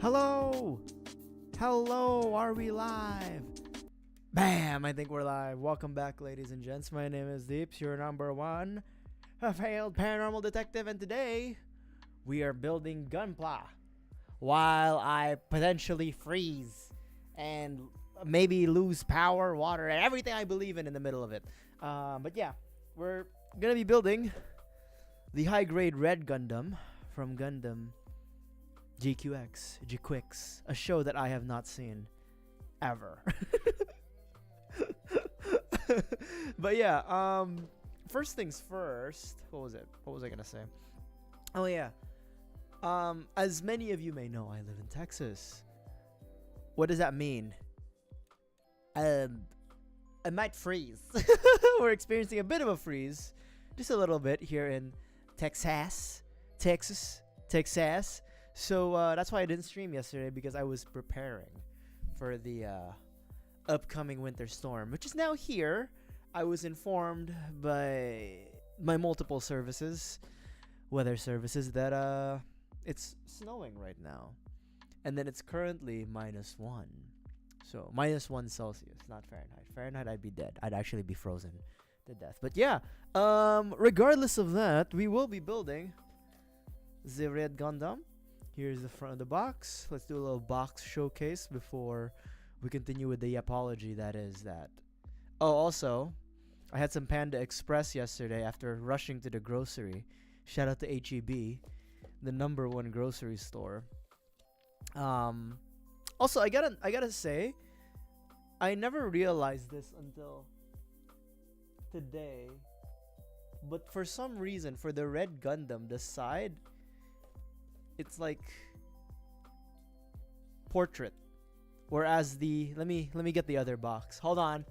Hello! Hello, are we live? Bam! I think we're live. Welcome back, ladies and gents. My name is Deeps, your number one a failed paranormal detective, and today we are building GUNPLA while I potentially freeze and maybe lose power, water, and everything I believe in the middle of it. But yeah, we're gonna be building the high-grade red Gundam from Gundam GQuux, a show that I have not seen ever. But yeah, first things first. What was it? What was I gonna say? Oh yeah. As many of you may know, I live in Texas. What does that mean? I might freeze. We're experiencing a bit of a freeze, just a little bit here in Texas. So that's why I didn't stream yesterday, because I was preparing for the upcoming winter storm, which is now here. I was informed by my multiple weather services, that it's snowing right now, and then it's currently -1. So -1 Celsius, not Fahrenheit. Fahrenheit, I'd be dead. I'd actually be frozen to death. But yeah, regardless of that, we will be building the red Gundam. Here's the front of the box. Let's do a little box showcase before we continue with the apology that is that. Oh, also, I had some Panda Express yesterday after rushing to the grocery. Shout out to HEB, the #1 grocery store. Also, I gotta say, I never realized this until today, but for some reason, for the red Gundam, the side, it's like portrait, whereas the let me get the other box. Hold on,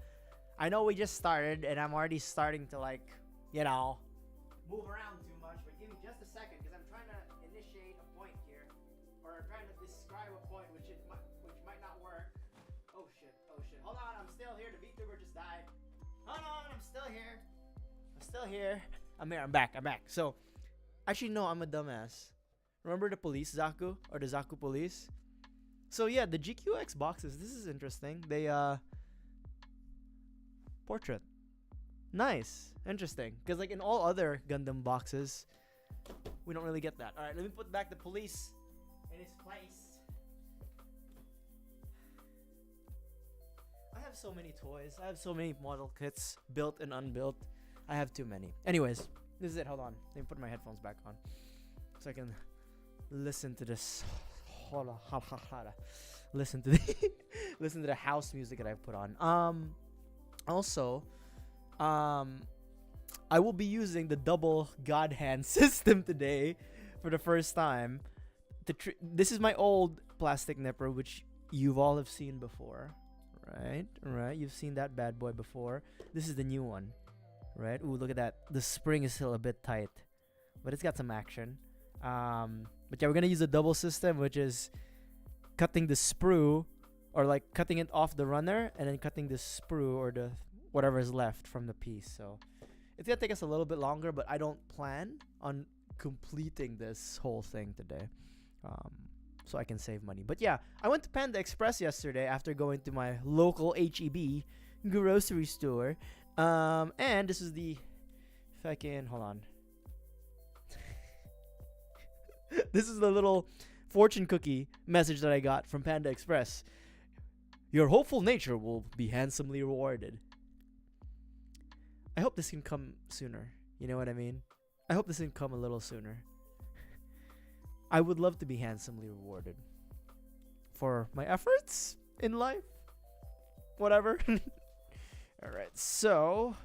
I know we just started and I'm already starting to, like, move around too much, but give me just a second, because I'm trying to initiate a point here, or I'm trying to describe a point which might not work. Oh shit, hold on, I'm still here. The vtuber just died. Hold on, I'm still here. I'm here, I'm back. So actually, no, I'm a dumbass. Remember the police, Zaku? Or the Zaku police? So yeah, the GQX boxes, this is interesting. They, portrait. Nice. Interesting. Because, like, in all other Gundam boxes, we don't really get that. Alright, let me put back the police in his place. I have so many toys. I have so many model kits, built and unbuilt. I have too many. Anyways, this is it. Hold on. Let me put my headphones back on so I can listen to this. Listen to the house music that I put on. Also, I will be using the double god hand system today for the first time. This is my old plastic nipper, which you've all have seen before, right? You've seen that bad boy before. This is the new one, right? Ooh, look at that. The spring is still a bit tight, but it's got some action. But yeah, we're gonna use a double system, which is cutting the sprue, or like cutting it off the runner and then cutting the sprue, or the whatever is left from the piece. So it's gonna take us a little bit longer, but I don't plan on completing this whole thing today, so I can save money. But yeah, I went to Panda Express yesterday after going to my local HEB grocery store, and this is the fucking, hold on. This is the little fortune cookie message that I got from Panda Express. Your hopeful nature will be handsomely rewarded. I hope this can come sooner. You know what I mean? I hope this can come a little sooner. I would love to be handsomely rewarded for my efforts in life. Whatever. Alright, so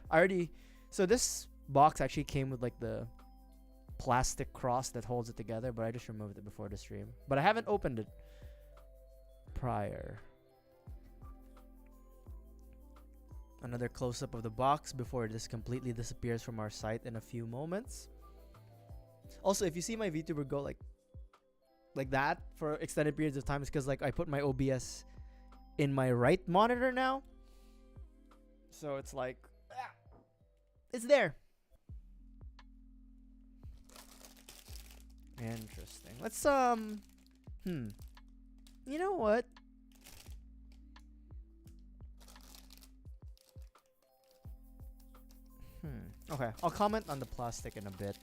this box actually came with, like, the plastic cross that holds it together, but I just removed it before the stream. But I haven't opened it prior. Another close-up of the box before this completely disappears from our sight in a few moments. Also, if you see my VTuber go like that for extended periods of time, it's because, like, I put my OBS in my right monitor now, so it's like, it's there. Interesting. Let's You know what? Okay, I'll comment on the plastic in a bit.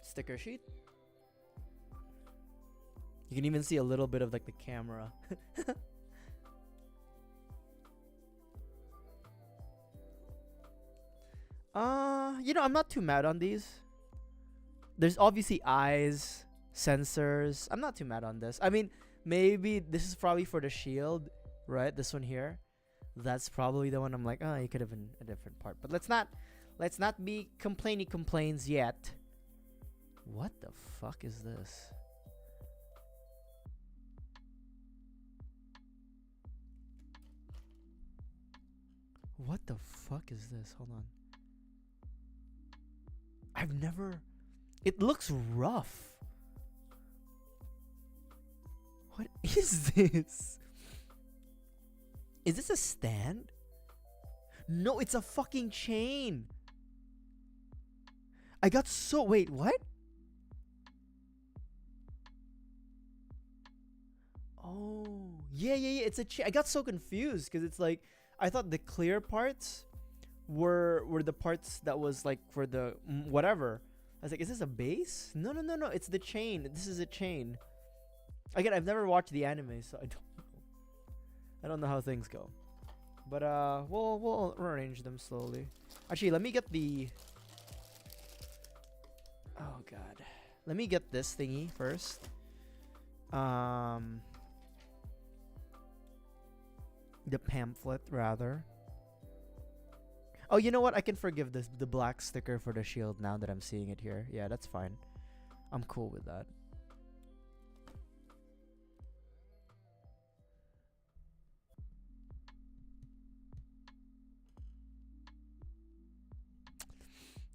Sticker sheet. You can even see a little bit of like the camera. I'm not too mad on these. There's obviously eyes, sensors. I'm not too mad on this. I mean, maybe this is probably for the shield, right? This one here. That's probably the one I'm like, oh, you could have been a different part. But let's not be complainy complains yet. What the fuck is this? What the fuck is this? Hold on. I've never... It looks rough. What is this? Is this a stand? No, it's a fucking chain. I got so... Wait, what? Oh, yeah. It's a chain. I got so confused because it's like... I thought the clear parts were the parts that was like for the whatever. I was like, is this a base? No. It's the chain. This is a chain. Again, I've never watched the anime, so I don't know how things go. But we'll arrange them slowly. Actually, let me get the... Oh god. Let me get this thingy first. The pamphlet, rather. Oh, you know what? I can forgive the black sticker for the shield now that I'm seeing it here. Yeah, that's fine. I'm cool with that.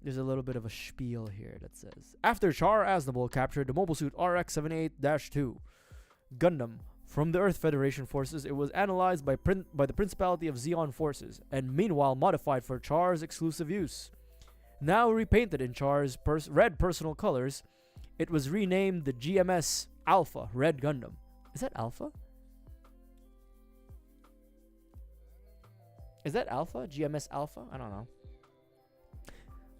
There's a little bit of a spiel here that says, after Char Aznable captured the mobile suit RX-78-2 Gundam from the Earth Federation forces, it was analyzed by the Principality of Zeon forces, and meanwhile modified for Char's exclusive use. Now repainted in Char's red personal colors, it was renamed the GMS Alpha Red Gundam. Is that Alpha? Is that Alpha? GMS Alpha? I don't know.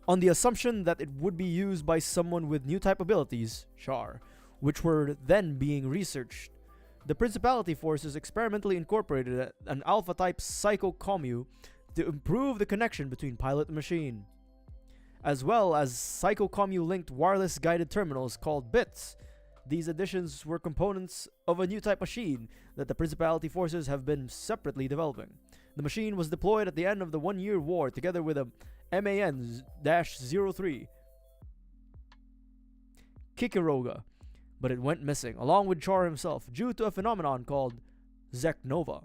On the assumption that it would be used by someone with new type abilities, Char, which were then being researched. The Principality forces experimentally incorporated an Alpha-type psycho-commu to improve the connection between pilot and machine, as well as psycho-commu-linked wireless guided terminals called bits. These additions were components of a new type machine that the Principality forces have been separately developing. The machine was deployed at the end of the 1-year war together with a MAN-03 Kikiroga, but it went missing, along with Char himself, due to a phenomenon called Zeknova,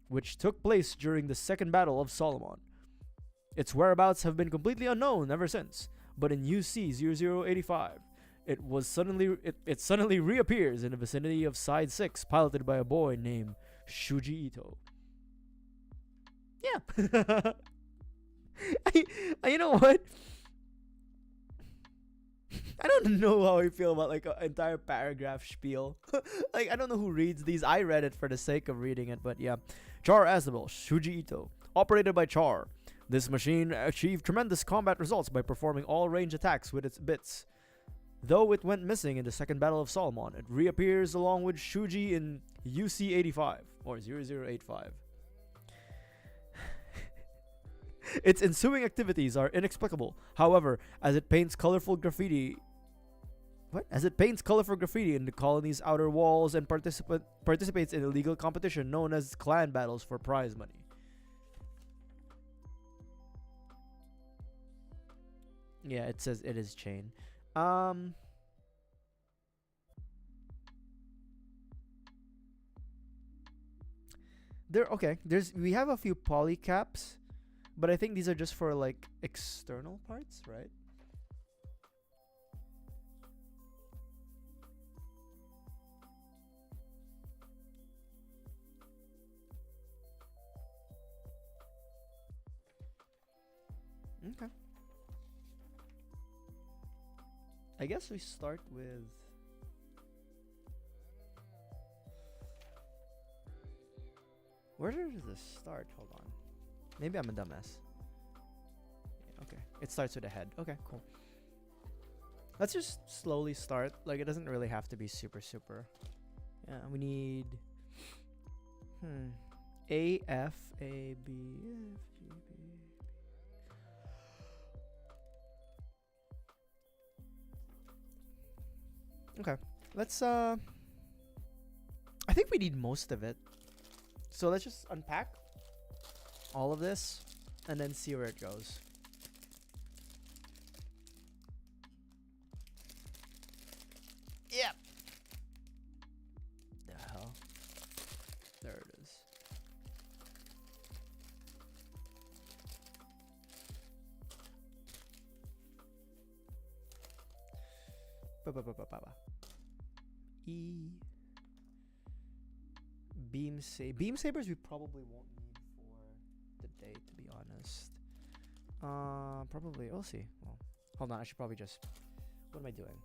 which took place during the Second Battle of Solomon. Its whereabouts have been completely unknown ever since, but in UC-0085, it suddenly reappears in the vicinity of Side 6, piloted by a boy named Shuji Ito. Yeah. You know what? I don't know how I feel about like an entire paragraph spiel. Like, I don't know who reads these. I read it for the sake of reading it, but yeah. Char Aznable, Shuji Ito, operated by Char. This machine achieved tremendous combat results by performing all range attacks with its bits. Though it went missing in the Second Battle of Solomon, it reappears along with Shuji in UC-85 or 0085. Its ensuing activities are inexplicable. However, as it paints colorful graffiti in the colony's outer walls and participates in illegal competition known as clan battles for prize money. Yeah, it says it is chain. We have a few polycaps. But I think these are just for like external parts, right? Okay. I guess we start with. Where does this start? Hold on. Maybe I'm a dumbass. Yeah, okay. It starts with a head. Okay, cool. Let's just slowly start. Like, it doesn't really have to be super. Yeah, we need. A, F, A, B, F, G, B. Okay. Let's, I think we need most of it. So let's just unpack all of this and then see where it goes. Yep. The hell? There it is. E. Beam sabers we probably won't need for the day, to be honest. Probably we'll see. Well, hold on. I should probably just. What am I doing?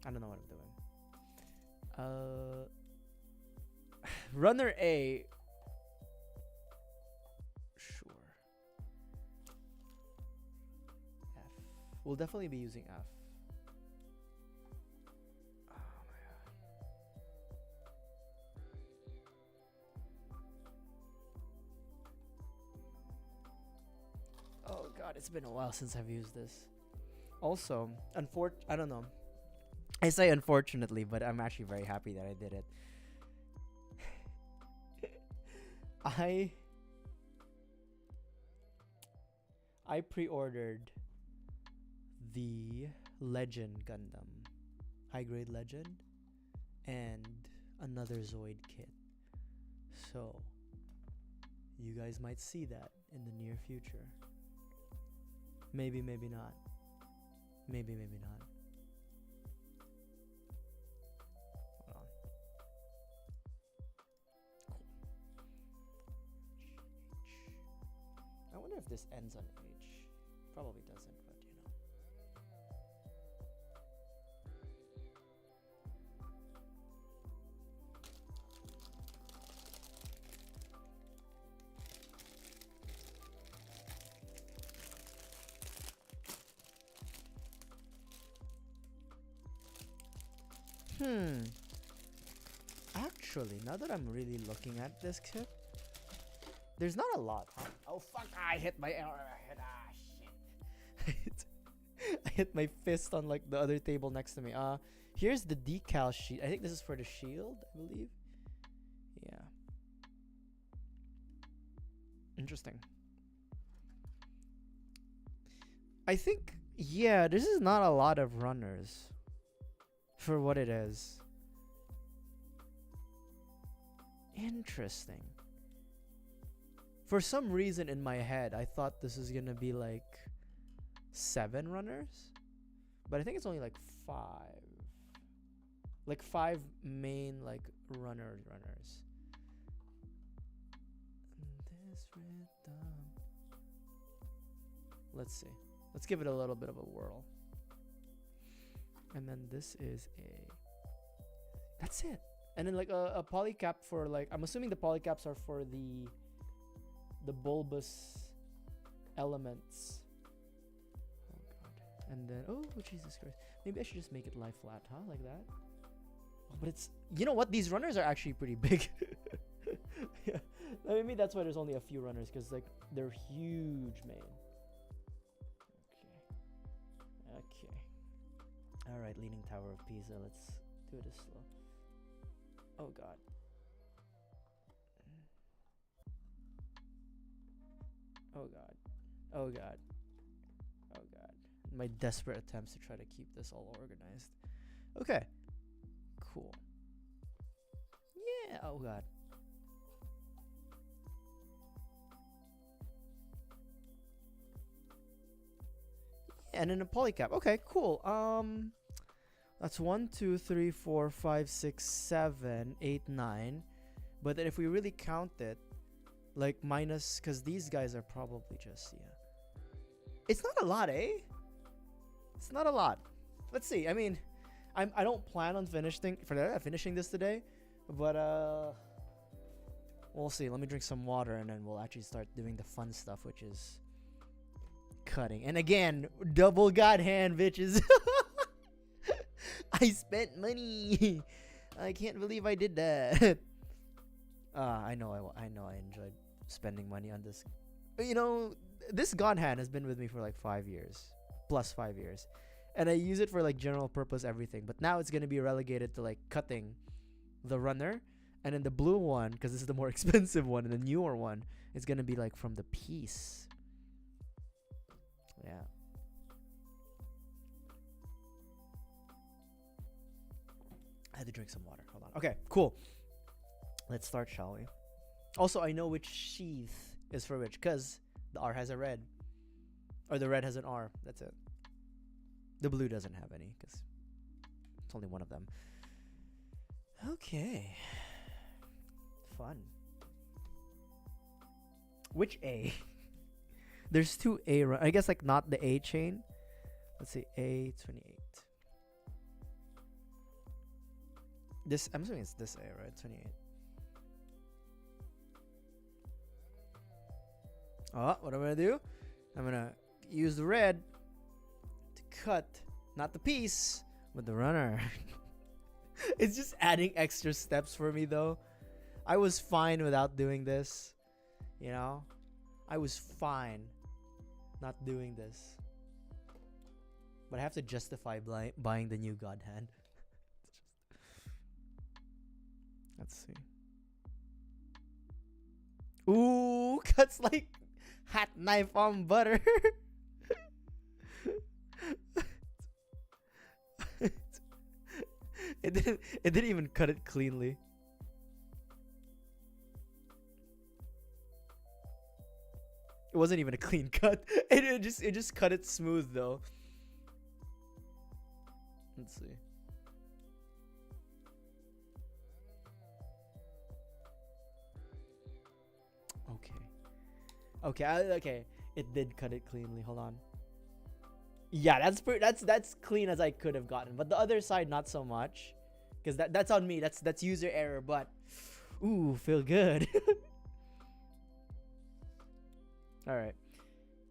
I don't know what I'm doing. Runner A. Sure. F. We'll definitely be using F. Oh god, it's been a while since I've used this. Also, I don't know. I say unfortunately, but I'm actually very happy that I did it. I pre-ordered the Legend Gundam, high grade Legend, and another Zoid kit. So you guys might see that in the near future. Maybe, maybe not. Maybe, maybe not. Hold on. Cool. I wonder if this ends on H. Probably doesn't, but you know. Actually, now that I'm really looking at this kit, there's not a lot, huh? Oh fuck, I hit my shit. I hit my fist on like the other table next to me. Here's the decal sheet. I think this is for the shield, I believe. Yeah. Interesting. I think, yeah, this is not a lot of runners for what it is. Interesting. For some reason in my head, I thought this is gonna be like 7 runners, but I think it's only like 5. Like 5 main like runners. This rhythm. Let's see. Let's give it a little bit of a whirl. And then this is a. That's it. And then like a polycap for like, I'm assuming the polycaps are for the bulbous elements. Oh god. And then, oh Jesus Christ. Maybe I should just make it lie flat, huh? Like that. Oh, but it's, you know what? These runners are actually pretty big. Yeah. Maybe that's why there's only a few runners, because like they're huge, man. Okay. All right, Leaning Tower of Pisa. Let's do this slow. Oh god. Oh god. Oh god. Oh god. My desperate attempts to try to keep this all organized. Okay. Cool. Yeah. Oh god. And then a polycap. Okay, cool. That's 1, 2, 3, 4, 5, 6, 7, 8, 9. But then if we really count it, like minus, because these guys are probably just, yeah. It's not a lot, eh? It's not a lot. Let's see. I mean, I don't plan on finishing this today, but we'll see. Let me drink some water and then we'll actually start doing the fun stuff, which is cutting. And again, double god hand, bitches. I spent money. I can't believe I did that. I know I enjoyed spending money on this. You know, this god hand has been with me for like 5 years, plus 5 years, and I use it for like general purpose everything. But now it's gonna be relegated to like cutting the runner, and then the blue one, because this is the more expensive one, and the newer one is gonna be like from the piece. Yeah. I had to drink some water. Hold on. Okay, cool. Let's start, shall we? Also, I know which sheath is for which, because the R has a red. Or the red has an R. That's it. The blue doesn't have any, because it's only one of them. Okay. Fun. Which A? There's two A. I guess like not the A chain. Let's see. A28. This, I'm assuming it's this A, right? 28. Oh, what I'm gonna do? I'm gonna use the red to cut, not the piece, but the runner. It's just adding extra steps for me though. I was fine without doing this. You know? I was fine not doing this. But I have to justify buying the new God Hand. Let's see. Ooh, cuts like hot knife on butter. It didn't even cut it cleanly. It wasn't even a clean cut. It just cut it smooth though. Let's see. Okay. It did cut it cleanly. Hold on. Yeah, that's clean as I could have gotten. But the other side, not so much, because that's on me. That's user error. But ooh, feel good. All right.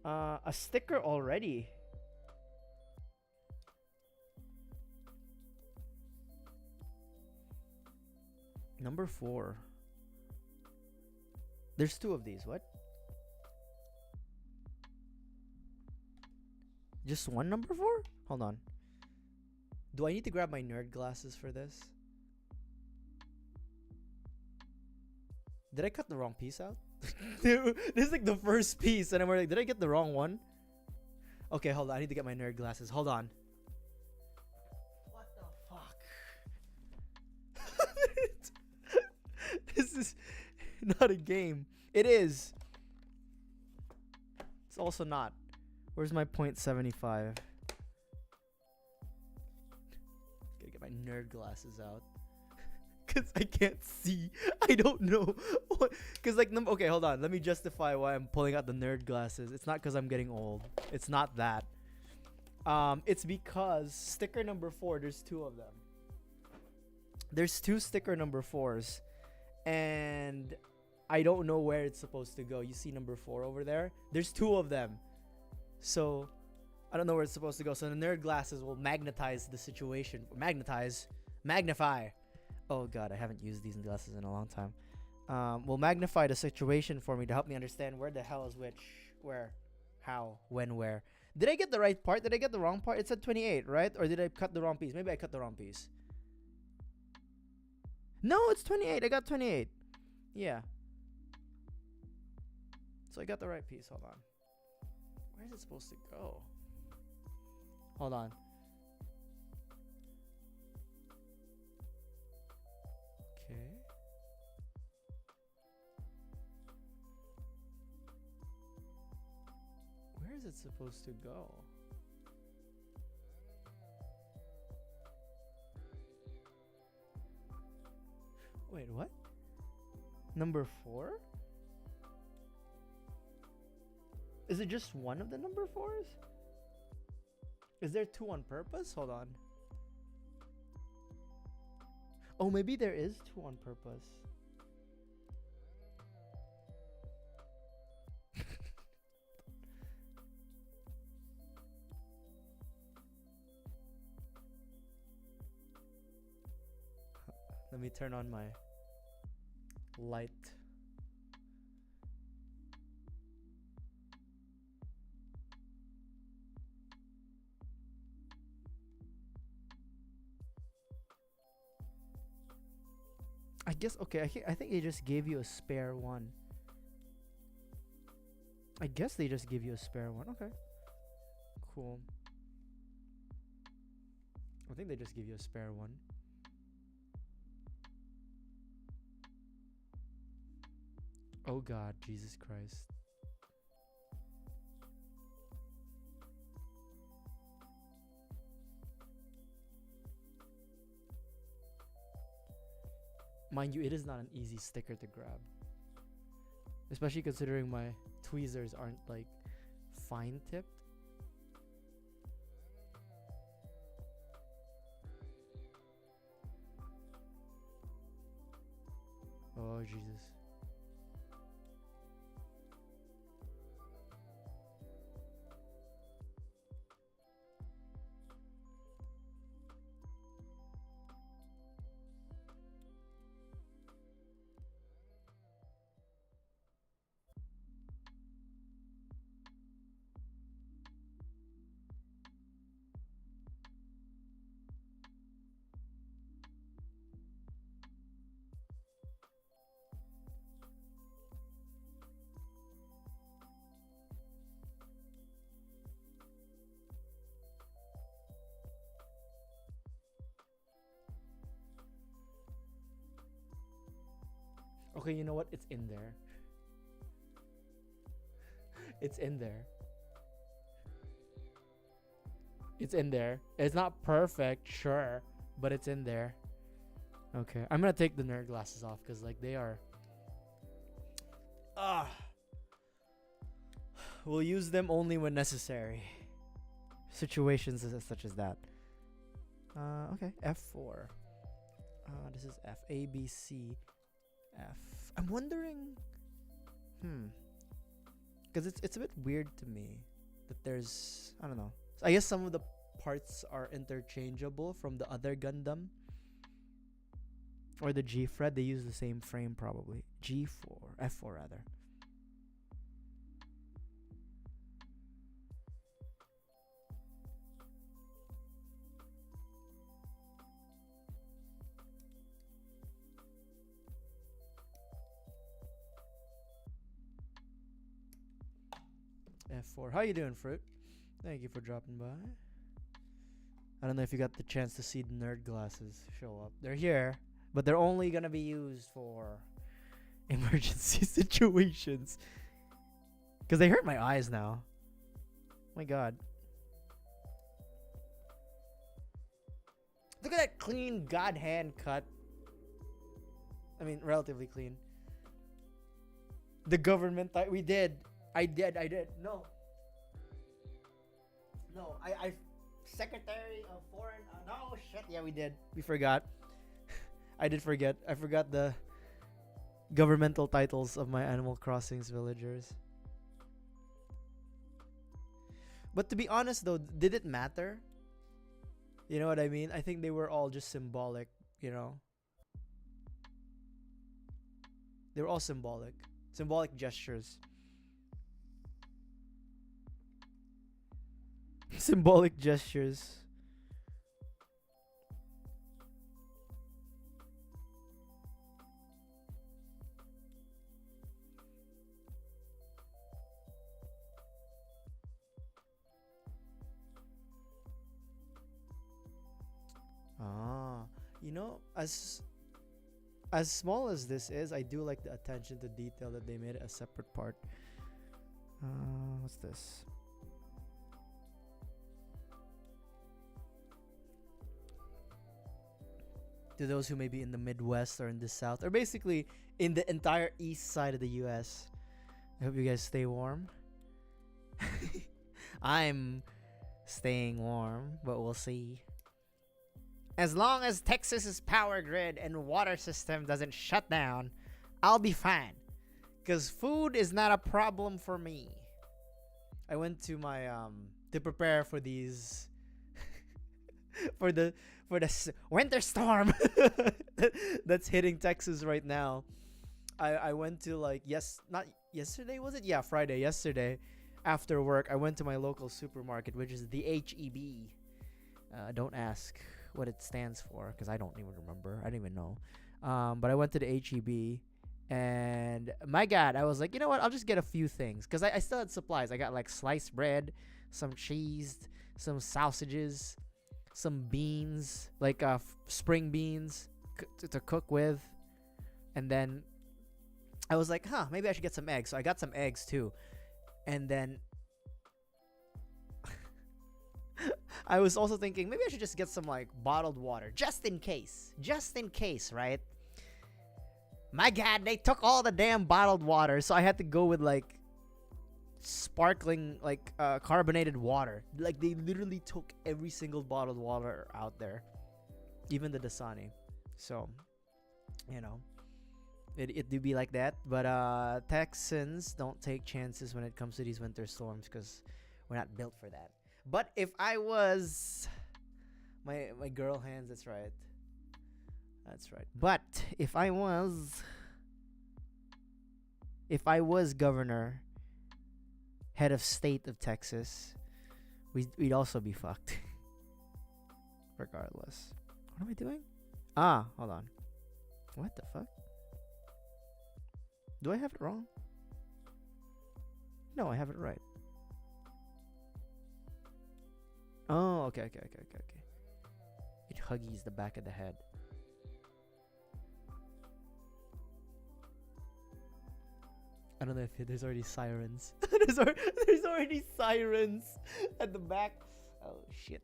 A sticker already. Number 4. There's 2 of these. What? Just one number 4? Hold on. Do I need to grab my nerd glasses for this? Did I cut the wrong piece out? Dude, this is like the first piece, and I'm like, did I get the wrong one? Okay, hold on. I need to get my nerd glasses. Hold on. What the fuck? This is not a game. It is. It's also not. Where's my .75? Gotta get my nerd glasses out. Cause I can't see. I don't know. Cause like, okay, hold on. Let me justify why I'm pulling out the nerd glasses. It's not cause I'm getting old. It's not that. It's because sticker number 4. There's 2 of them. There's 2 sticker number 4s, and I don't know where it's supposed to go. You see number 4 over there? There's 2 of them. So, I don't know where it's supposed to go. So the nerd glasses will magnetize the situation. Magnify. Oh god, I haven't used these glasses in a long time. Will magnify the situation for me to help me understand where the hell is which, where, how, when, where. Did I get the right part? Did I get the wrong part? It said 28, right? Or did I cut the wrong piece? Maybe I cut the wrong piece. No, it's 28. I got 28. Yeah. So I got the right piece. Hold on. Where is it supposed to go? Hold on. Okay. Where is it supposed to go? Wait, what? Number 4? Is it just one of the number 4s? Is there 2 on purpose? Hold on. Oh, maybe there is 2 on purpose. Let me turn on my light. I guess, okay, I think they just gave you a spare one. I guess they just give you a spare one. Okay. Cool. I think they just give you a spare one. Oh God, Jesus Christ. Mind you, it is not an easy sticker to grab. Especially considering my tweezers aren't like fine tipped. Oh Jesus. Okay, you know what? It's in there. It's in there. It's in there. It's not perfect, sure, but it's in there. Okay, I'm gonna take the nerd glasses off because like they are. We'll use them only when necessary. Situations such as that. Okay, F4. This is F. A, B, C, F. I'm wondering. Because it's a bit weird to me that there's, I don't know. I guess some of the parts are interchangeable from the other Gundam. Or the G Fred, they use the same frame probably. G4, F4 rather. F4. How you doing, Fruit? Thank you for dropping by. I don't know if you got the chance to see the nerd glasses show up. They're here, but they're only gonna be used for emergency situations. Because they hurt my eyes now. My God. Look at that clean God hand cut. I mean, relatively clean. The government, we did. I did. No. I Secretary of Foreign. No, shit. Yeah, we did. We forgot. I did forget. I forgot the governmental titles of my Animal Crossings villagers. But to be honest, though, did it matter? You know what I mean? I think they were all just symbolic, you know? They were all symbolic. Symbolic gestures. Symbolic gestures. You know, as small as this is, I do like the attention to detail that they made it a separate part. What's this? To those who may be in the Midwest or in the South, or basically in the entire east side of the US, I hope you guys stay warm. I'm staying warm, but we'll see. As long as Texas's power grid and water system doesn't shut down, I'll be fine. Cause food is not a problem for me. I went to my to prepare for these for the winter storm that's hitting Texas right now. I went to like not yesterday, was it? Yeah, Friday, yesterday. After work, I went to my local supermarket, which is the HEB. Don't ask what it stands for because I don't even remember. I don't even know. But I went to the HEB, and my God, I was like, you know what? I'll just get a few things because I still had supplies. I got like sliced bread, some cheese, some sausages, some beans, like spring beans to cook with, and then I was like, maybe I should get some eggs. So I got some eggs too, and then I was also thinking maybe I should just get some like bottled water just in case, right? My God, they took all the damn bottled water, so I had to go with like sparkling, like carbonated water. Like they literally took every single bottled water out there, even the Dasani. So, you know, it do be like that. But Texans don't take chances when it comes to these winter storms because we're not built for that. But if I was my girl hands, that's right. But if I was governor, head of state of Texas, we'd also be fucked. Regardless. What am I doing? Hold on. What the fuck? Do I have it wrong? No, I have it right. Oh, okay. It huggies the back of the head. I don't know if there's already sirens. there's already sirens at the back. Oh shit.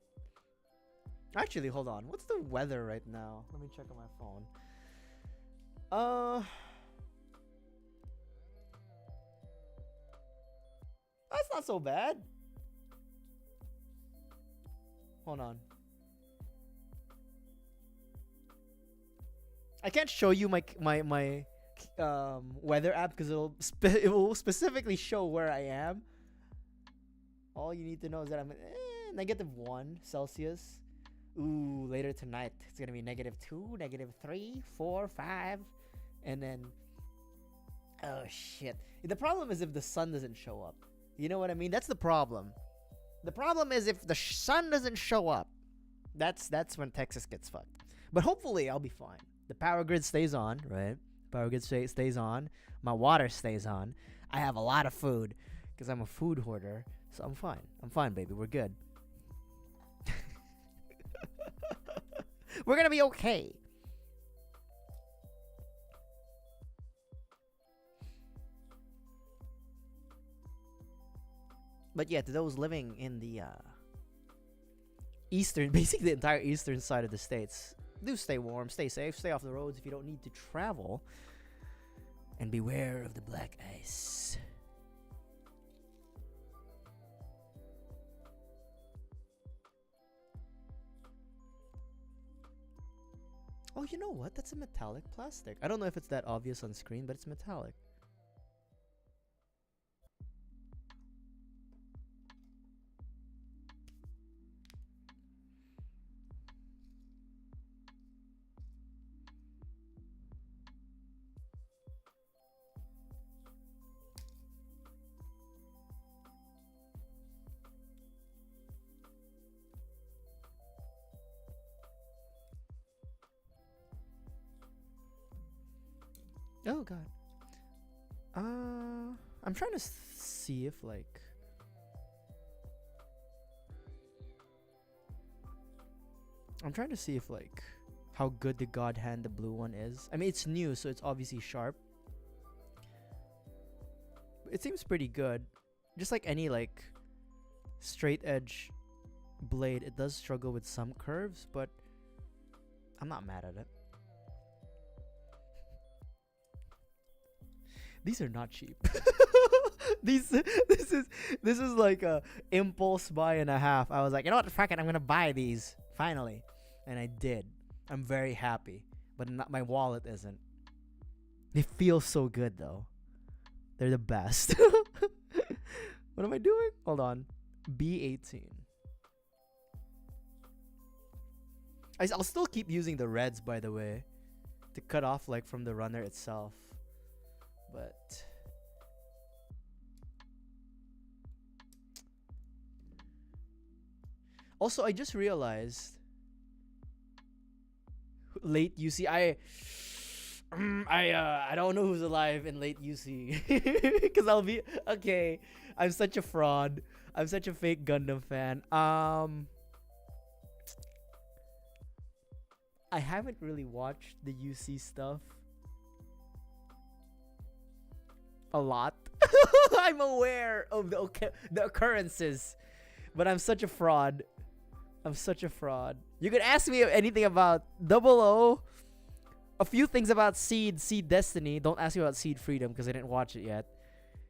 Actually, hold on. What's the weather right now? Let me check on my phone. That's not so bad. Hold on. I can't show you my weather app because it will specifically show where I am. All you need to know is that I'm -1 Celsius. Ooh, later tonight it's gonna be -2, -3, 4, 5, and then oh shit. The problem is if the sun doesn't show up. You know what I mean? That's the problem. The problem is if the sun doesn't show up. That's when Texas gets fucked. But hopefully I'll be fine. The power grid stays on, right? Power grid stays on. My water stays on. I have a lot of food because I'm a food hoarder. So I'm fine. I'm fine, baby. We're good. We're going to be okay. But yeah, to those living in the eastern, basically the entire eastern side of the states, do stay warm, stay safe, stay off the roads if you don't need to travel, and beware of the black ice. Oh, you know what? That's a metallic plastic. I don't know if it's that obvious on screen, but it's metallic. Oh god. I'm trying to see if like how good the God Hand, the blue one is. I mean, it's new, so it's obviously sharp. It seems pretty good. Just like any like straight edge blade, it does struggle with some curves, but I'm not mad at it. These are not cheap. This is like a impulse buy and a half. I was like, you know what, fuck it, I'm gonna buy these finally, and I did. I'm very happy, but not, my wallet isn't. They feel so good though. They're the best. What am I doing? Hold on. B18. I'll still keep using the reds, by the way, to cut off like from the runner itself. But also, I just realized late UC. I don't know who's alive in late UC because I'll be okay. I'm such a fraud. I'm such a fake Gundam fan. I haven't really watched the UC stuff a lot. I'm aware of the occurrences, but I'm such a fraud. I'm such a fraud. You could ask me anything about Double O. A few things about Seed Destiny. Don't ask me about Seed Freedom because I didn't watch it yet.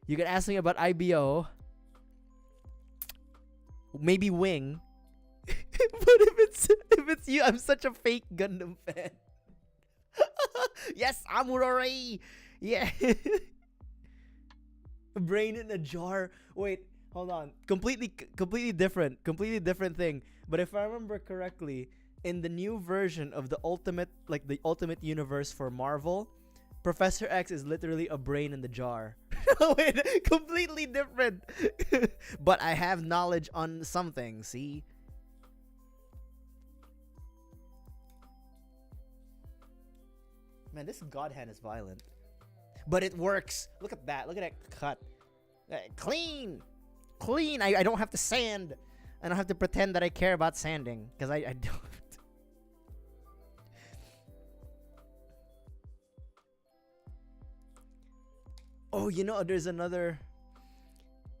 You can ask me about IBO. Maybe Wing. But if it's you, I'm such a fake Gundam fan. Yes, Amurori. Yeah. Brain in a jar. Wait, hold on. Completely different thing. But if I remember correctly, in the new version of the ultimate universe for Marvel, Professor X is literally a brain in the jar. Wait, completely different. But I have knowledge on something, see? Man, this God hand is violent. But it works. Look at that. Look at that cut. Clean. I don't have to sand. I don't have to pretend that I care about sanding. Because I don't. Oh, you know, there's another.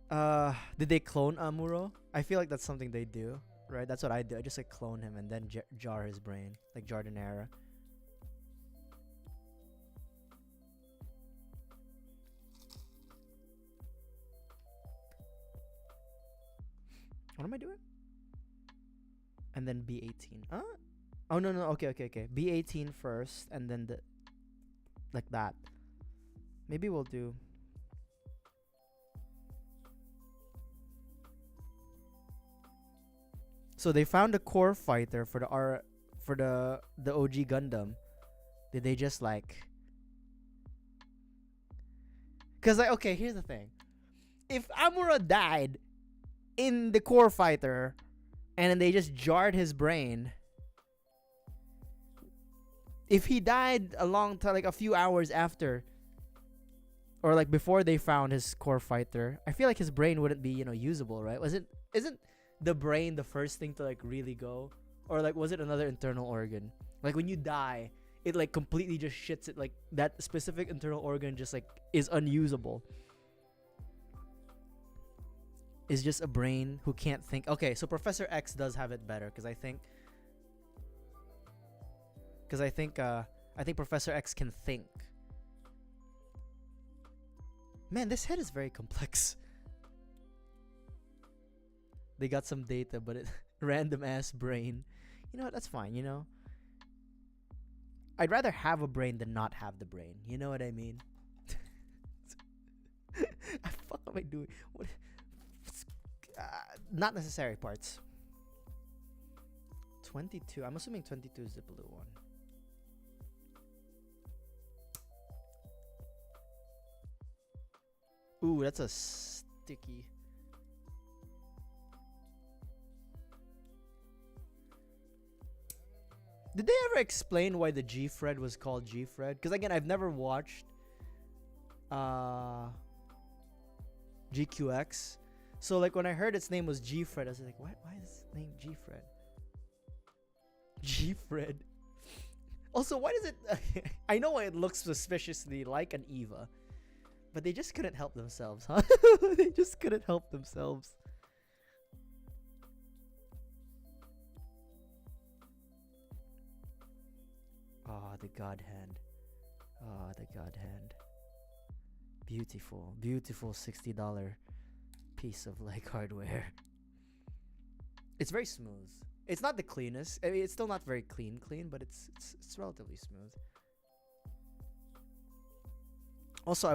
Did they clone Amuro? I feel like that's something they do, right? That's what I do. I just like clone him and then jar his brain, like Jardinera. What am I doing? And then B18. Huh? Oh no. Okay. B18 first, and then the like that. Maybe we'll do. So they found a core fighter for the OG Gundam. Did they just like? Cause like, okay, here's the thing. If Amuro died in the core fighter, and then they just jarred his brain. If he died a long time, like a few hours after, or like before they found his core fighter, I feel like his brain wouldn't be, usable, right? Isn't the brain the first thing to like really go? Or like was it another internal organ? Like when you die, it like completely just shits it, like that specific internal organ just like is unusable. Is just a brain who can't think. Okay, so Professor X does have it better because I think Professor X can think. Man, this head is very complex. They got some data, but it random ass brain. You know what? That's fine. I'd rather have a brain than not have the brain. You know what I mean? Fuck am I doing? What? Not necessary parts. 22. I'm assuming 22 is the blue one. Ooh, that's a sticky. Did they ever explain why the G-Fred was called G-Fred? Because again, I've never watched GQuux. So like when I heard its name was G-Fred, I was like, why is its name G-Fred? G-Fred. Also, why does it... I know it looks suspiciously like an Eva, but they just couldn't help themselves, huh? They just couldn't help themselves. Oh, the God Hand. Oh, the God Hand. Beautiful, beautiful $60 piece of like hardware. It's very smooth. It's not the cleanest. I mean, it's still not very clean, but it's relatively smooth. Also,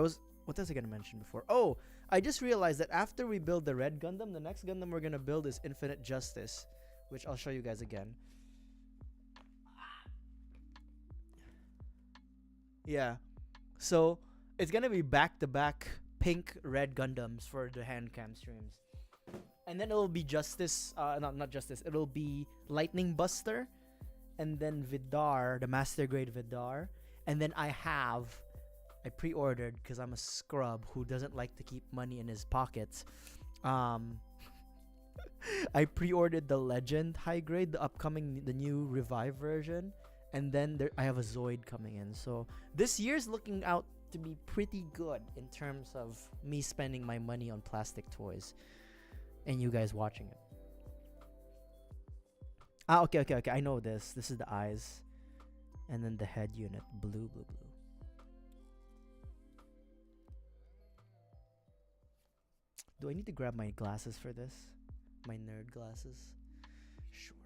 what was I gonna mention before? Oh, I just realized that after we build the red Gundam, the next Gundam we're gonna build is Infinite Justice, which I'll show you guys again. Yeah, so it's gonna be back-to-back pink red Gundams for the hand cam streams, and then it'll be Justice. Not Justice. It'll be Lightning Buster, and then Vidar, the Master Grade Vidar, and then I pre-ordered because I'm a scrub who doesn't like to keep money in his pockets. I pre-ordered the Legend high grade, the new revive version, and then I have a Zoid coming in. So this year's looking out to be pretty good in terms of me spending my money on plastic toys, and you guys watching it. Okay. I know this. This is the eyes, and then the head unit, blue. Do I need to grab my glasses for this? My nerd glasses? Sure.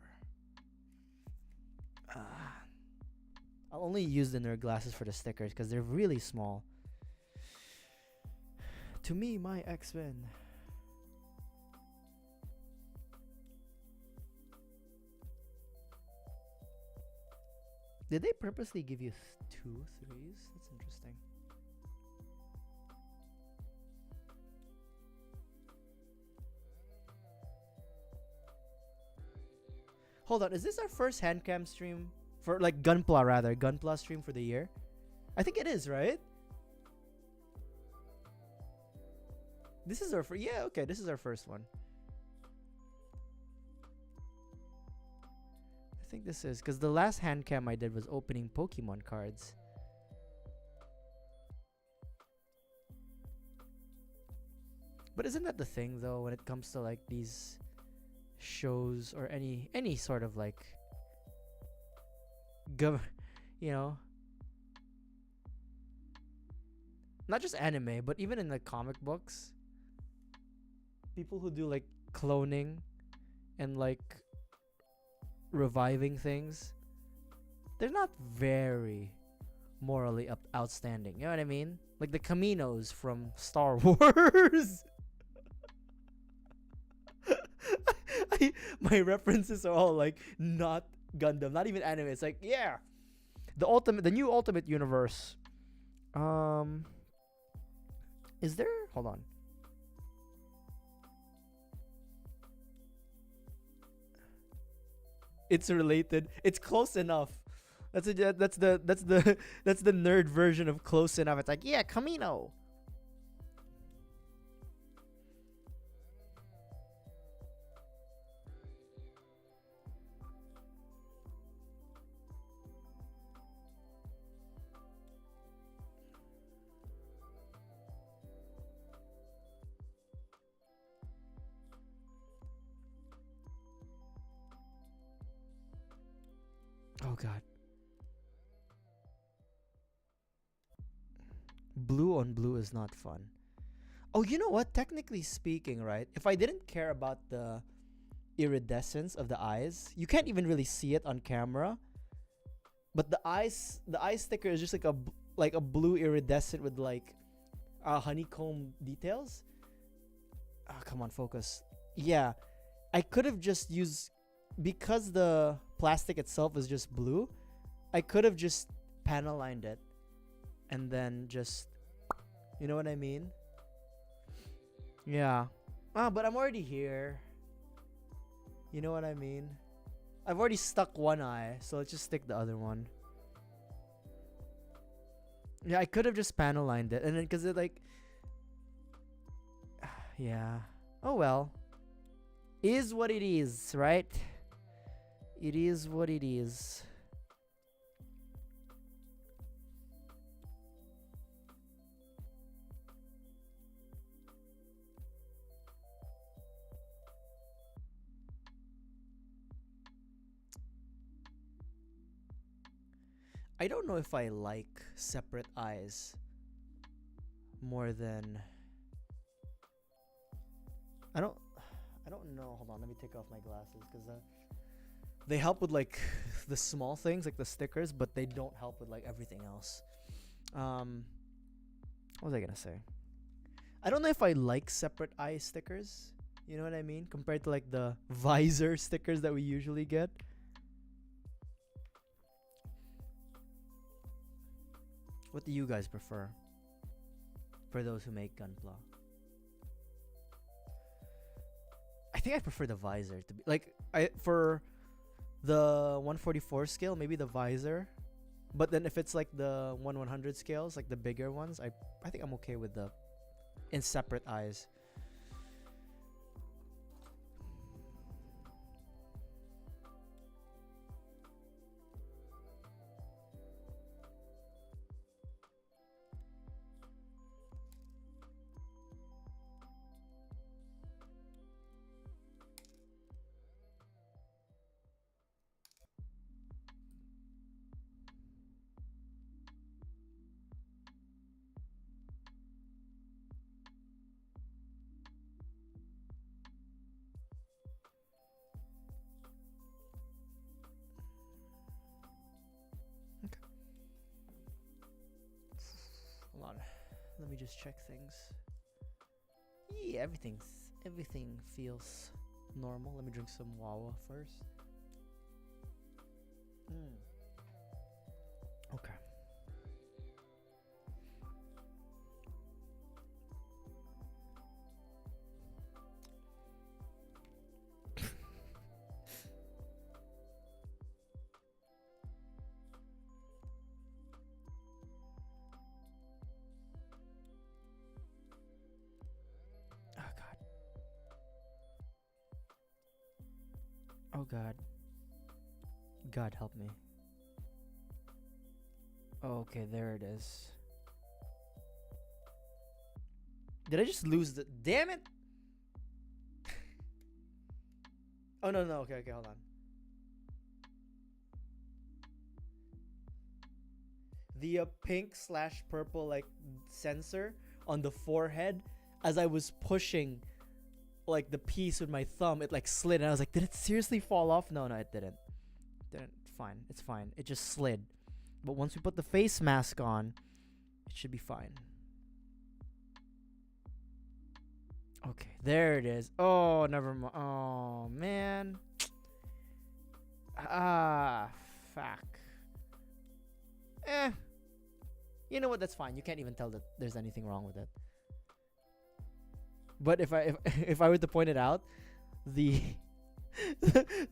I'll only use the nerd glasses for the stickers because they're really small. To me, my X-Men. Did they purposely give you 2 3s? That's interesting. Hold on, is this our first handcam stream for like Gunpla stream for the year? I think it is, right? This is our first. Yeah, okay, this is our first one. I think this is because the last handcam I did was opening Pokemon cards. But isn't that the thing though when it comes to like these shows or any sort of like you know, not just anime but even in the comic books, people who do like cloning and like reviving things, they're not very morally outstanding, you know what I mean? Like the Caminos from Star Wars. My references are all like not Gundam, not even anime. It's like, yeah, the new Ultimate Universe. Is there? Hold on. It's related. It's close enough. That's the that's the nerd version of close enough. It's like, yeah, Camino. Oh god. Blue on blue is not fun. Oh, you know what? Technically speaking, right? If I didn't care about the iridescence of the eyes, you can't even really see it on camera. But the eye sticker is just like a blue iridescent with like honeycomb details. Oh, come on, focus. Yeah, I could have just used, because the plastic itself is just blue, I could have just panel lined it and then just, you know what I mean? Yeah. But I'm already here. You know what I mean? I've already stuck one eye, so let's just stick the other one. Yeah, I could have just panel lined it, and then because it like, yeah. Oh well. Is what it is, right? It is what it is. I don't know if I like separate eyes. more than I don't I don't know. Hold on, let me take off my glasses because they help with like the small things like the stickers, but they don't help with like everything else. What was I gonna say? I don't know if I like separate eye stickers. You know what I mean? Compared to like the visor stickers that we usually get. What do you guys prefer? For those who make Gunpla. I think I prefer the visor to be like for the 144 scale, maybe the visor. But then if it's like the 1/100 scales, like the bigger ones, I think I'm okay with the in separate eyes. Hold on. Let me just check things. Yeah, everything feels normal. Let me drink some Wawa first. Okay. Oh god. Oh god. God help me. Okay, there it is. Did I just lose the... Damn it! Oh, no, no. Okay, hold on. The pink slash purple, like, sensor on the forehead, as I was pushing, like, the piece with my thumb, it, like, slid. And I was like, did it seriously fall off? No, it didn't. Fine. It's fine. It just slid. But once we put the face mask on, it should be fine. Okay, there it is. Oh, never mind. Oh, man. Ah, fuck. You know what? That's fine. You can't even tell that there's anything wrong with it. But if I were to point it out, the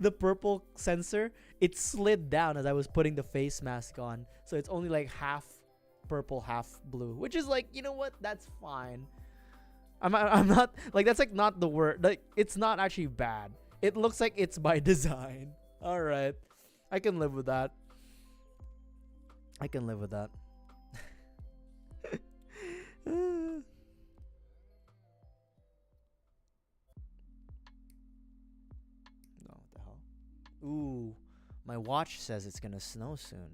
the purple sensor, it slid down as I was putting the face mask on, so it's only like half purple, half blue, which is like, you know what? That's fine. I'm not like, that's like not the word. Like, it's not actually bad. It looks like it's by design. All right, I can live with that. I can live with that. No, what the hell? Ooh, my watch says it's gonna snow soon.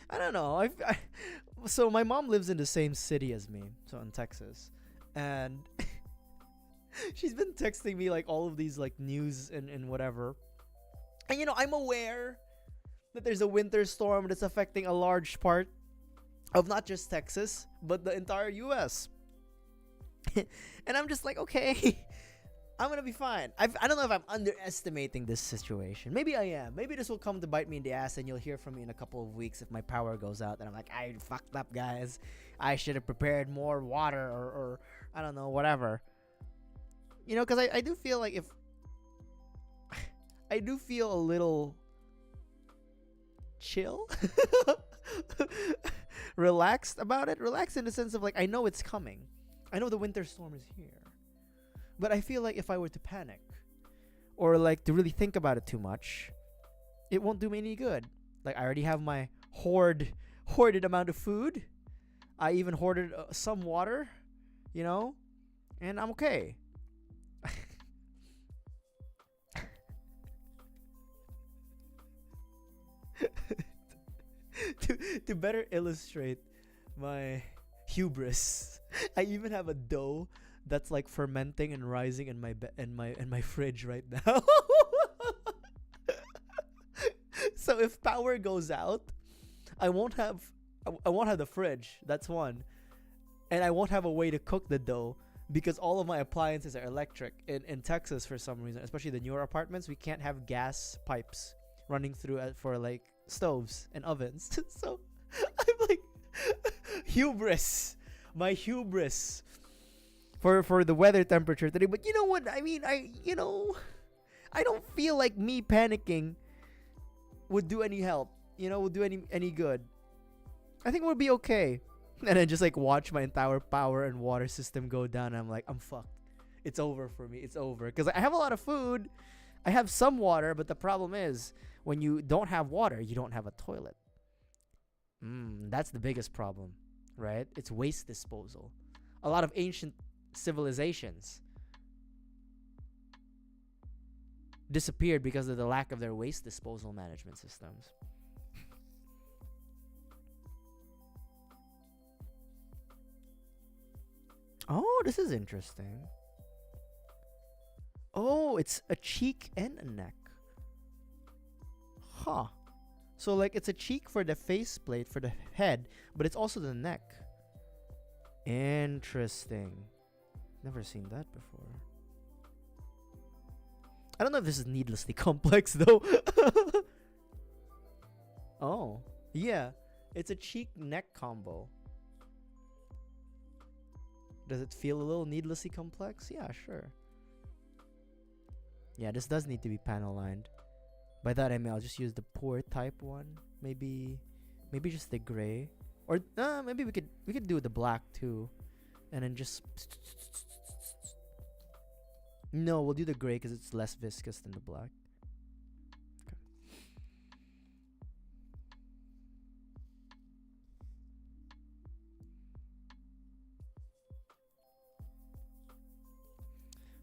I don't know. So my mom lives in the same city as me, so in Texas, and she's been texting me like all of these like news and whatever. And you know, I'm aware that there's a winter storm that's affecting a large part of not just Texas, but the entire US. And I'm just like, okay, I'm gonna be fine. I don't know if I'm underestimating this situation. Maybe I am. Maybe this will come to bite me in the ass, and you'll hear from me in a couple of weeks if my power goes out. And I'm like, I fucked up, guys. I should have prepared more water, or I don't know, whatever. You know, because I do feel like if... I do feel a little... chill? Relaxed about it? Relaxed in the sense of like, I know it's coming. I know the winter storm is here. But I feel like if I were to panic or like to really think about it too much, it won't do me any good. Like, I already have my hoarded amount of food. I even hoarded some water, you know, and I'm okay. to better illustrate My hubris. I even have a dough that's like fermenting and rising in my fridge right now. So if power goes out, I won't have I won't have the fridge. That's one. And I won't have a way to cook the dough because all of my appliances are electric. In Texas, for some reason, especially the newer apartments, we can't have gas pipes running through for like stoves and ovens. So I'm like, hubris, my hubris for the weather temperature today. But you know what? I mean, I don't feel like me panicking would do any help. Would do any good. I think we'll be okay. And then just like watch my entire power and water system go down. And I'm like, I'm fucked. It's over for me. It's over. Because I have a lot of food. I have some water. But the problem is, when you don't have water, you don't have a toilet. That's the biggest problem, right? It's waste disposal. A lot of ancient civilizations disappeared because of the lack of their waste disposal management systems. Oh, this is interesting. Oh, it's a cheek and a neck. Huh. So like it's a cheek for the faceplate for the head, but it's also the neck. Interesting. Never seen that before. I don't know if this is needlessly complex though. Oh, yeah. It's a cheek neck combo. Does it feel a little needlessly complex? Yeah, sure. Yeah, this does need to be panel lined. By that I mean I'll just use the poor type one. Maybe just the gray. Or maybe we could do the black too. And then just no, we'll do the gray because it's less viscous than the black. Okay.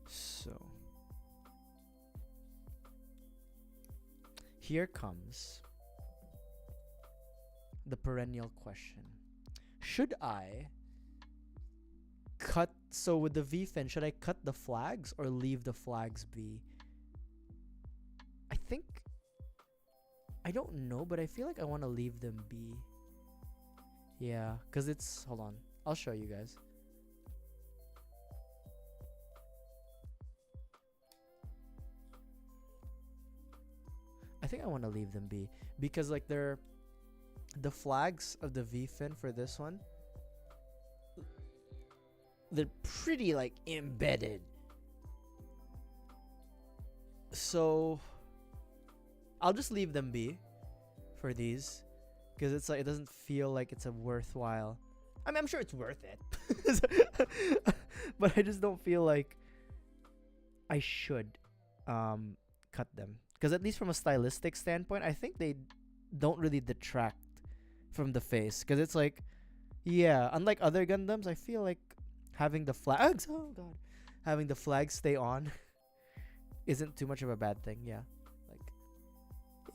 So here comes the perennial question. Should I cut, so with the V-fin, should I cut the flags or leave the flags be? I don't know, but I feel like I want to leave them be. Yeah, because it's, hold on, I'll show you guys. I think I want to leave them be because like they're the flags of the V-fin for this one, they're pretty like embedded. So I'll just leave them be for these because it's like it doesn't feel like it's a worthwhile. I mean, I'm sure it's worth it, but I just don't feel like I should cut them because at least from a stylistic standpoint, I think they don't really detract from the face because it's like, yeah, unlike other Gundams, I feel like having the flags, oh god, having the flags stay on isn't too much of a bad thing. Yeah, like,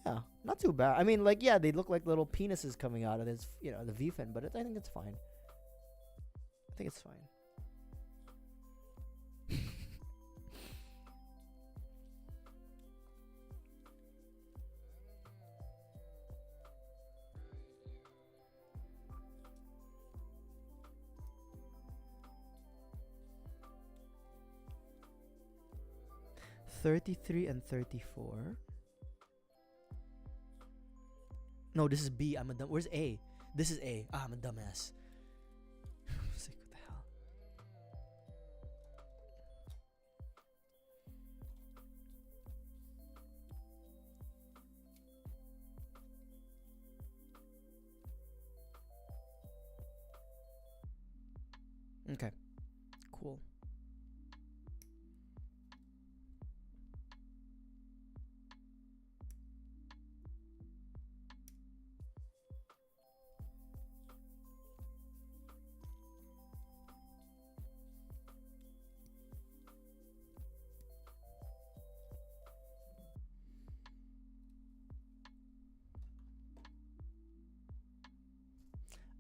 yeah, not too bad. I mean, like, yeah, they look like little penises coming out of this, the V-fin, but I think it's fine. I think it's fine. 33 and 34. No, this is B. I'm a dumb. Where's A? This is A. I'm a dumbass. I was like, what the hell? Okay. Cool.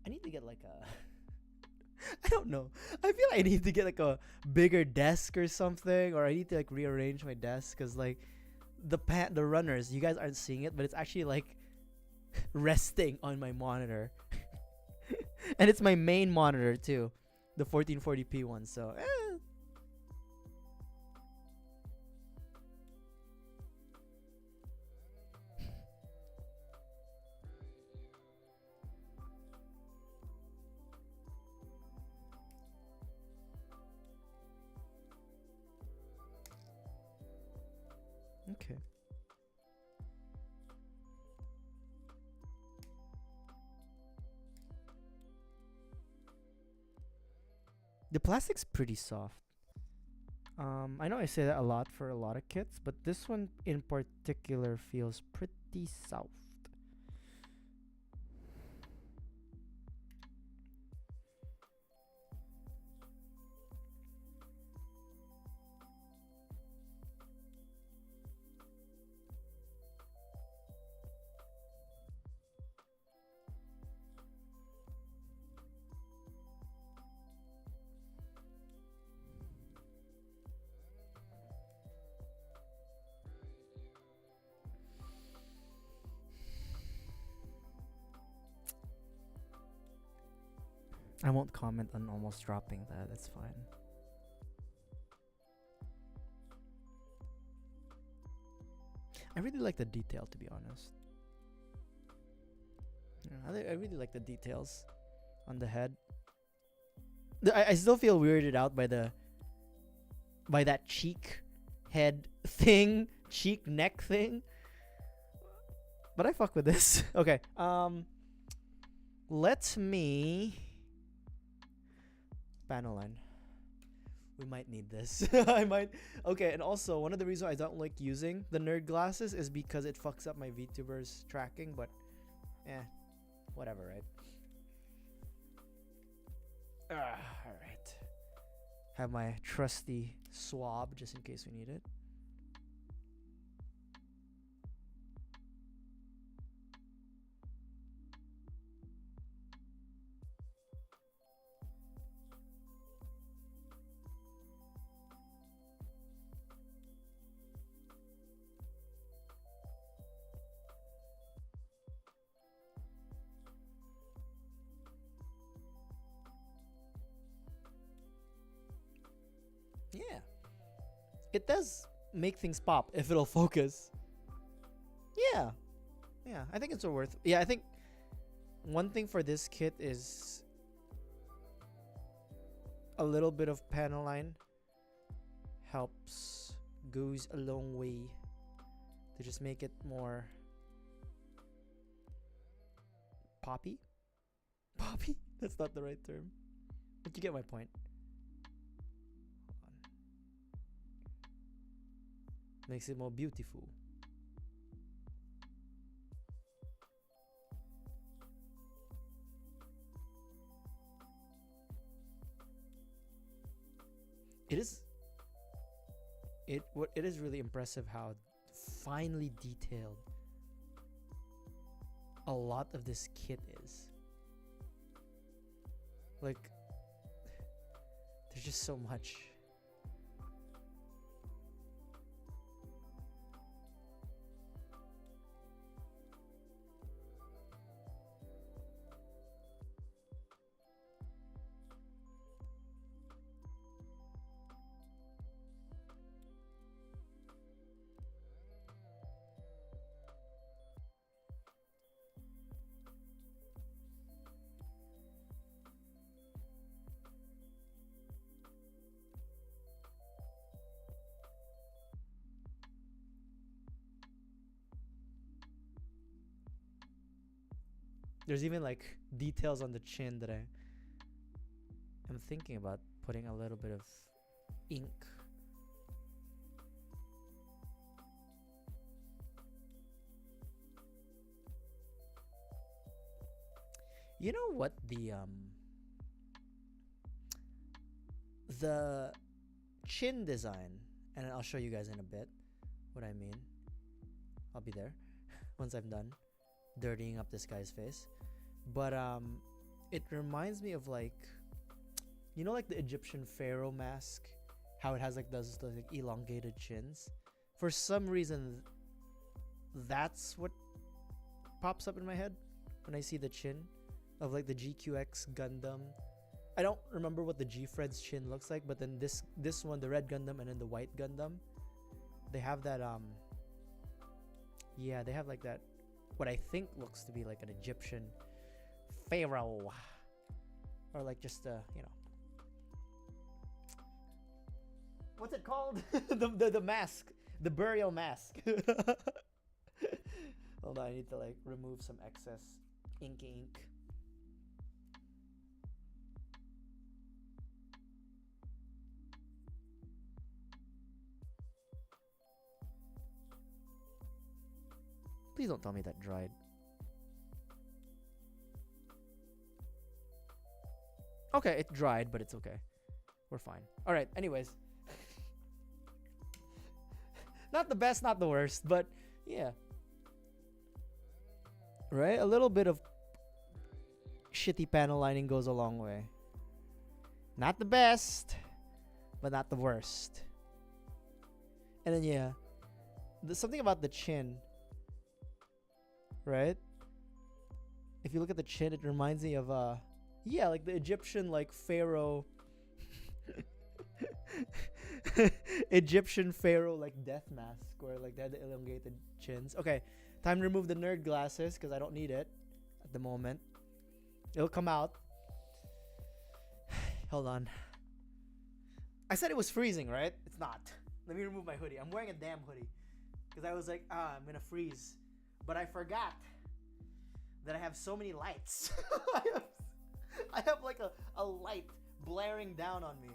I need to get like a I don't know. I feel I need to get like a bigger desk or something, or I need to like rearrange my desk because like the runners, you guys aren't seeing it, but it's actually like resting on my monitor, and it's my main monitor too, the 1440p one. So. Okay. The plastic's pretty soft. I know I say that a lot for a lot of kits, but this one in particular feels pretty soft. I won't comment on almost dropping that. That's fine. I really like the detail, to be honest. Yeah, I really like the details on the head. I still feel weirded out by that cheek head thing, cheek neck thing. But I fuck with this. Okay. Let me panel line. We might need this. I might. Okay, and also one of the reasons I don't like using the nerd glasses is because it fucks up my VTubers tracking, but whatever, right? Alright. Have my trusty swab just in case we need it. Yeah. It does make things pop if it'll focus. Yeah. Yeah, I think it's worth. Yeah, I think one thing for this kit is a little bit of panel line helps goes a long way to just make it more poppy. Poppy? That's not the right term. But you get my point. Makes it more beautiful. It is really impressive how finely detailed a lot of this kit is. Like, there's just so much. There's even like details on the chin that I'm thinking about putting a little bit of ink. You know what the chin design, and I'll show you guys in a bit what I mean. I'll be there once I'm done dirtying up this guy's face. But It reminds me of like, you know, like the Egyptian pharaoh mask, how it has like those like elongated chins. For some reason, that's what pops up in my head when I see the chin of like the GQX Gundam. I don't remember what the G-Fred's chin looks like, but then this one, the red Gundam and then the white Gundam, they have that yeah, they have like that, what I think looks to be like an Egyptian pharaoh, or like just you know, what's it called? the mask, the burial mask. Hold on, I need to like remove some excess ink. Please don't tell me that dried. Okay, it dried, but it's okay. We're fine. All right, anyways. Not the best, not the worst, but yeah. Right? A little bit of shitty panel lining goes a long way. Not the best, but not the worst. And then yeah, there's something about the chin, right? If you look at the chin, it reminds me of yeah, like the Egyptian like pharaoh Egyptian pharaoh like death mask, where like they had the elongated chins. Okay, time to remove the nerd glasses because I don't need it at the moment. It'll come out. Hold on. I said it was freezing, right? It's not. Let me remove my hoodie. I'm wearing a damn hoodie because I was like, I'm gonna freeze, but I forgot that I have so many lights. I have like a light blaring down on me.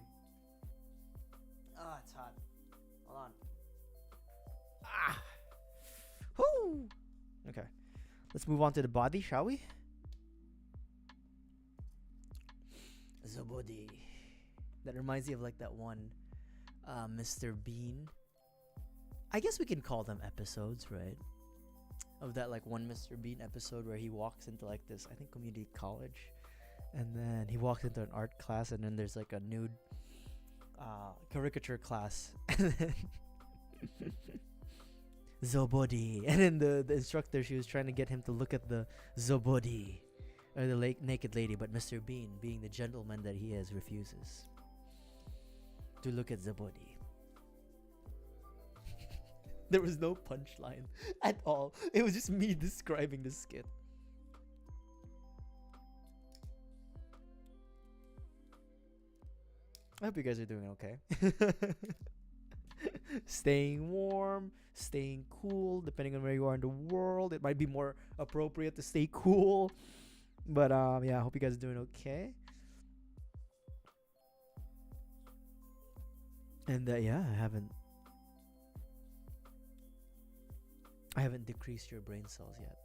Ah, it's hot. Hold on. Ah. Whoo. Okay. Let's move on to the body, shall we? The body. That reminds me of like that one Mr. Bean. I guess we can call them episodes, right? Of that like one Mr. Bean episode where he walks into like this, I think, community college. And then he walks into an art class, and then there's like a nude caricature class. And then Zobody. And then the instructor, she was trying to get him to look at the Zobody, or the naked lady, but Mr. Bean, being the gentleman that he is, refuses to look at Zobody. There was no punchline at all. It was just me describing the skit. I hope you guys are doing okay. Staying warm, staying cool, depending on where you are in the world. It might be more appropriate to stay cool. But yeah, I hope you guys are doing okay. And yeah, I haven't decreased your brain cells yet.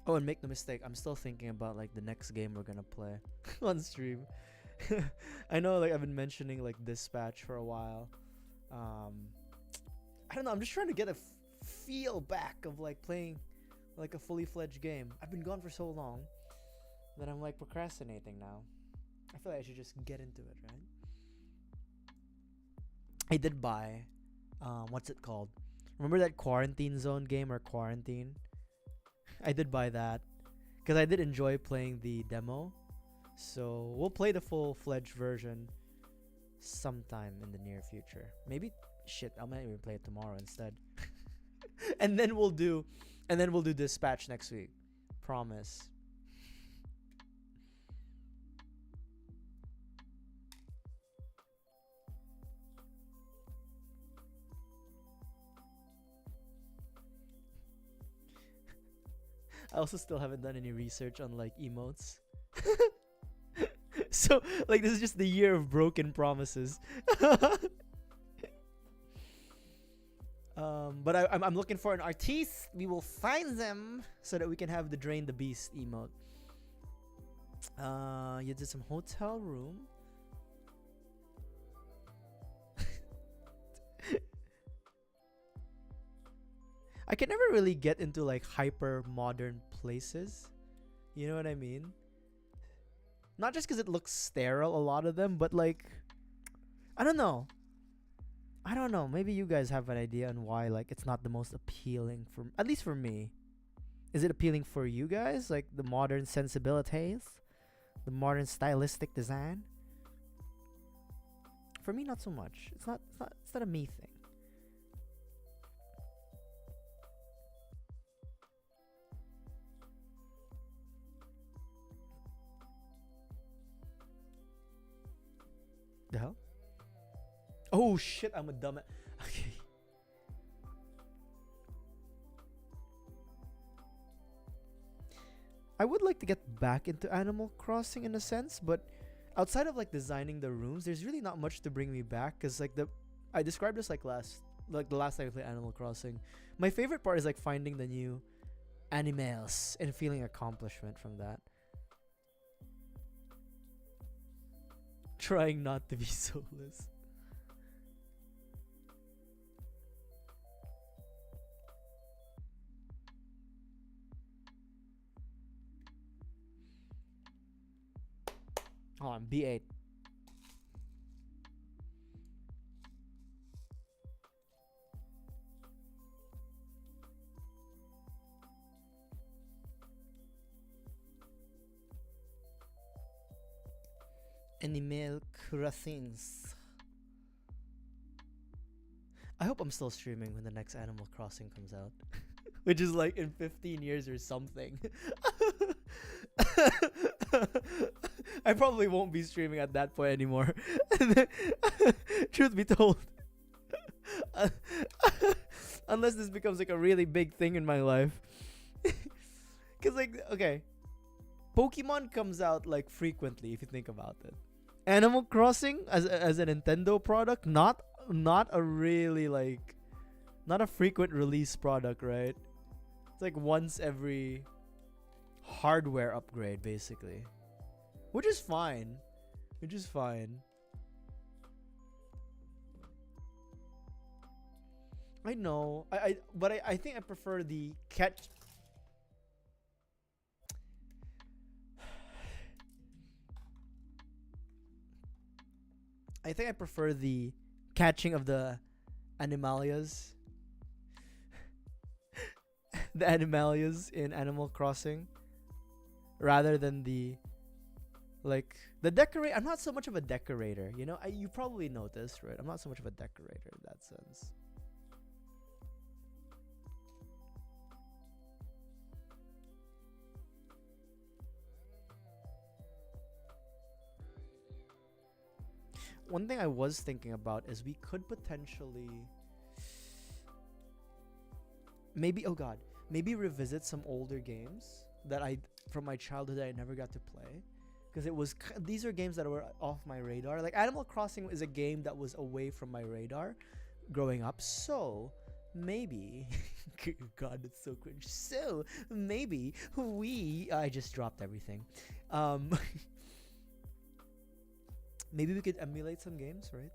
Oh, and make no mistake, I'm still thinking about like the next game we're gonna play on stream. I know, like I've been mentioning like Dispatch for a while. I don't know. I'm just trying to get a feel back of like playing like a fully fledged game. I've been gone for so long that I'm like procrastinating now. I feel like I should just get into it, right? I did buy, what's it called? Remember that Quarantine Zone game, or Quarantine? I did buy that because I did enjoy playing the demo. So we'll play the full-fledged version sometime in the near future. Maybe I might even play it tomorrow instead. and then we'll do Dispatch next week. Promise. I also still haven't done any research on like emotes. So like this is just the year of broken promises. But I'm looking for an artiste. We will find them so that we can have the Drain the Beast emote. You did some hotel room. I can never really get into like hyper modern places. You know what I mean? Not just because it looks sterile, a lot of them, but like, I don't know. Maybe you guys have an idea on why like it's not the most appealing for, at least for me. Is it appealing for you guys? Like the modern sensibilities, the modern stylistic design. For me, not so much. It's not a me thing. The hell? Oh shit! I'm a dumb. Okay. I would like to get back into Animal Crossing in a sense, but outside of like designing the rooms, there's really not much to bring me back. Cause like I described this like the last time I played Animal Crossing. My favorite part is like finding the new animals and feeling accomplishment from that. Trying not to be soulless. Hold on, B8. Animal Crossings. I hope I'm still streaming when the next Animal Crossing comes out. Which is like in 15 years or something. I probably won't be streaming at that point anymore. Truth be told. Unless this becomes like a really big thing in my life. Cause like, okay, Pokemon comes out like frequently if you think about it. Animal Crossing as a Nintendo product, not a really like, not a frequent release product, right? It's like once every hardware upgrade basically. Which is fine. I know. But I think I prefer the catch. I think I prefer the catching of the animalias. The animalias in Animal Crossing. Rather than the like the decorate. I'm not so much of a decorator, you know. You probably noticed, right? I'm not so much of a decorator in that sense. One thing I was thinking about is we could potentially maybe revisit some older games that from my childhood that I never got to play, because these are games that were off my radar. Like Animal Crossing is a game that was away from my radar growing up. So maybe God, it's so cringe. So maybe I just dropped everything. Maybe we could emulate some games, right?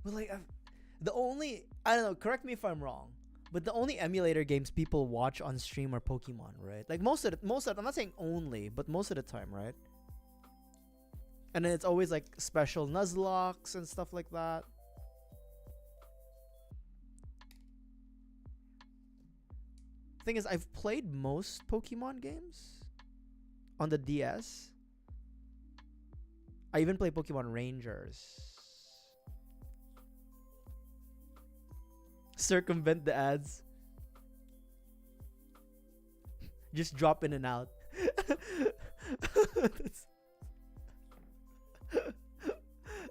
But like I don't know, correct me if I'm wrong, but the only emulator games people watch on stream are Pokemon, right? Like most of I'm not saying only, but most of the time, right? And then it's always like special Nuzlocks and stuff like that. Thing is, I've played most Pokemon games on the DS. I even play Pokemon Rangers. Circumvent the ads. Just drop in and out.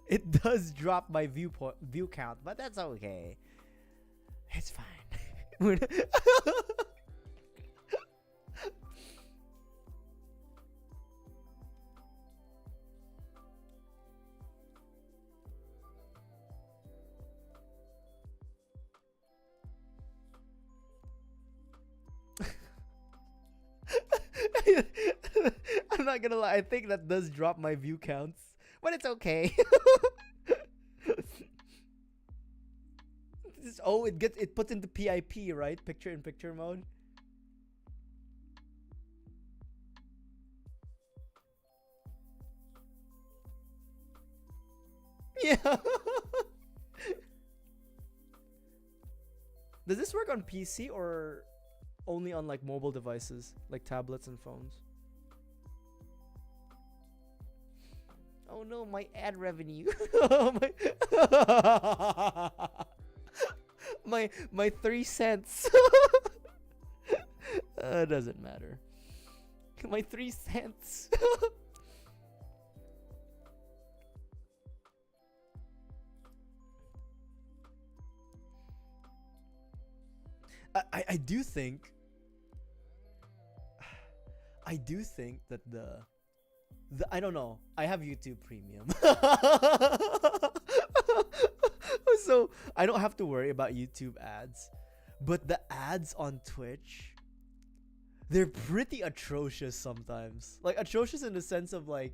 It does drop my view count, but that's okay. It's fine. not gonna lie, I think that does drop my view counts, but it's okay. Oh, it puts into PIP, right? Picture in picture mode. Yeah. Does this work on PC or only on like mobile devices, like tablets and phones? Oh no, my ad revenue. my 3 cents. It doesn't matter. My 3 cents. I do think that the I don't know. I have YouTube Premium. So I don't have to worry about YouTube ads. But the ads on Twitch, they're pretty atrocious sometimes. Like atrocious in the sense of like,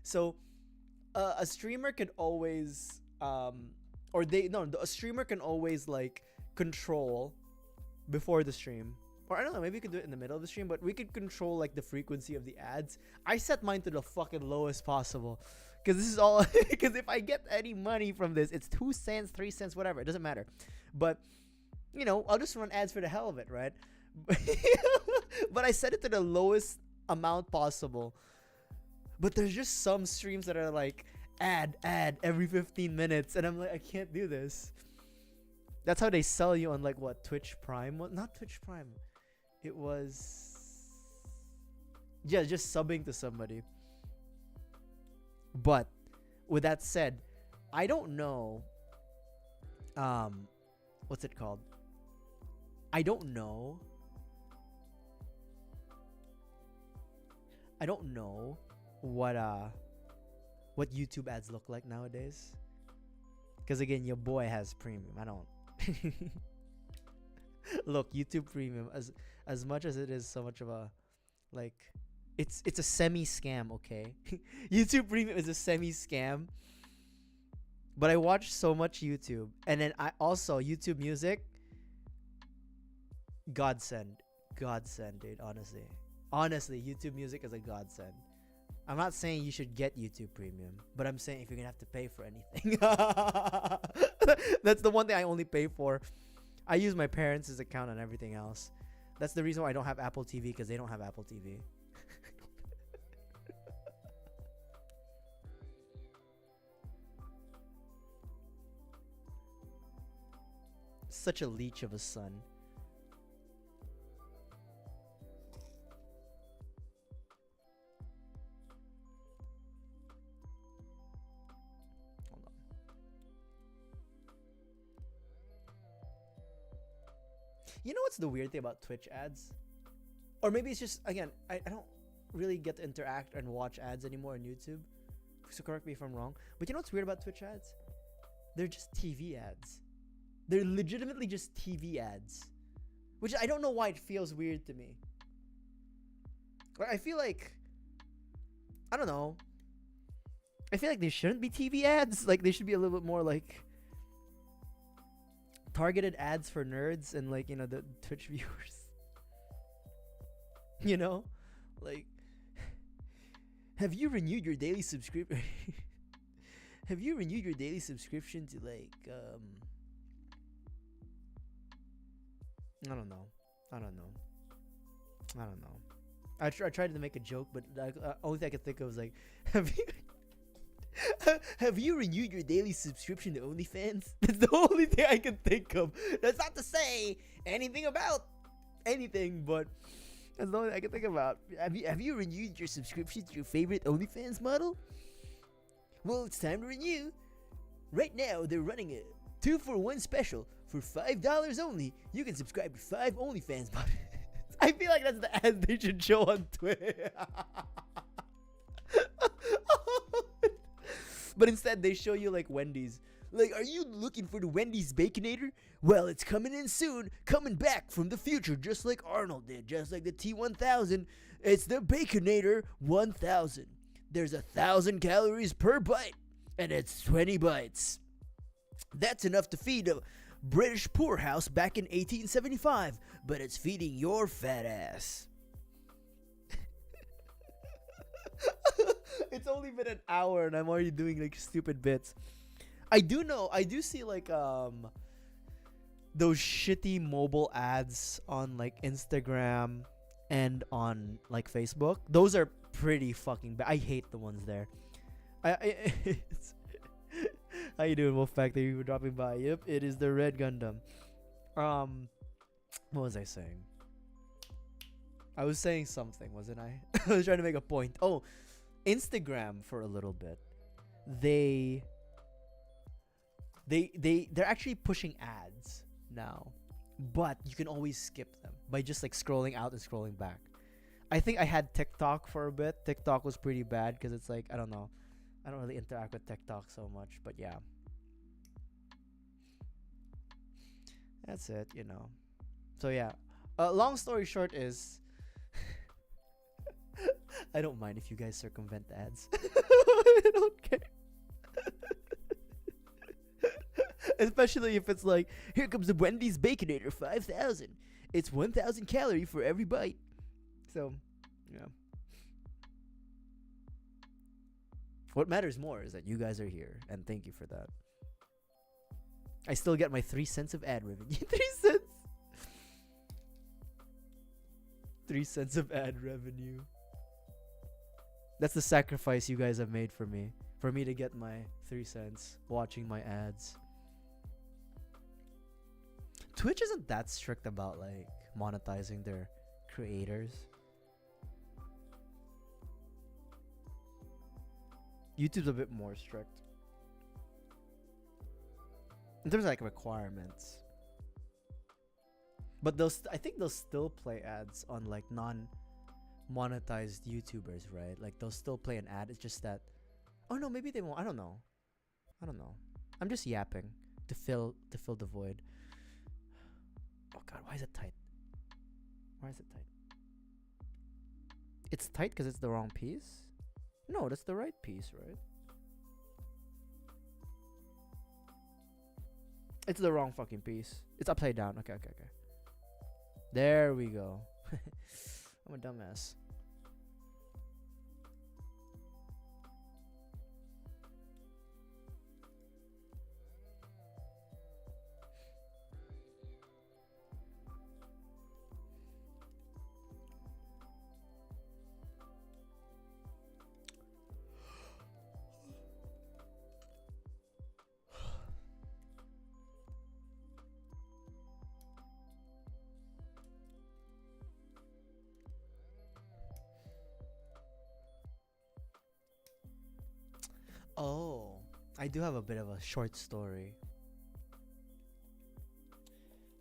so a streamer can always a streamer can always like control before the stream, or I don't know, maybe we could do it in the middle of the stream, but we could control like the frequency of the ads. I set mine to the fucking lowest possible, because this is all because if I get any money from this, it's 2 cents, 3 cents, whatever, it doesn't matter. But you know, I'll just run ads for the hell of it, right? But I set it to the lowest amount possible. But there's just some streams that are like ad every 15 minutes, and I'm like, I can't do this. That's how they sell you on like what, Twitch Prime? What, not Twitch Prime. It was, yeah, just subbing to somebody. But with that said, I don't know what's it called? I don't know what YouTube ads look like nowadays. Because again, your boy has premium. I don't. Look, YouTube Premium, as much as it is so much of a like, it's a semi scam, okay? YouTube Premium is a semi scam. But I watch so much YouTube, and then I also YouTube Music. Godsend, dude. Honestly, YouTube Music is a godsend. I'm not saying you should get YouTube Premium, but I'm saying if you're gonna have to pay for anything, that's the one thing I only pay for. I use my parents' account on everything else. That's the reason why I don't have Apple TV, because they don't have Apple TV. Such a leech of a son. You know what's the weird thing about Twitch ads? Or maybe it's just, again, I don't really get to interact and watch ads anymore on YouTube. So correct me if I'm wrong. But you know what's weird about Twitch ads? They're just TV ads. They're legitimately just TV ads. Which I don't know why it feels weird to me. I feel like, I don't know. I feel like they shouldn't be TV ads. Like they should be a little bit more like targeted ads for nerds and like, you know, the Twitch viewers. You know, like, have you renewed your daily subscription? Have you renewed your daily subscription to like I don't know. I tried to make a joke, but the only thing I could think of was like, have you renewed your daily subscription to OnlyFans? That's the only thing I can think of. That's not to say anything about anything, but that's the only thing I can think about. Have you renewed your subscription to your favorite OnlyFans model? Well, it's time to renew. Right now, they're running a 2-for-1 special for $5 only. You can subscribe to 5 OnlyFans models. I feel like that's the ad they should show on Twitter. But instead, they show you like Wendy's. Like, are you looking for the Wendy's Baconator? Well, it's coming in soon. Coming back from the future, just like Arnold did. Just like the T-1000. It's the Baconator 1000. There's 1,000 calories per bite, and it's 20 bites. That's enough to feed a British poorhouse back in 1875, but it's feeding your fat ass. It's only been an hour and I'm already doing like stupid bits. I do see like those shitty mobile ads on like Instagram and on like Facebook. Those are pretty fucking bad. I hate the ones there. How you doing, Wolfpack? Thank you for dropping by. Yep, it is the red Gundam. What was I saying? I was saying something, wasn't I? I was trying to make a point. Oh, Instagram for a little bit. They're actually pushing ads now, but you can always skip them by just like scrolling out and scrolling back. I think I had TikTok for a bit. TikTok was pretty bad because it's like, I don't know. I don't really interact with TikTok so much, but yeah. That's it, you know. So yeah. Long story short is I don't mind if you guys circumvent the ads. I don't care. Especially if it's like, here comes the Wendy's Baconator 5000. It's 1,000 calorie for every bite. So, yeah. What matters more is that you guys are here, and thank you for that. I still get my 3 cents of ad revenue. 3 cents. 3 cents of ad revenue. That's the sacrifice you guys have made for me to get my 3 cents watching my ads. Twitch isn't that strict about like monetizing their creators. YouTube's a bit more strict in terms of like requirements. But I think they'll still play ads on like non-monetized YouTubers, right? Like they'll still play an ad. It's just that, oh no, maybe they won't. I don't know. I'm just yapping to fill the void. Oh god, why is it tight? It's tight because it's the wrong piece? No, that's the right piece, right? It's the wrong fucking piece. It's upside down. Okay. There we go. I'm a dumbass. Oh, I do have a bit of a short story.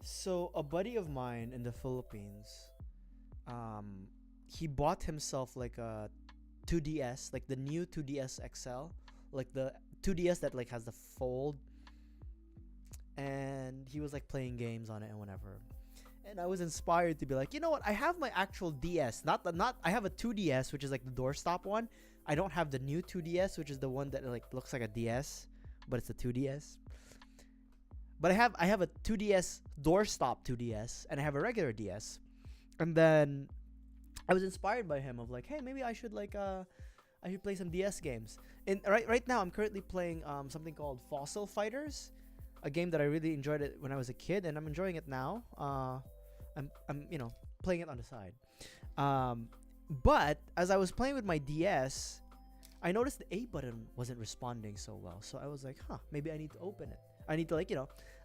So a buddy of mine in the Philippines, he bought himself like a 2DS, like the new 2DS XL, like the 2DS that like has the fold, and he was like playing games on it and whatever. And I was inspired to be like, you know what? I have my actual DS, not I have a 2DS, which is like the doorstop one. I don't have the new 2DS, which is the one that like looks like a DS, but it's a 2DS. But I have a 2DS doorstop 2DS, and I have a regular DS. And then I was inspired by him of like, hey, maybe I should like I should play some DS games. And right now I'm currently playing something called Fossil Fighters, a game that I really enjoyed it when I was a kid, and I'm enjoying it now. I'm playing it on the side. But as I was playing with my DS, I noticed the A button wasn't responding so well. So I was like, maybe I need to open it. I need to I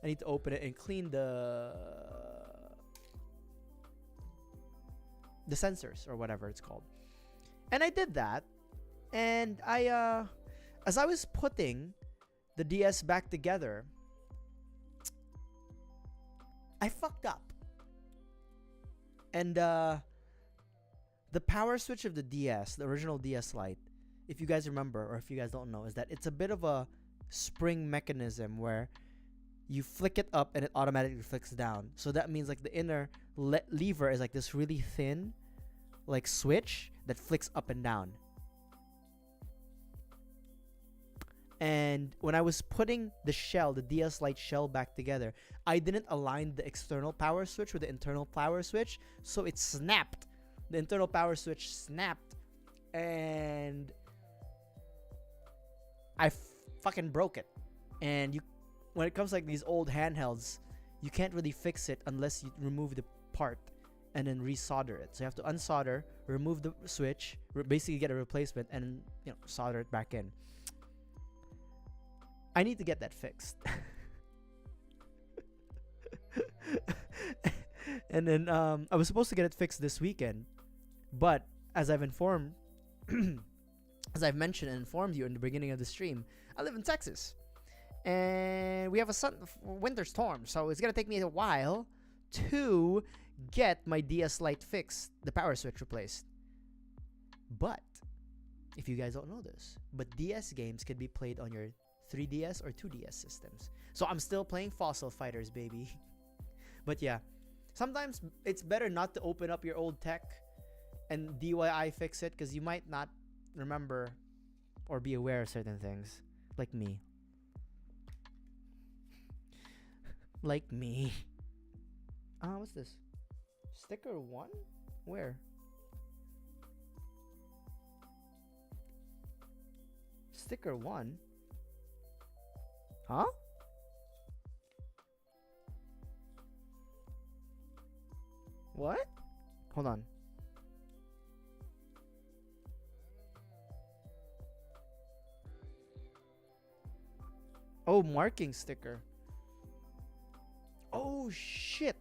need to open it and clean the sensors or whatever it's called. And I did that. And I as I was putting the DS back together, I fucked up. And the power switch of the DS, the original DS Lite, if you guys remember or if you guys don't know, is that it's a bit of a spring mechanism where you flick it up and it automatically flicks down. So that means like the inner lever is like this really thin like switch that flicks up and down. And when I was putting the shell, the DS Lite shell back together, I didn't align the external power switch with the internal power switch, so it snapped. The internal power switch snapped, and I fucking broke it. And when it comes like these old handhelds, you can't really fix it unless you remove the part and then resolder it. So you have to unsolder, remove the switch, basically get a replacement, and solder it back in. I need to get that fixed. And then I was supposed to get it fixed this weekend, but as I've informed, as I've mentioned and informed you in the beginning of the stream, I live in Texas, and we have a winter storm, so it's gonna take me a while to get my DS Lite fixed, the power switch replaced. But if you guys don't know this, but DS games can be played on your 3DS or 2DS systems. So I'm still playing Fossil Fighters, baby. But yeah, sometimes it's better not to open up your old tech and DIY fix it, because you might not remember or be aware of certain things. Like me. Like me. What's this? Sticker 1? Where? Sticker 1? Huh? What? Hold on. Oh, marking sticker. Oh, shit.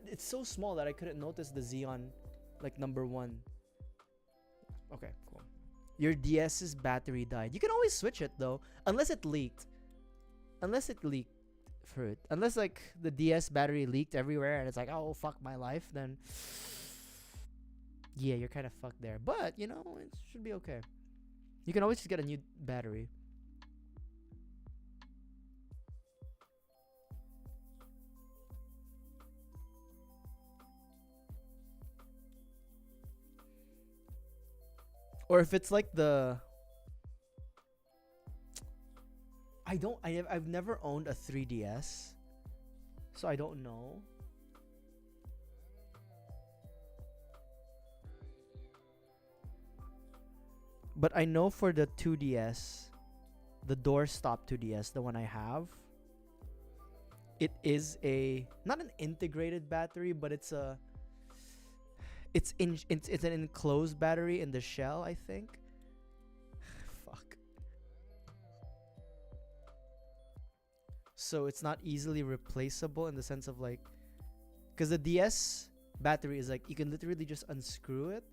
It's so small that I couldn't notice the Xeon, like, number 1. Okay, cool. Your DS's battery died. You can always switch it, though. Unless it leaked. Unless like the DS battery leaked everywhere and it's like, oh, fuck my life, then yeah, you're kind of fucked there. But, it should be okay. You can always just get a new battery. Or if it's like I've never owned a 3DS, so I don't know. But I know for the 2DS, the doorstop 2DS, the one I have, it is not an integrated battery, but it's an enclosed battery in the shell, I think. Fuck. So it's not easily replaceable in the sense of like, because the DS battery is like, you can literally just unscrew it,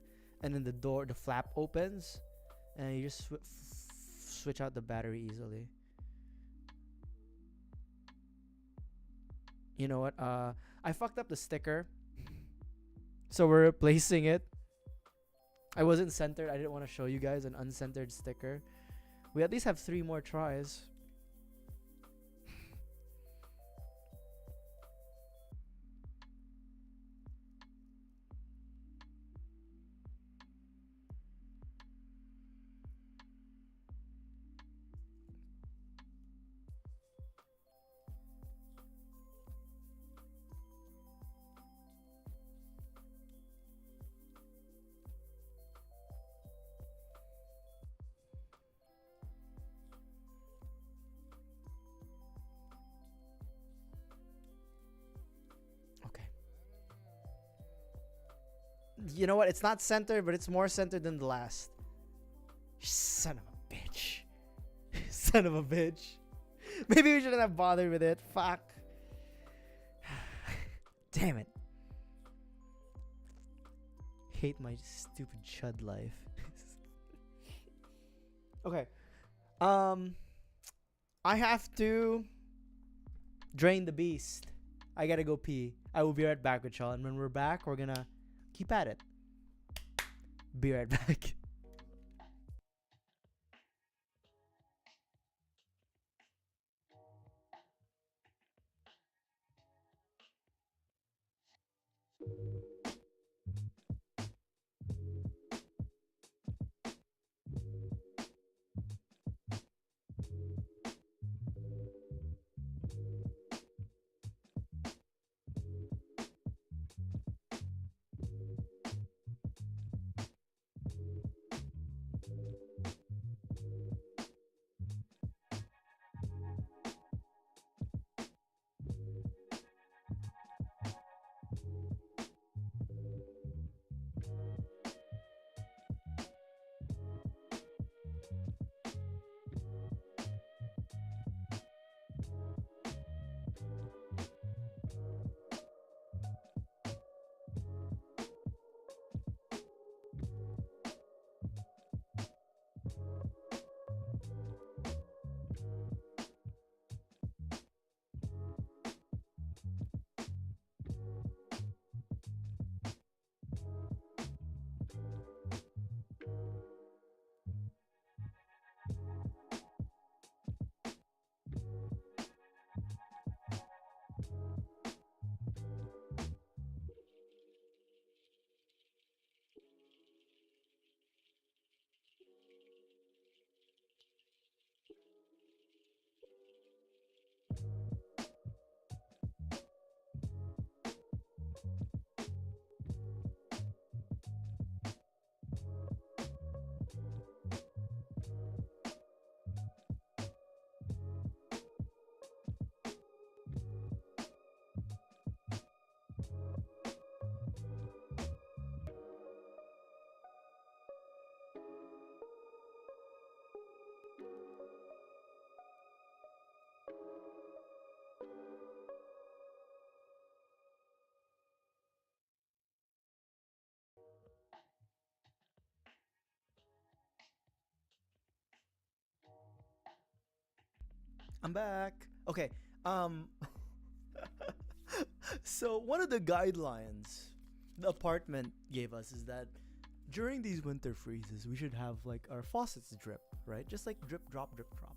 and then the flap opens, and you just switch out the battery easily. You know what? I fucked up the sticker, so we're replacing it. I wasn't centered. I didn't want to show you guys an uncentered sticker. We at least have 3 more tries. You know what? It's not centered, but it's more centered than the last. Son of a bitch. Son of a bitch. Maybe we shouldn't have bothered with it. Fuck. Damn it. Hate my stupid chud life. Okay. I have to drain the beast. I gotta go pee. I will be right back with y'all. And when we're back, we're gonna keep at it. Be right back. I'm back. Okay. Um so one of the guidelines the apartment gave us is that during these winter freezes, we should have like our faucets drip, right? Just like drip drop drip drop.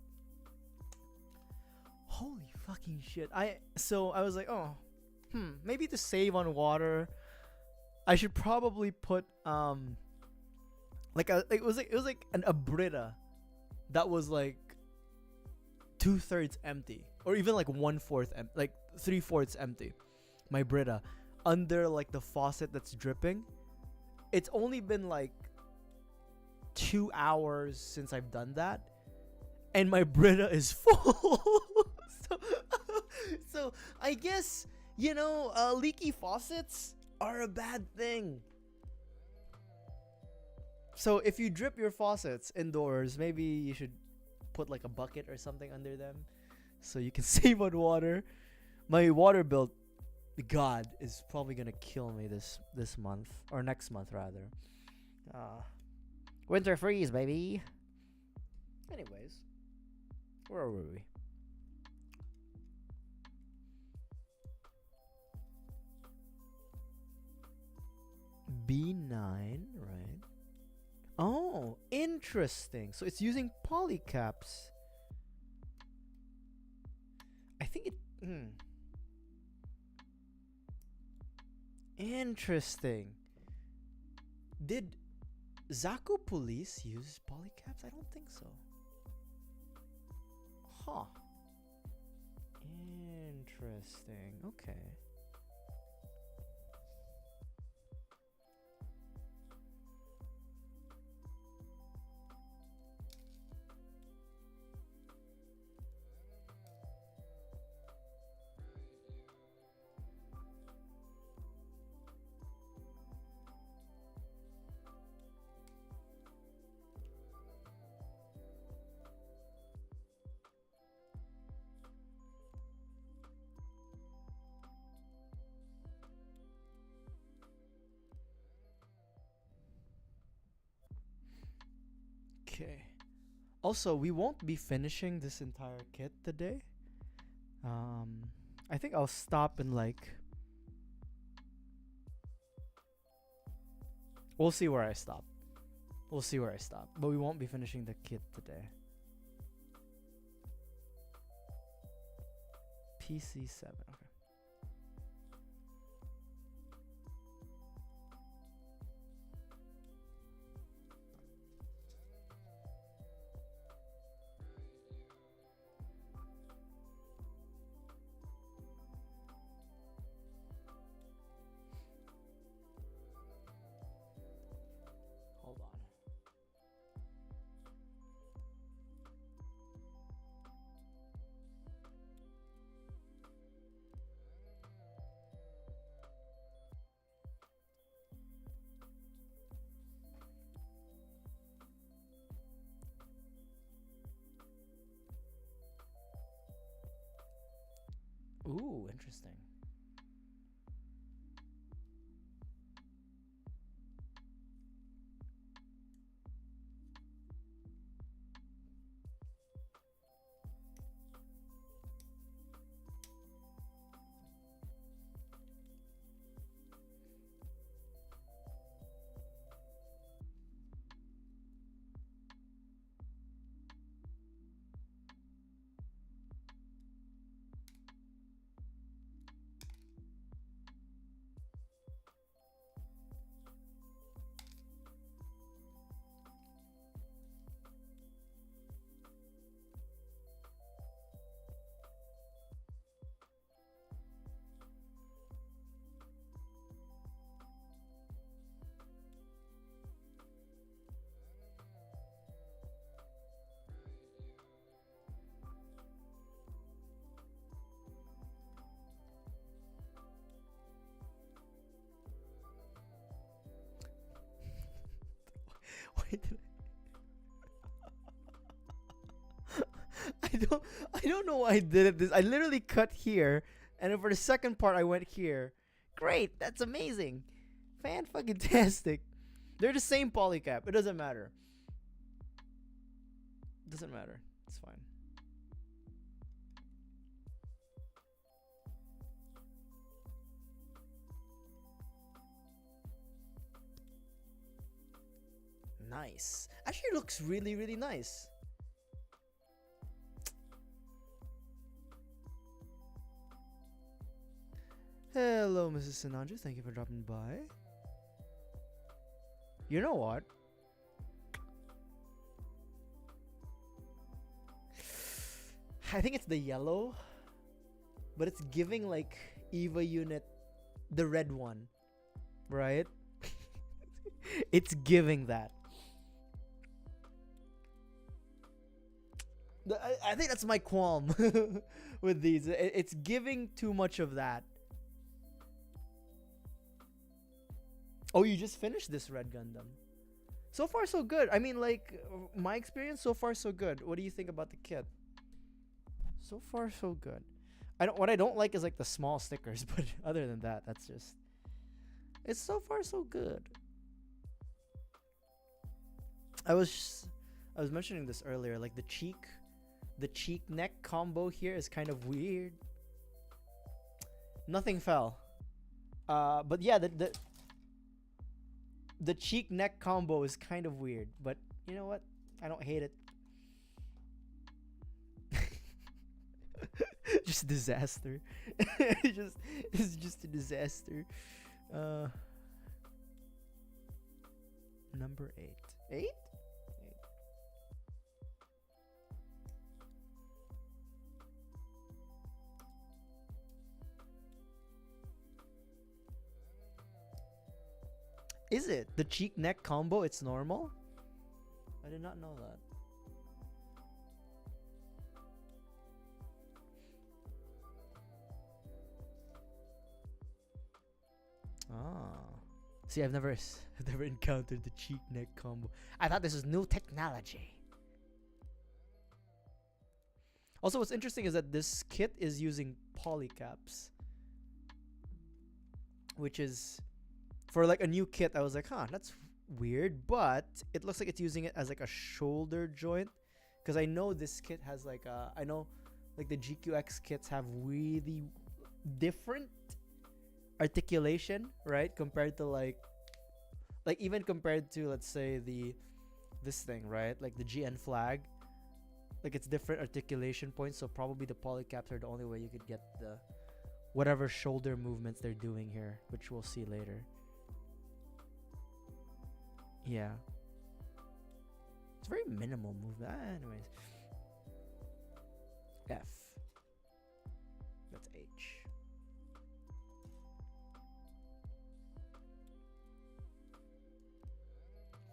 Holy fucking shit. I was like, "Oh, maybe to save on water, I should probably put like it was like an abrita that was like 2/3 empty, or even like 1/4 like 3/4 empty. My Brita under like the faucet that's dripping. It's only been like 2 hours since I've done that, and my Brita is full. so, so I guess leaky faucets are a bad thing. So if you drip your faucets indoors, maybe you should put like a bucket or something under them so you can save on water. My water bill, God, is probably gonna kill me this month, or next month rather. Winter freeze, baby. Anyways, where were we? B9, right? Oh, interesting. So it's using polycaps. I think it. Interesting. Did Zaku Police use polycaps? I don't think so. Huh. Interesting. Okay. Okay. Also, we won't be finishing this entire kit today. I think I'll stop in like. We'll see where I stop. We'll see where I stop. But we won't be finishing the kit today. PC7. Okay. Hold on. Ooh, interesting. Why did I don't know why I did it this. I literally cut here, and then for the second part I went here. Great, that's amazing. Fan fucking tastic. They're the same polycap. It doesn't matter. Doesn't matter. It's fine. Nice. Actually looks really, really nice. Hello, Mrs. Sinanju. Thank you for dropping by. You know what? I think it's the yellow, but it's giving like EVA unit, the red one, right? It's giving that. I think that's my qualm with these. It's giving too much of that. Oh, you just finished this red Gundam. So far, so good. I mean, like, my experience, so far, so good. What do you think about the kit? So far, so good. What I don't like is like the small stickers, but other than that, that's just, it's so far, so good. I was mentioning this earlier, like the cheek neck combo here is kind of weird. Nothing fell. But yeah, the cheek neck combo is kind of weird, but you know what? I don't hate it. Just disaster. It's just a disaster. Number 8. 8? Is it the cheek neck combo? It's normal? I did not know that. Ah. See, I've never encountered the cheek neck combo. I thought this was new technology. Also, what's interesting is that this kit is using polycaps, which is, for like a new kit, I was like, huh, that's weird, but it looks like it's using it as like a shoulder joint, because I know this kit has like I know like the GQuux kits have really different articulation, right, compared to like even compared to, let's say, this thing, right, like the GN flag, like it's different articulation points, so probably the polycaps are the only way you could get the whatever shoulder movements they're doing here, which we'll see later. Yeah, it's very minimal movement. Anyways, F, that's H.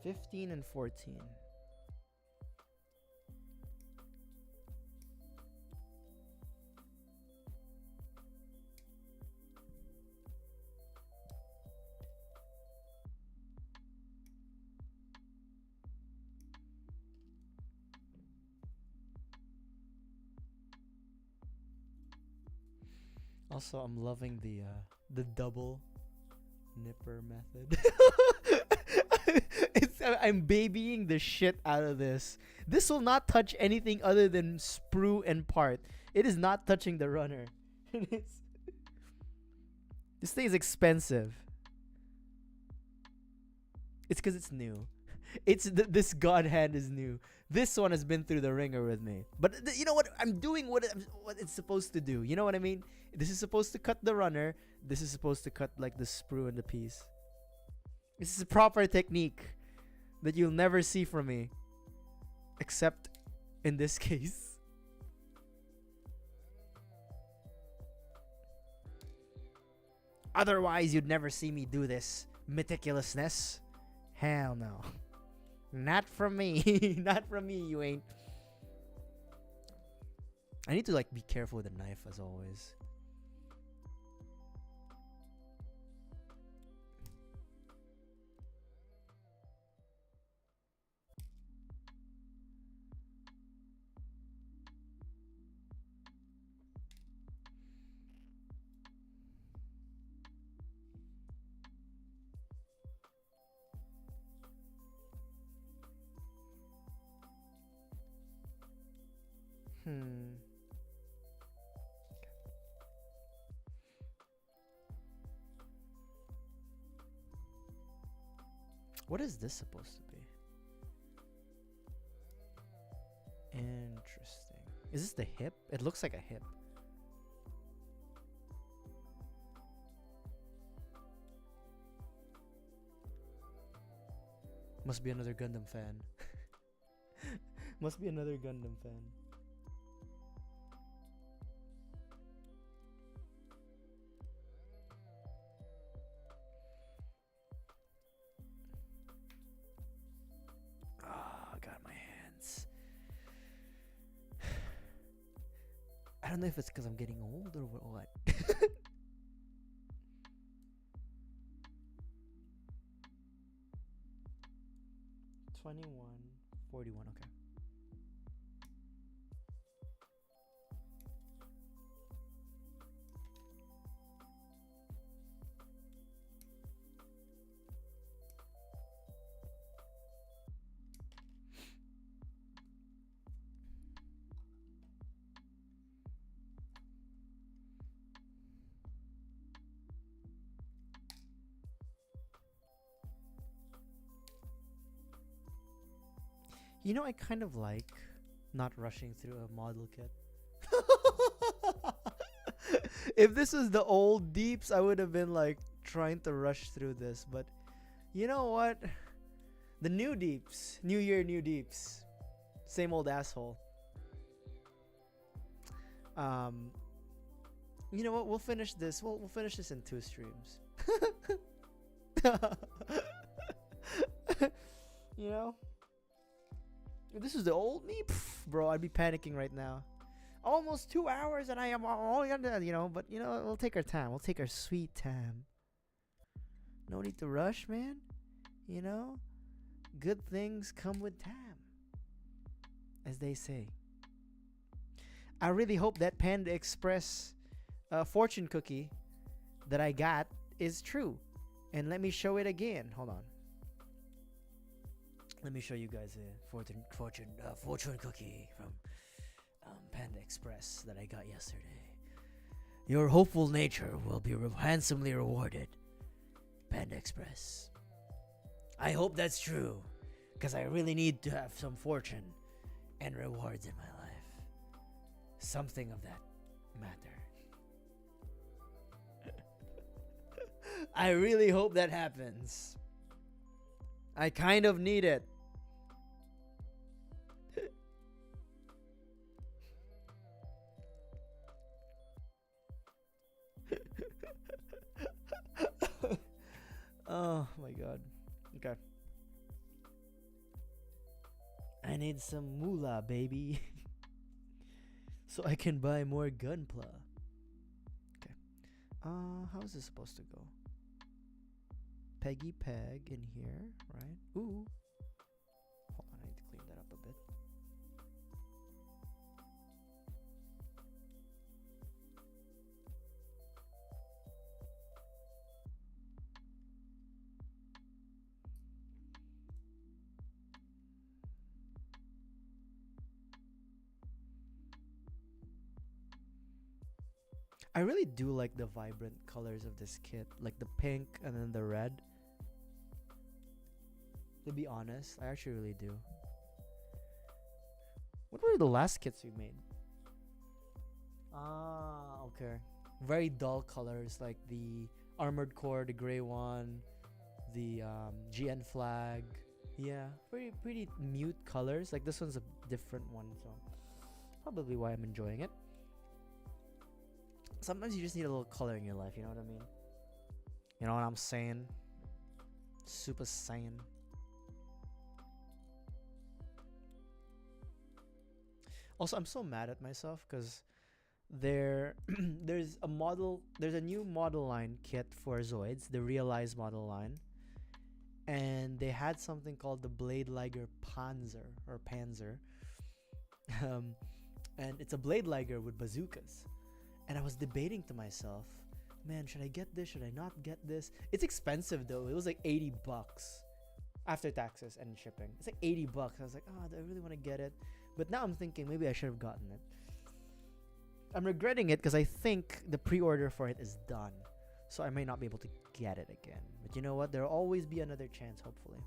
$15 and $14. Also, I'm loving the double nipper method. I'm babying the shit out of this. This will not touch anything other than sprue and part. It is not touching the runner. This thing is expensive. It's because it's new. This god hand is new. This one has been through the ringer with me. But you know what? I'm doing what it's supposed to do. You know what I mean? This is supposed to cut the runner. This is supposed to cut like the sprue and the piece. This is a proper technique that you'll never see from me, except in this case. Otherwise, you'd never see me do this meticulousness. Hell no. Not from me. Not from me, you ain't. I need to like be careful with the knife as always. What is this supposed to be? Interesting. Is this the hip? It looks like a hip. Must be another Gundam fan. Must be another Gundam fan. Ah, got my hands. I don't know if it's because I'm getting old or what. 21, 41, okay. You know, I kind of like not rushing through a model kit. If this was the old deeps, I would have been like trying to rush through this. But you know what? The new deeps, new year, new deeps, same old asshole. You know what? We'll finish this. We'll finish this in 2 streams. You know. If this is the old me, bro, I'd be panicking right now. Almost 2 hours and I am all gonna, you know, but you know, we'll take our time. We'll take our sweet time. No need to rush, man. You know, good things come with time, as they say. I really hope that Panda Express fortune cookie that I got is true. And let me show it again. Hold on. Let me show you guys a fortune cookie from Panda Express that I got yesterday. Your hopeful nature will be handsomely rewarded, Panda Express. I hope that's true, because I really need to have some fortune and rewards in my life. Something of that matter. I really hope that happens. I kind of need it. Oh my god. Okay. I need some moolah, baby. So I can buy more Gunpla. Okay. How is this supposed to go? Peggy Peg in here, right? Ooh. Hold on, I need to clean that up a bit. I really do like the vibrant colors of this kit, like the pink and then the red. To be honest, I actually really do. What were the last kits we made? Ah, okay. Very dull colors, like the Armored Core, the gray one, the GN flag. Yeah, pretty mute colors. Like this one's a different one, so probably why I'm enjoying it. Sometimes you just need a little color in your life, you know what I mean? You know what I'm saying? Super Saiyan. Also, I'm so mad at myself because there's a new model line kit for Zoids, the Realize model line, and they had something called the Blade Liger Panzer, and it's a Blade Liger with bazookas. And I was debating to myself, man, should I get this? Should I not get this? It's expensive though. It was like $80 after taxes and shipping. It's like $80. I was like, oh, do I really want to get it? But now I'm thinking maybe I should have gotten it. I'm regretting it because I think the pre-order for it is done. So I may not be able to get it again. But you know what? There'll always be another chance, hopefully.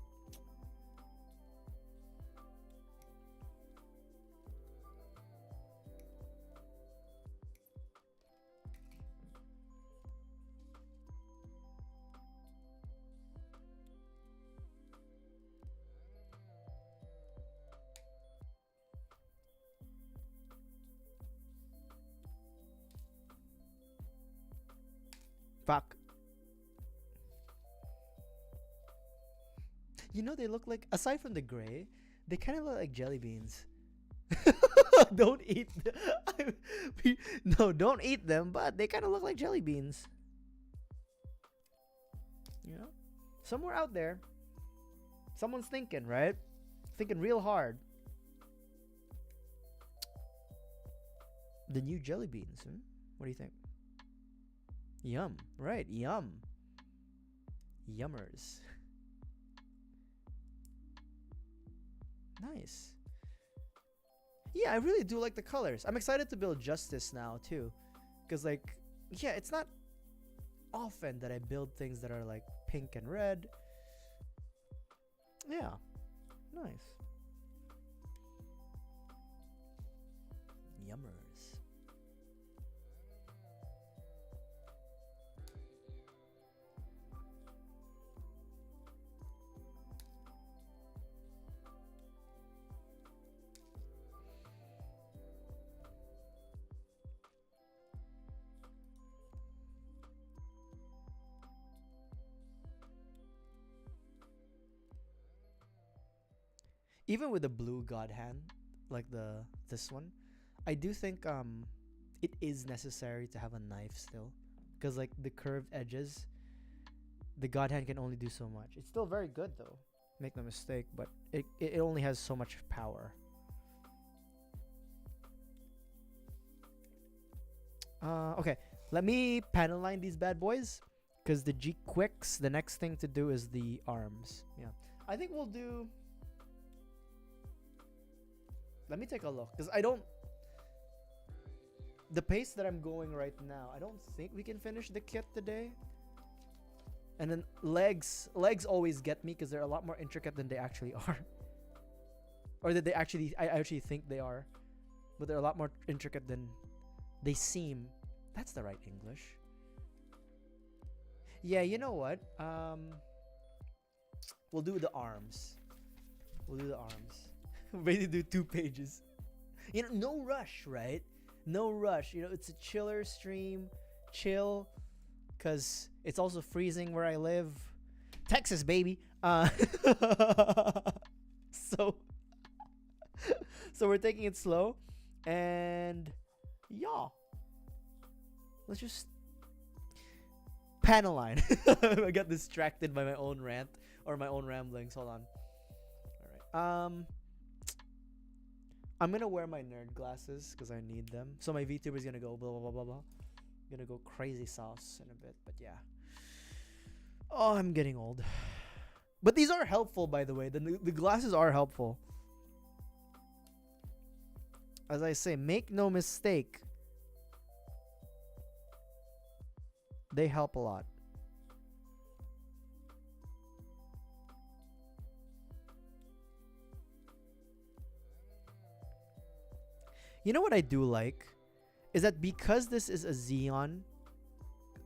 Fuck. You know, they look like, aside from the gray, they kind of look like jelly beans. Don't eat them. No, don't eat them, but they kind of look like jelly beans. You know? Somewhere out there, someone's thinking, right? Thinking real hard. The new jelly beans. What do you think? Yum. Right, yum. Yummers. Nice. Yeah, I really do like the colors. I'm excited to build Justice now too. Because like, yeah, it's not often that I build things that are like pink and red. Yeah. Nice. Yummers. Even with the blue god hand, like this one, I do think it is necessary to have a knife still, because like the curved edges, the god hand can only do so much. It's still very good though, make no mistake, but it only has so much power. Okay, let me panel line these bad boys, because the GQuux, the next thing to do is the arms. Yeah, I think we'll do. Let me take a look, because I don't. The pace that I'm going right now, I don't think we can finish the kit today. And then legs always get me because they're a lot more intricate than they actually are, or that I actually think they are, but they're a lot more intricate than they seem. That's the right English. Yeah, you know what? We'll do the arms. We'll do the arms. Ready to do 2 pages. You know, no rush, right? No rush. You know, it's a chiller stream. Chill. Because it's also freezing where I live. Texas, baby. So we're taking it slow. And yeah. Let's just panel line. I got distracted by my own rant or my own ramblings. Hold on. All right. I'm gonna wear my nerd glasses because I need them. So my VTuber is gonna go blah blah blah blah blah. Gonna go crazy sauce in a bit, but yeah. Oh, I'm getting old. But these are helpful, by the way. The glasses are helpful. As I say, make no mistake. They help a lot. You know what I do like? Is that because this is a Xeon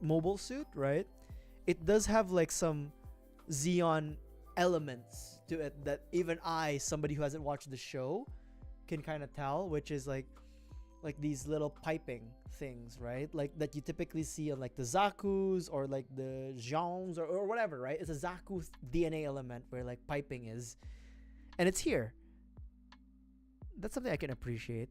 mobile suit, right? It does have like some Xeon elements to it that even I, somebody who hasn't watched the show, can kind of tell, which is like these little piping things, right? Like that you typically see on like the Zaku's or like the Zhongs or whatever, right? It's a Zaku DNA element where like piping is. And it's here. That's something I can appreciate.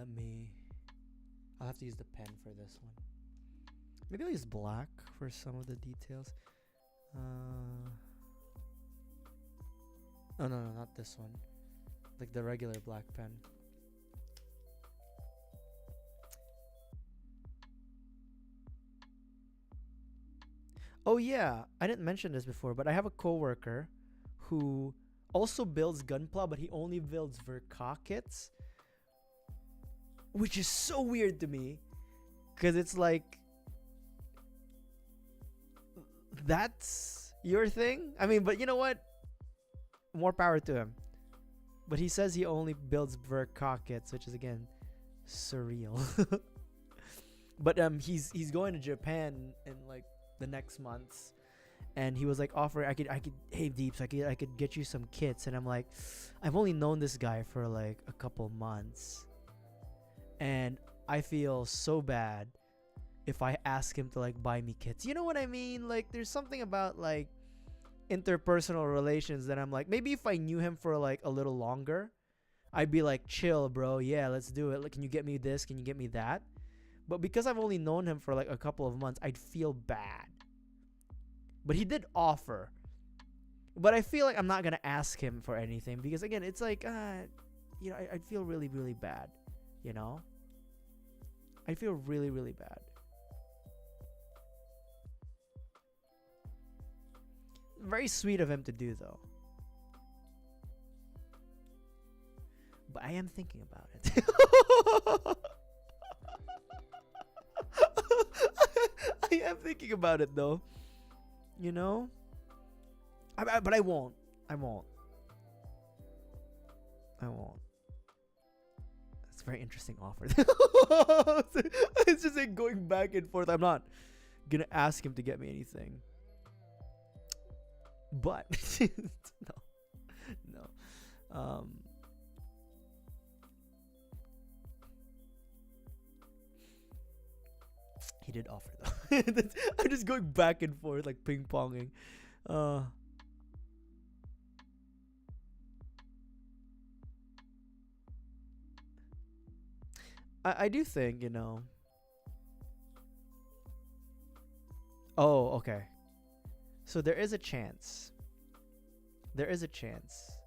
Let me. I'll have to use the pen for this one. Maybe I'll use black for some of the details. Oh no, not this one. Like the regular black pen. Oh yeah, I didn't mention this before, but I have a coworker who also builds Gunpla, but he only builds Verka kits, which is so weird to me, because it's like, that's your thing. I mean, but you know what? More power to him. But he says he only builds Verka kits, which is again surreal. But he's going to Japan in like the next months, and he was like offering, I could hey Deeps, I could get you some kits, and I'm like, I've only known this guy for like a couple months, and I feel so bad if I ask him to like buy me kits. You know what I mean? Like there's something about like interpersonal relations that I'm like, maybe if I knew him for like a little longer, I'd be like, chill bro, yeah, let's do it. Like, can you get me this, can you get me that? But because I've only known him for like a couple of months, I'd feel bad. But he did offer. But I feel like I'm not gonna ask him for anything, because again, it's like, you know, I'd feel really, really bad. You know, I feel really, really bad. Very sweet of him to do, though. But I am thinking about it. I am thinking about it, though. You know? But I won't. I won't. It's a very interesting offer. It's just like going back and forth. I'm not gonna ask him to get me anything. But no. He did offer though. I'm just going back and forth like ping ponging. I do think, you know. Oh, okay. So there is a chance. There is a chance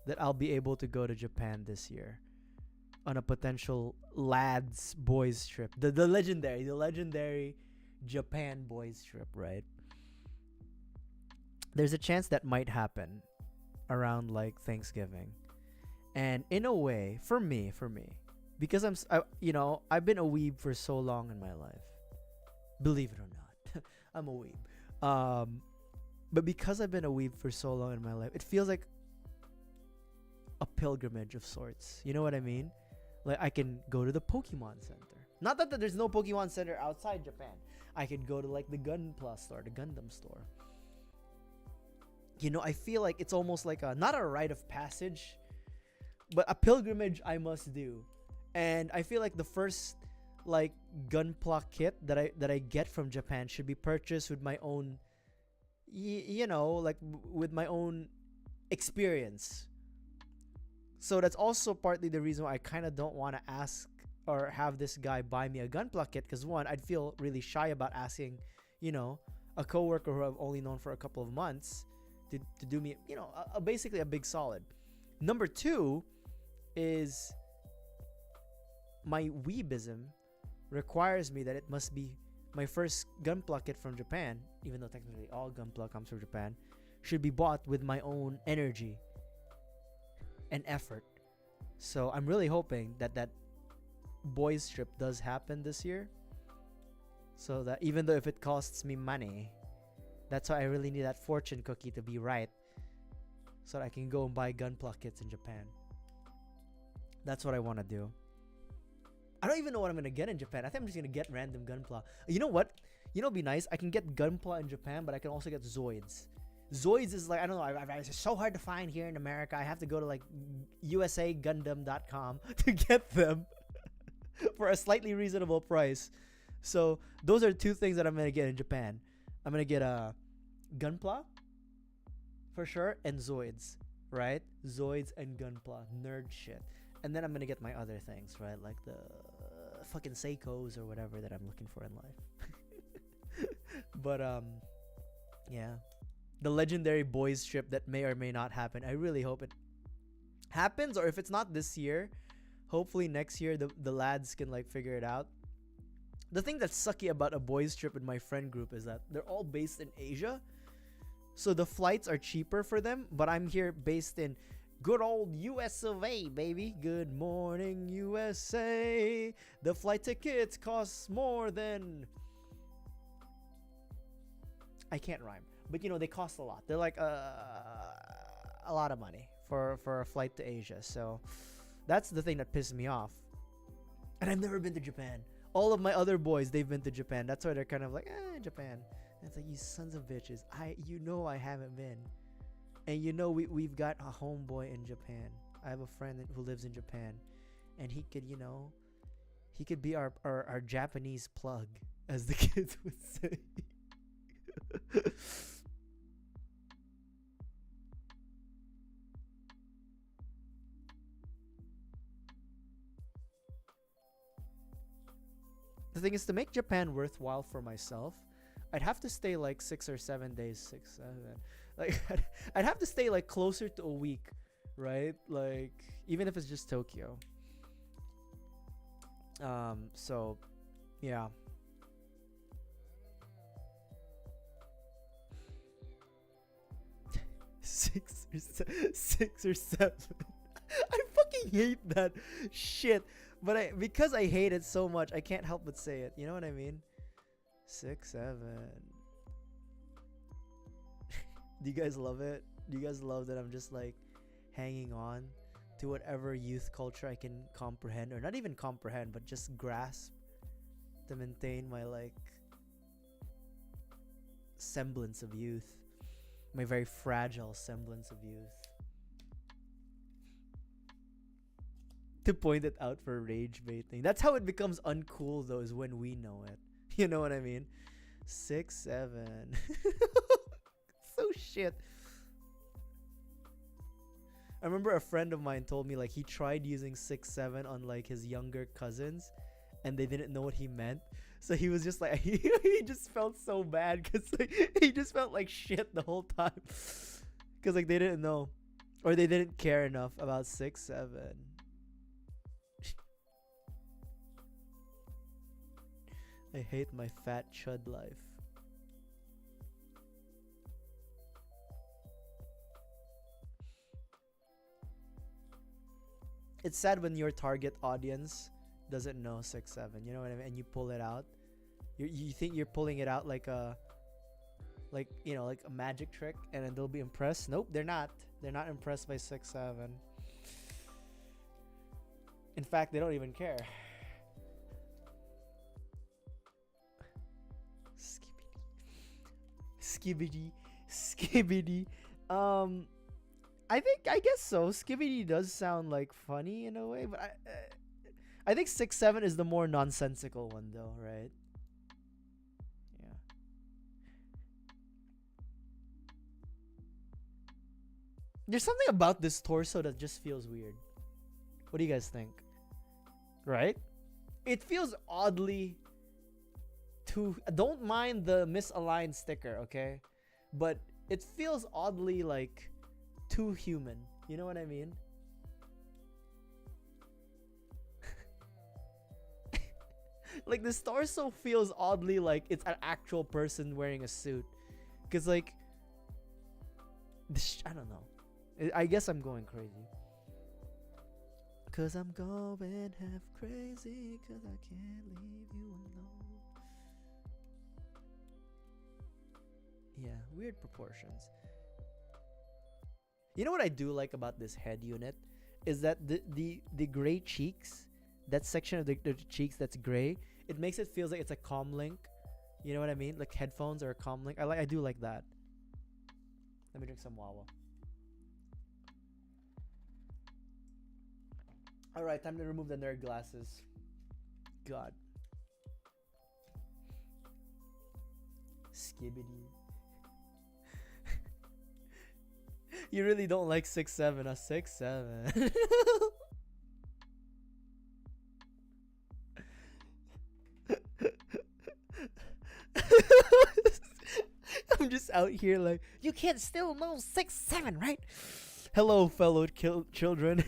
that I'll be able to go to Japan this year on a potential lads boys trip. The legendary Japan boys trip, right? There's a chance that might happen around like Thanksgiving. And in a way, for me, because I've been a weeb for so long in my life. Believe it or not, I'm a weeb. But because I've been a weeb for so long in my life, it feels like a pilgrimage of sorts. You know what I mean? Like I can go to the Pokemon Center. Not that there's no Pokemon Center outside Japan. I could go to like the GUNPLA store, the Gundam store. You know, I feel like it's almost like not a rite of passage, but a pilgrimage I must do. And I feel like the first like Gunpla kit that I get from Japan should be purchased with my own, with my own experience. So that's also partly the reason why I kind of don't want to ask or have this guy buy me a Gunpla kit, because one, I'd feel really shy about asking, a coworker who I've only known for a couple of months to do me, basically a big solid. Number two is my weebism requires me that it must be my first Gunpla kit from Japan, even though technically all Gunpla comes from Japan, should be bought with my own energy and effort. So I'm really hoping that boys trip does happen this year, so that even though if it costs me money, that's why I really need that fortune cookie to be right, so that I can go and buy Gunpla kits in Japan. That's what I want to do. I don't even know what I'm gonna get in Japan. I think I'm just gonna get random Gunpla. You know what? It'd be nice. I can get Gunpla in Japan, but I can also get Zoids. Zoids is like, I don't know, it's so hard to find here in America. I have to go to like usagundam.com to get them for a slightly reasonable price. So those are two things that I'm gonna get in Japan. I'm gonna get a Gunpla for sure, and Zoids, right? Zoids and Gunpla, nerd shit. And then I'm gonna get my other things, right? Like the fucking Seikos or whatever that I'm looking for in life. But yeah, the legendary boys trip that may or may not happen. I really hope it happens, or if it's not this year, hopefully next year the lads can like figure it out. The thing that's sucky about a boys trip in my friend group is that they're all based in Asia, so the flights are cheaper for them, but I'm here based in good old US of A, baby. Good morning, USA. The flight tickets cost more than... I can't rhyme. But, you know, they cost a lot. They're like a lot of money for a flight to Asia. So that's the thing that pissed me off. And I've never been to Japan. All of my other boys, they've been to Japan. That's why they're kind of like, Japan. And it's like, you sons of bitches. You know I haven't been. And you know we've got a homeboy in Japan. I have a friend who lives in Japan. And he could, you know, he could be our Japanese plug, as the kids would say. The thing is, to make Japan worthwhile for myself, I'd have to stay like 6 or 7 days, 6, 7. Like, I'd have to stay like closer to a week, right? Like, even if it's just Tokyo. So, yeah. Six or seven. I fucking hate that shit. But because I hate it so much, I can't help but say it. You know what I mean? 6, 7. Do you guys love it? Do you guys love that I'm just like hanging on to whatever youth culture I can comprehend, or not even comprehend, but just grasp to maintain my like semblance of youth, my very fragile semblance of youth. To point it out for rage baiting. That's how it becomes uncool though, is when we know it. You know what I mean? 6, 7. So shit. I remember a friend of mine told me like he tried using 6, 7 on like his younger cousins, and they didn't know what he meant. So he was just like he just felt so bad because like, he just felt like shit the whole time because like they didn't know, or they didn't care enough about 6, 7. I hate my fat chud life. It's sad when your target audience doesn't know 6, 7. You know what I mean? And you pull it out. You think you're pulling it out like a, like, you know, like a magic trick, and then they'll be impressed. Nope, they're not. They're not impressed by 6, 7. In fact, they don't even care. Skibbity. I guess so. Skibbity does sound like funny in a way, but I think 6, 7 is the more nonsensical one though, right? Yeah. There's something about this torso that just feels weird. What do you guys think? Right? It feels oddly too... Don't mind the misaligned sticker, okay? But it feels oddly like too human. You know what I mean? Like this torso feels oddly like it's an actual person wearing a suit. Cause like, I don't know. I guess I'm going crazy. Cause I'm going half crazy. Cause I can't leave you alone. Yeah, weird proportions. You know what I do like about this head unit is that the gray cheeks, that section of the cheeks that's gray, it makes it feels like it's a comm link. You know what I mean? Like headphones or a comm link. I do like that. Let me drink some Wawa. All right, time to remove the nerd glasses. God. Skibbity. You really don't like 6, 7, 6, 7. I'm just out here like, you kids still know 6-7, right? Hello, fellow children.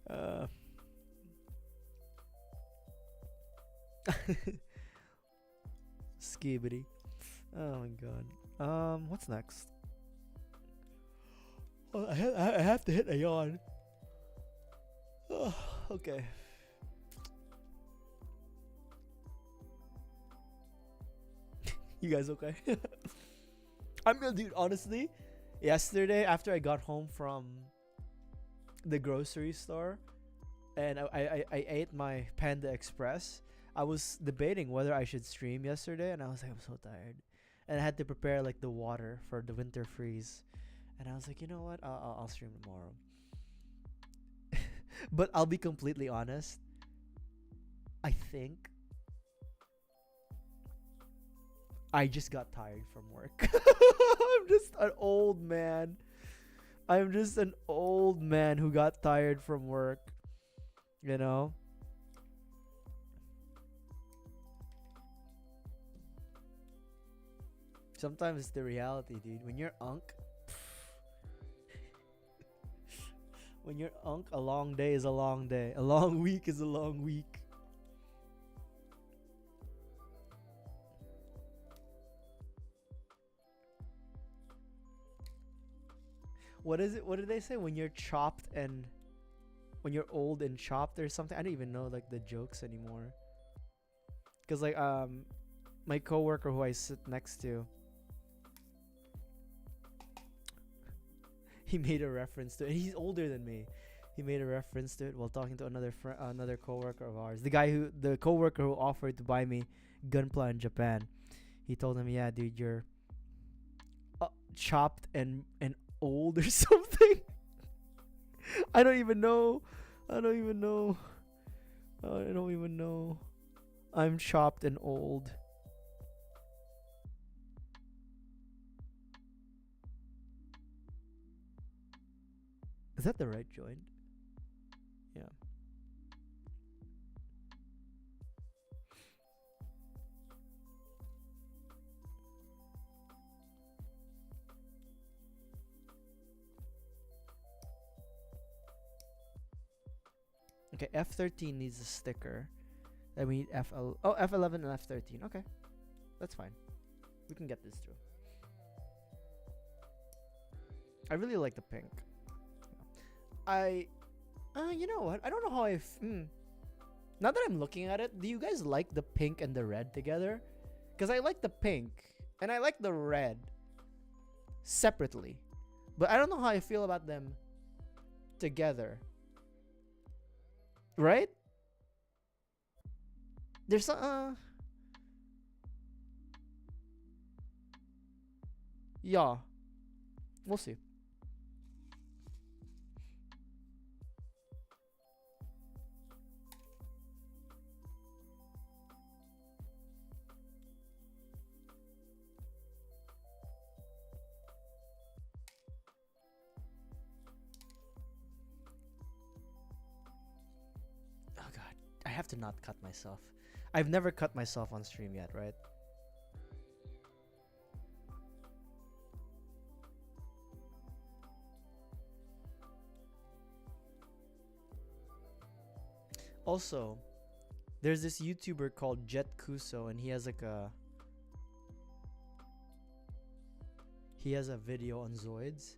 uh, Skibidi. Oh my god. What's next? Oh, I have to hit a yawn. Oh, okay. You guys okay? I'm gonna, dude, honestly, yesterday after I got home from the grocery store and I ate my Panda Express, I was debating whether I should stream yesterday, and I was like, I'm so tired. And I had to prepare like the water for the winter freeze. And I was like, you know what? I'll stream tomorrow. But I'll be completely honest. I think I just got tired from work. I'm just an old man. I'm just an old man who got tired from work. You know? Sometimes it's the reality, dude. When you're unk, when you're unk, a long day is a long day. A long week is a long week. What is it? What did they say? When you're chopped and when you're old and chopped or something? I don't even know like the jokes anymore. Cause like my coworker who I sit next to, he made a reference to it. He's older than me. He made a reference to it while talking to another coworker of ours. The coworker who offered to buy me GUNPLA in Japan. He told him, "Yeah, dude, you're chopped and old or something." I don't even know. I'm chopped and old. Is that the right joint? Yeah. Okay, F13 needs a sticker. Then we need F11 and F13. Okay, that's fine. We can get this through. I really like the pink. You know what? I don't know how now that I'm looking at it, do you guys like the pink and the red together? Because I like the pink and I like the red separately, but I don't know how I feel about them together. Right? There's yeah, we'll see. Oh god, I have to not cut myself. I've never cut myself on stream yet, right? Also, there's this YouTuber called GQuux, and he has a video on Zoids.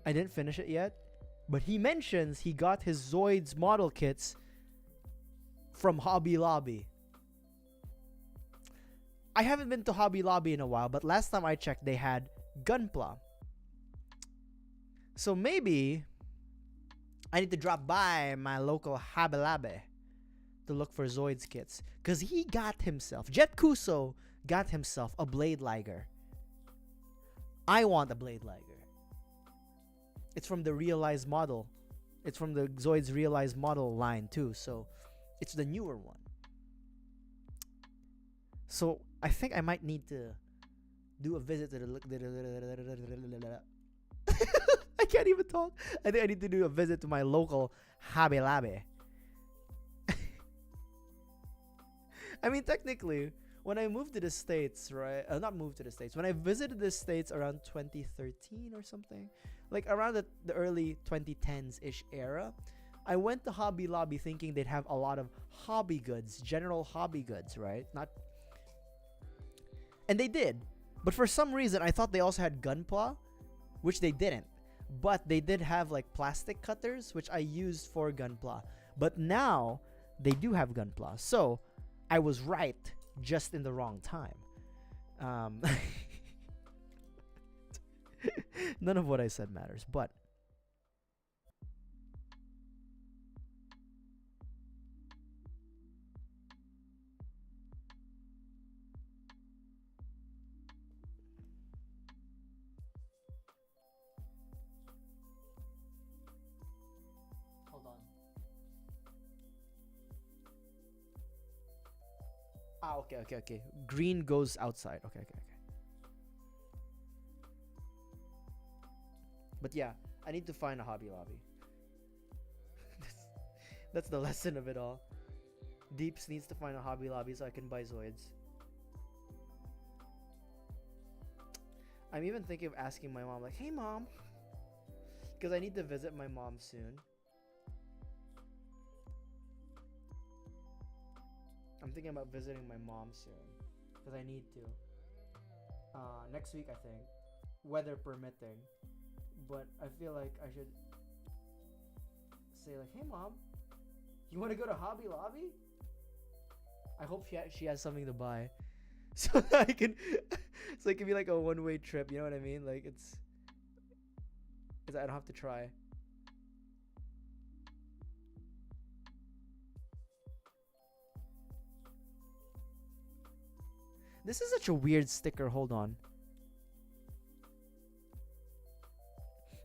I didn't finish it yet, but he mentions he got his Zoids model kits from Hobby Lobby. I haven't been to Hobby Lobby in a while, but last time I checked, they had GUNPLA. So maybe I need to drop by my local Hobby Lobby to look for Zoids kits, because he got himself, GQuux got himself a Blade Liger. I want a Blade Liger. It's from the Realized model. It's from the Zoids Realized model line too, so it's the newer one. So I think I might need to do a visit to the I can't even talk. I think I need to do a visit to my local Hobby Lobby. I mean, technically, when I moved to the States, right? Not moved to the States. When I visited the States around 2013 or something, like around the early 2010s-ish era, I went to Hobby Lobby thinking they'd have a lot of hobby goods, general hobby goods, right? Not, and they did. But for some reason, I thought they also had Gunpla, which they didn't. But they did have like plastic cutters, which I used for Gunpla. But now they do have Gunpla. So I was right, just in the wrong time. None of what I said matters, but hold on. Okay. Green goes outside. Okay. But yeah, I need to find a Hobby Lobby. That's the lesson of it all. Deeps needs to find a Hobby Lobby so I can buy Zoids. I'm even thinking of asking my mom, like, hey mom, because I need to visit my mom soon. I'm thinking about visiting my mom soon because I need to. Next week, I think, weather permitting. But I feel like I should say, like, hey mom, you want to go to Hobby Lobby? I hope she has something to buy, so that I can, so it can be like a one-way trip. You know what I mean? Like it's I don't have to try. This is such a weird sticker. Hold on.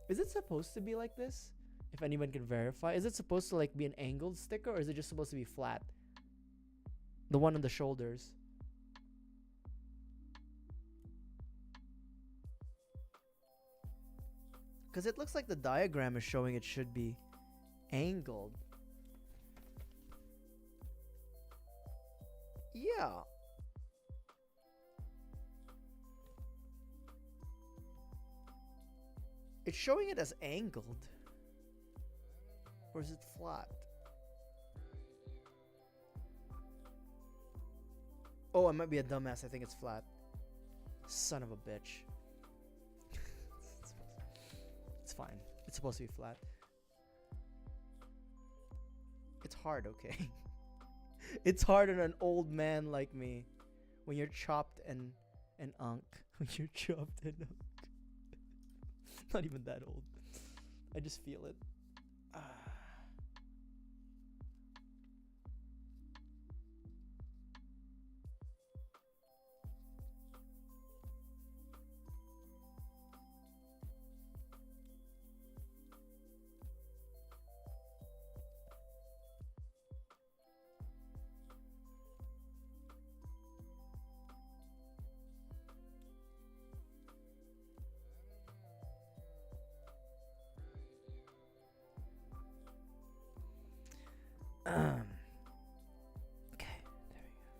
Is it supposed to be like this? If anyone can verify, is it supposed to like be an angled sticker, or is it just supposed to be flat? The one on the shoulders. Because it looks like the diagram is showing it should be angled. Yeah. It's showing it as angled. Or is it flat? Oh, I might be a dumbass. I think it's flat. Son of a bitch. It's fine. It's supposed to be flat. It's hard, okay? It's hard on an old man like me. When you're chopped and unk. When you're chopped and unk. Not even that old. I just feel it. Okay, there we go.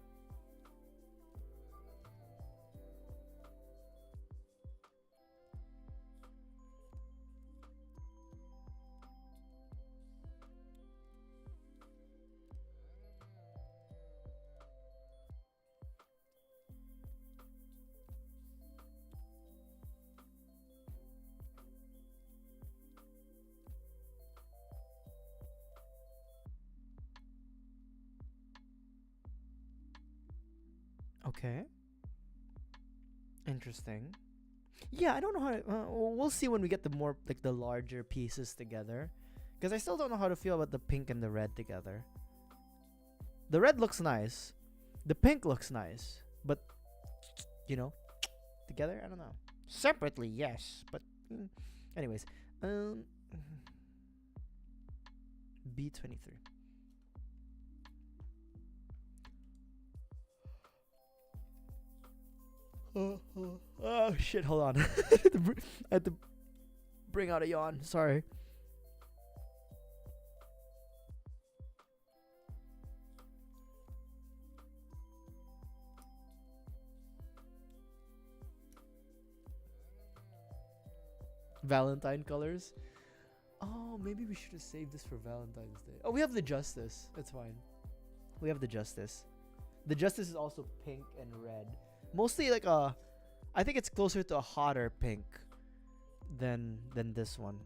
Okay. Interesting. Yeah, I don't know how to. We'll see when we get the more like the larger pieces together, because I still don't know how to feel about the pink and the red together. The red looks nice, the pink looks nice, but you know, together I don't know. Separately, yes, but anyways, B23. Oh shit, hold on. I had to bring out a yawn. Sorry. Valentine colors. Oh, maybe we should have saved this for Valentine's Day. Oh, we have the Justice. It's fine. We have the Justice. The Justice is also pink and red. Mostly like a, I think it's closer to a hotter pink than this one.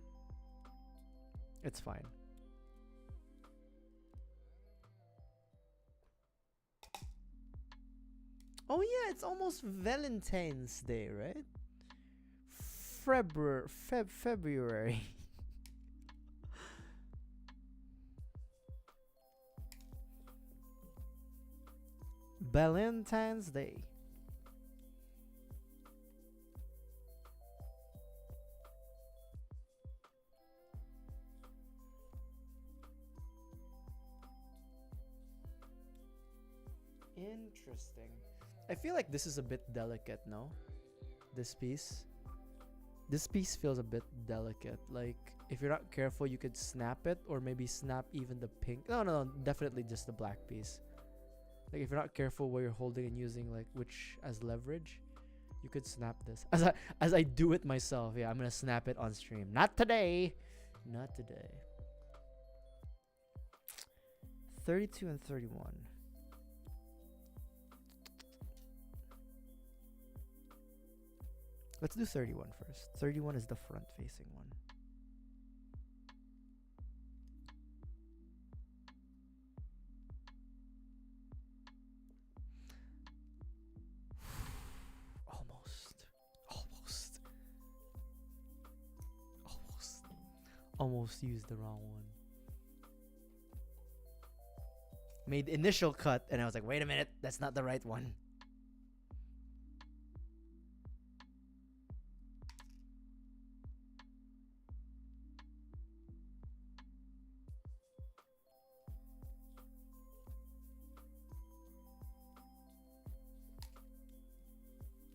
It's fine. Oh yeah, it's almost Valentine's Day, right? February. Valentine's Day. Interesting. I feel like this is a bit delicate, no? This piece. This piece feels a bit delicate. Like, if you're not careful, you could snap it, or maybe snap even the pink. No, definitely just the black piece. Like, if you're not careful where you're holding and using, like, which as leverage, you could snap this. As I do it myself. Yeah, I'm gonna snap it on stream. Not today. Not today. 32 and 31. Let's do 31 first. 31 is the front-facing one. Almost used the wrong one. Made initial cut, and I was like, wait a minute, that's not the right one.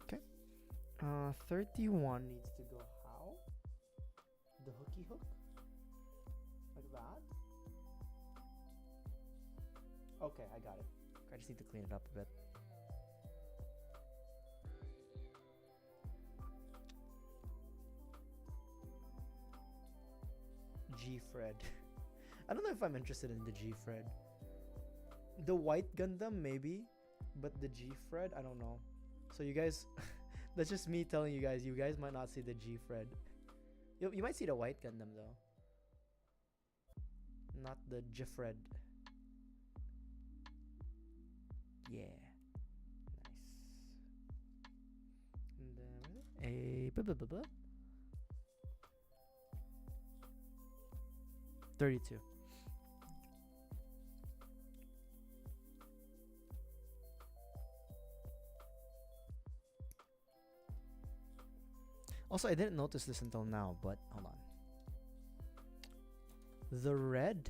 Okay. 31 needs to go how? The hooky hook? Like that? Okay, I got it. I just need to clean it up a bit. G-Fred. I don't know if I'm interested in the G-Fred. The white Gundam, maybe. But the G-Fred, I don't know. So you guys... that's just me telling you guys might not see the G-Fred. You might see the white Gundam, though. Not the G-Fred. Yeah. Nice. And then... 32. Also, I didn't notice this until now, but hold on. The red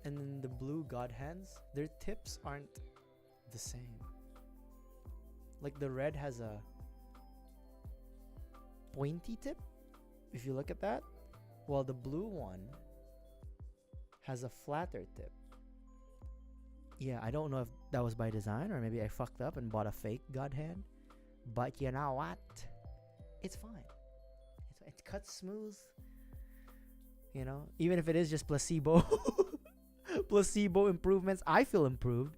and then the blue God hands, their tips aren't the same. Like the red has a pointy tip, if you look at that, while the blue one has a flatter tip. Yeah, I don't know if that was by design or maybe I fucked up and bought a fake God hand, but you know what? It's fine. It cuts smooth. You know, even if it is just placebo. Placebo improvements, I feel improved.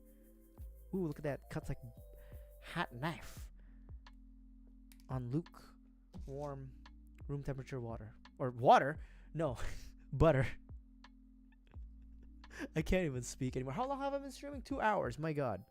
Ooh, look at that. Cuts like hot knife on Luke. Warm room temperature water. Or water? No. Butter. I can't even speak anymore. How long have I been streaming? 2 hours. My God.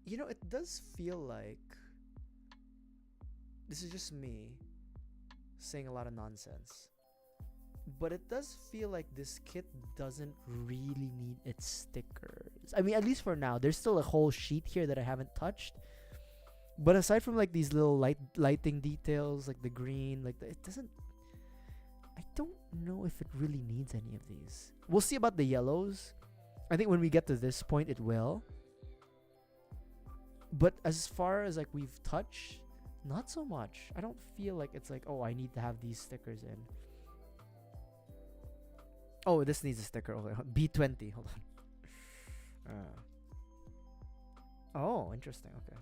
You know, it does feel like this is just me saying a lot of nonsense, but it does feel like this kit doesn't really need its stickers. I mean, at least for now. There's still a whole sheet here that I haven't touched, but aside from like these little lighting details, like the green, like it doesn't. I don't know if it really needs any of these. We'll see about the yellows. I think when we get to this point, it will. But as far as like we've touched, not so much. I don't feel like it's like, oh, I need to have these stickers in. Oh, this needs a sticker. Hold on. B20. Hold on. Oh, interesting. Okay.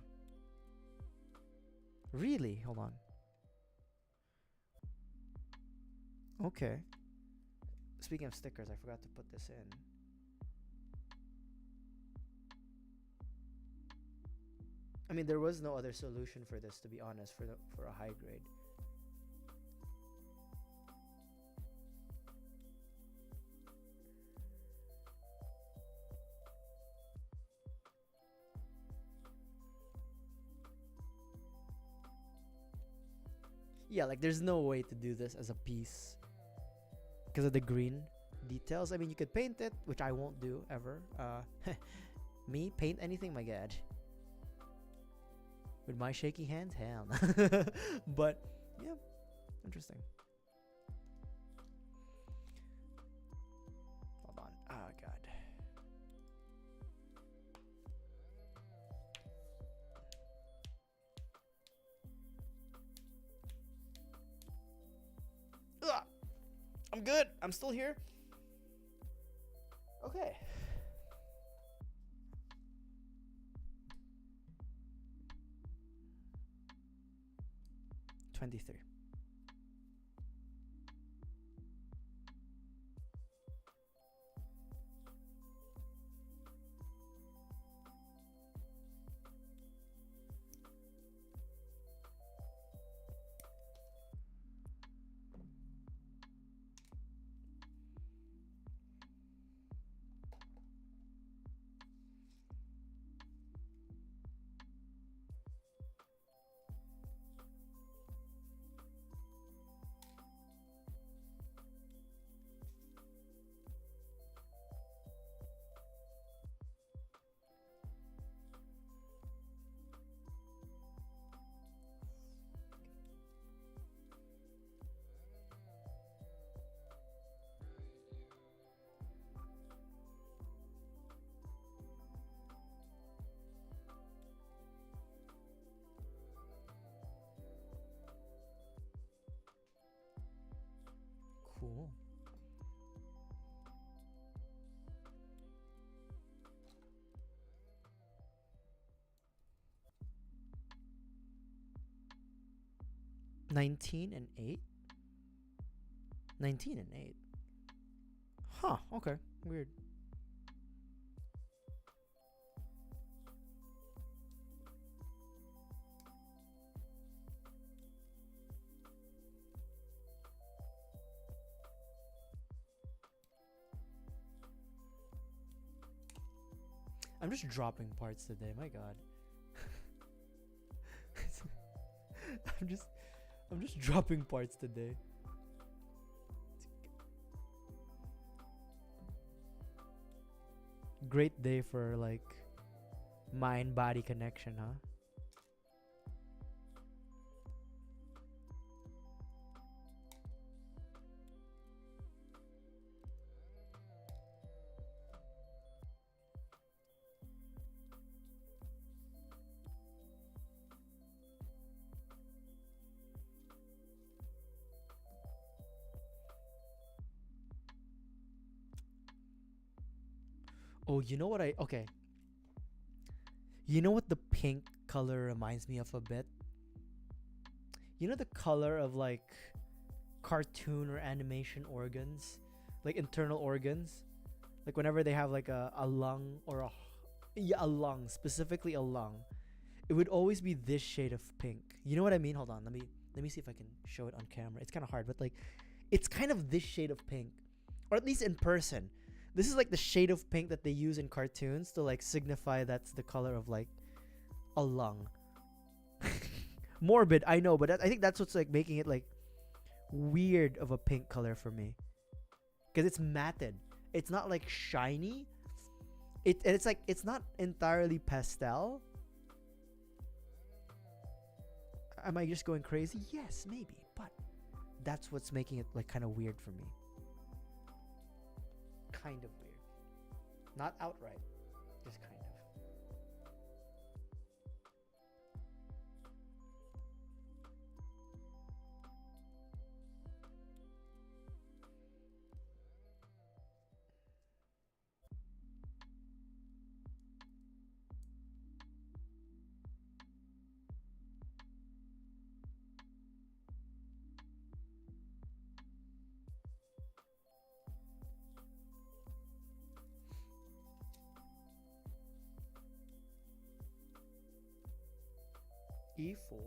Really? Hold on. Okay. Speaking of stickers, I forgot to put this in. I mean, there was no other solution for this, to be honest, for a high grade. Yeah, like there's no way to do this as a piece because of the green details. I mean, you could paint it, which I won't do ever. Me paint anything, my god. With my shaky hands, hell. But yeah, interesting. Hold on. Oh god. Ugh. I'm good. I'm still here. Okay. $23. Cool. $19.08. 19.08. Huh. Okay. Weird. I'm just dropping parts today. My god. I'm just dropping parts today. Great day for like mind body connection, huh? Oh, you know what okay. You know what the pink color reminds me of a bit? You know the color of like cartoon or animation organs? Like internal organs? Like whenever they have like a lung or a lung, specifically a lung, it would always be this shade of pink. You know what I mean? Hold on, let me see if I can show it on camera. It's kind of hard, but like it's kind of this shade of pink, or at least in person. This is like the shade of pink that they use in cartoons to like signify that's the color of like a lung. Morbid, I know, but I think that's what's like making it like weird of a pink color for me, because it's matted. It's not like shiny. It's like it's not entirely pastel. Am I just going crazy? Yes, maybe, but that's what's making it like kind of weird for me. Kind of weird. Not outright, just kind of. E4.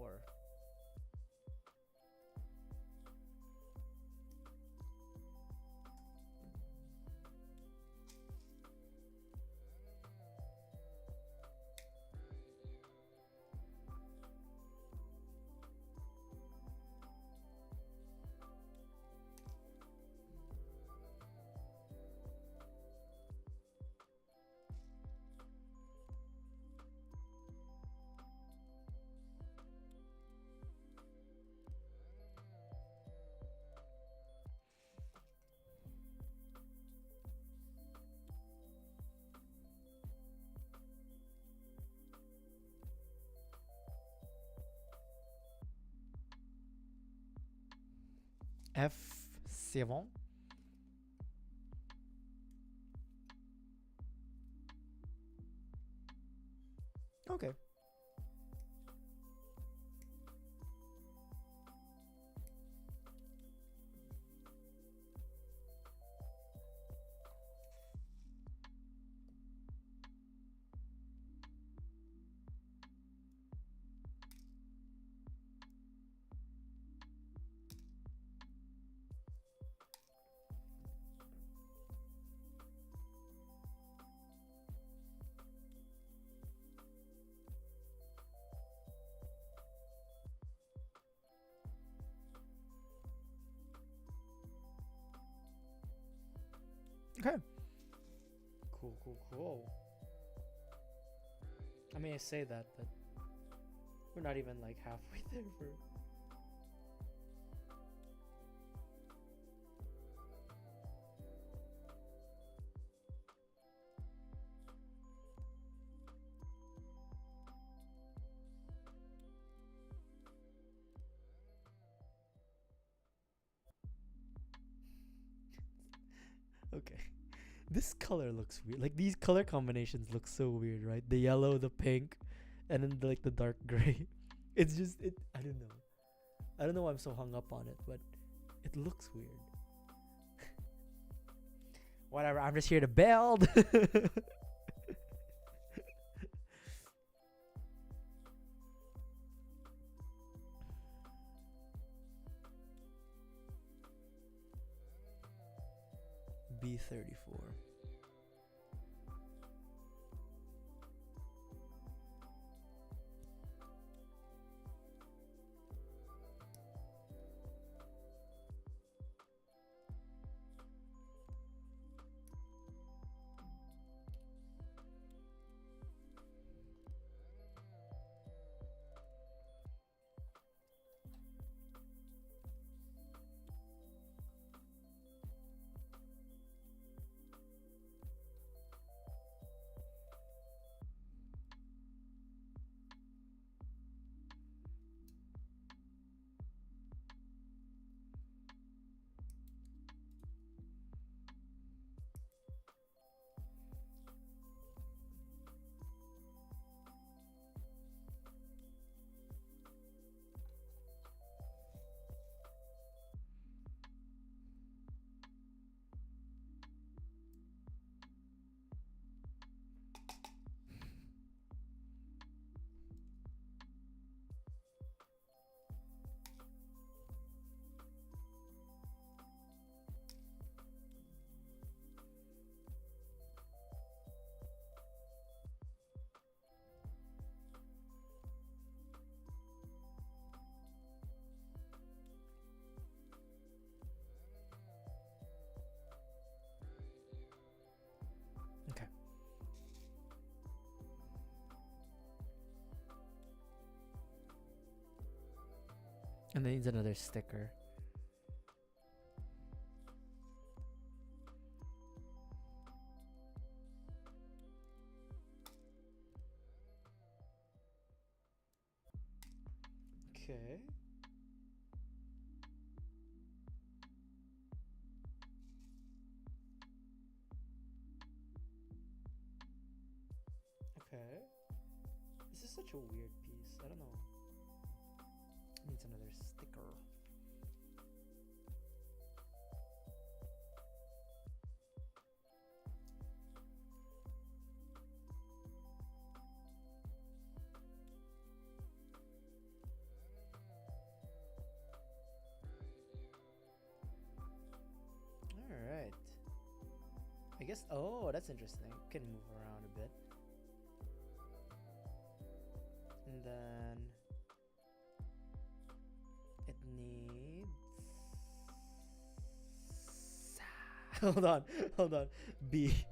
F7. Okay. Okay. Cool, cool, cool. I mean, I say that, but we're not even like halfway there for. Okay. This color looks weird. Like these color combinations look so weird, right? The yellow, the pink, and then like the dark gray. It's just it. I don't know. I don't know why I'm so hung up on it, but it looks weird. Whatever. I'm just here to build. B34. Okay. And then needs another sticker. Okay. Okay. This is such a weird piece. I don't know. Needs another sticker. I guess. Oh, that's interesting. Can move around a bit. And then it needs. Hold on, hold on. B.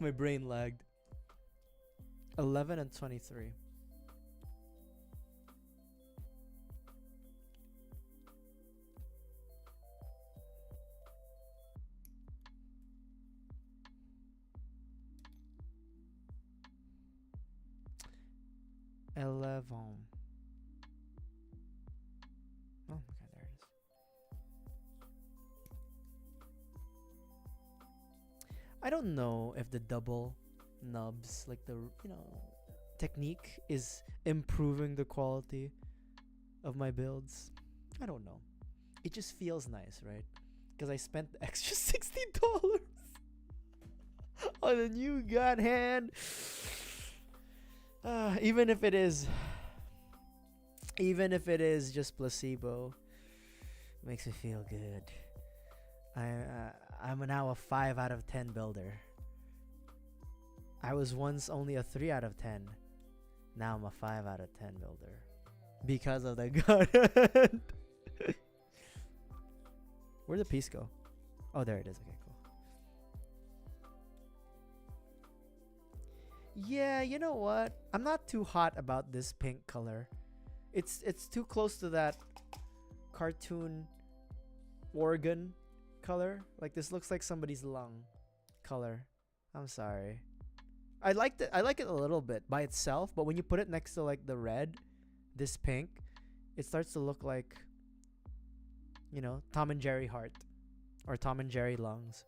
My brain lagged. 11 and 23. Oh, okay, there it is. I don't know if the double nubs, like the technique, is improving the quality of my builds. I don't know. It just feels nice, right? Because I spent the extra $60 on a new gun hand. Even if it is just placebo, it makes me feel good. I'm now a 5 out of 10 builder. I was once only a 3 out of 10. Now I'm a 5 out of 10 builder because of the gun. Where'd the piece go? Oh, there it is. Okay, cool. Yeah, you know what? I'm not too hot about this pink color. It's too close to that cartoon organ color. Like, this looks like somebody's lung color. I'm sorry. I like it a little bit by itself, but when you put it next to like the red, this pink, it starts to look like, Tom and Jerry heart, or Tom and Jerry lungs,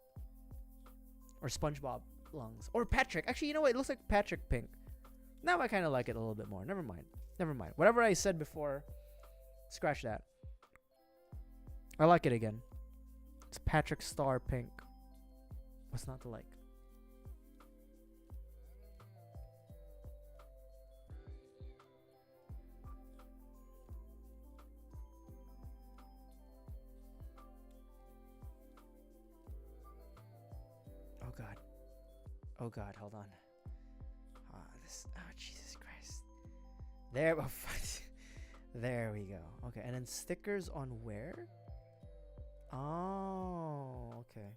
or SpongeBob lungs, or Patrick. Actually, you know what? It looks like Patrick pink. Now I kind of like it a little bit more. Never mind. Whatever I said before, scratch that. I like it again. It's Patrick Star pink. What's not to like? Oh God, hold on. Jesus Christ. There, there we go. Okay, and then stickers on where? Oh, okay.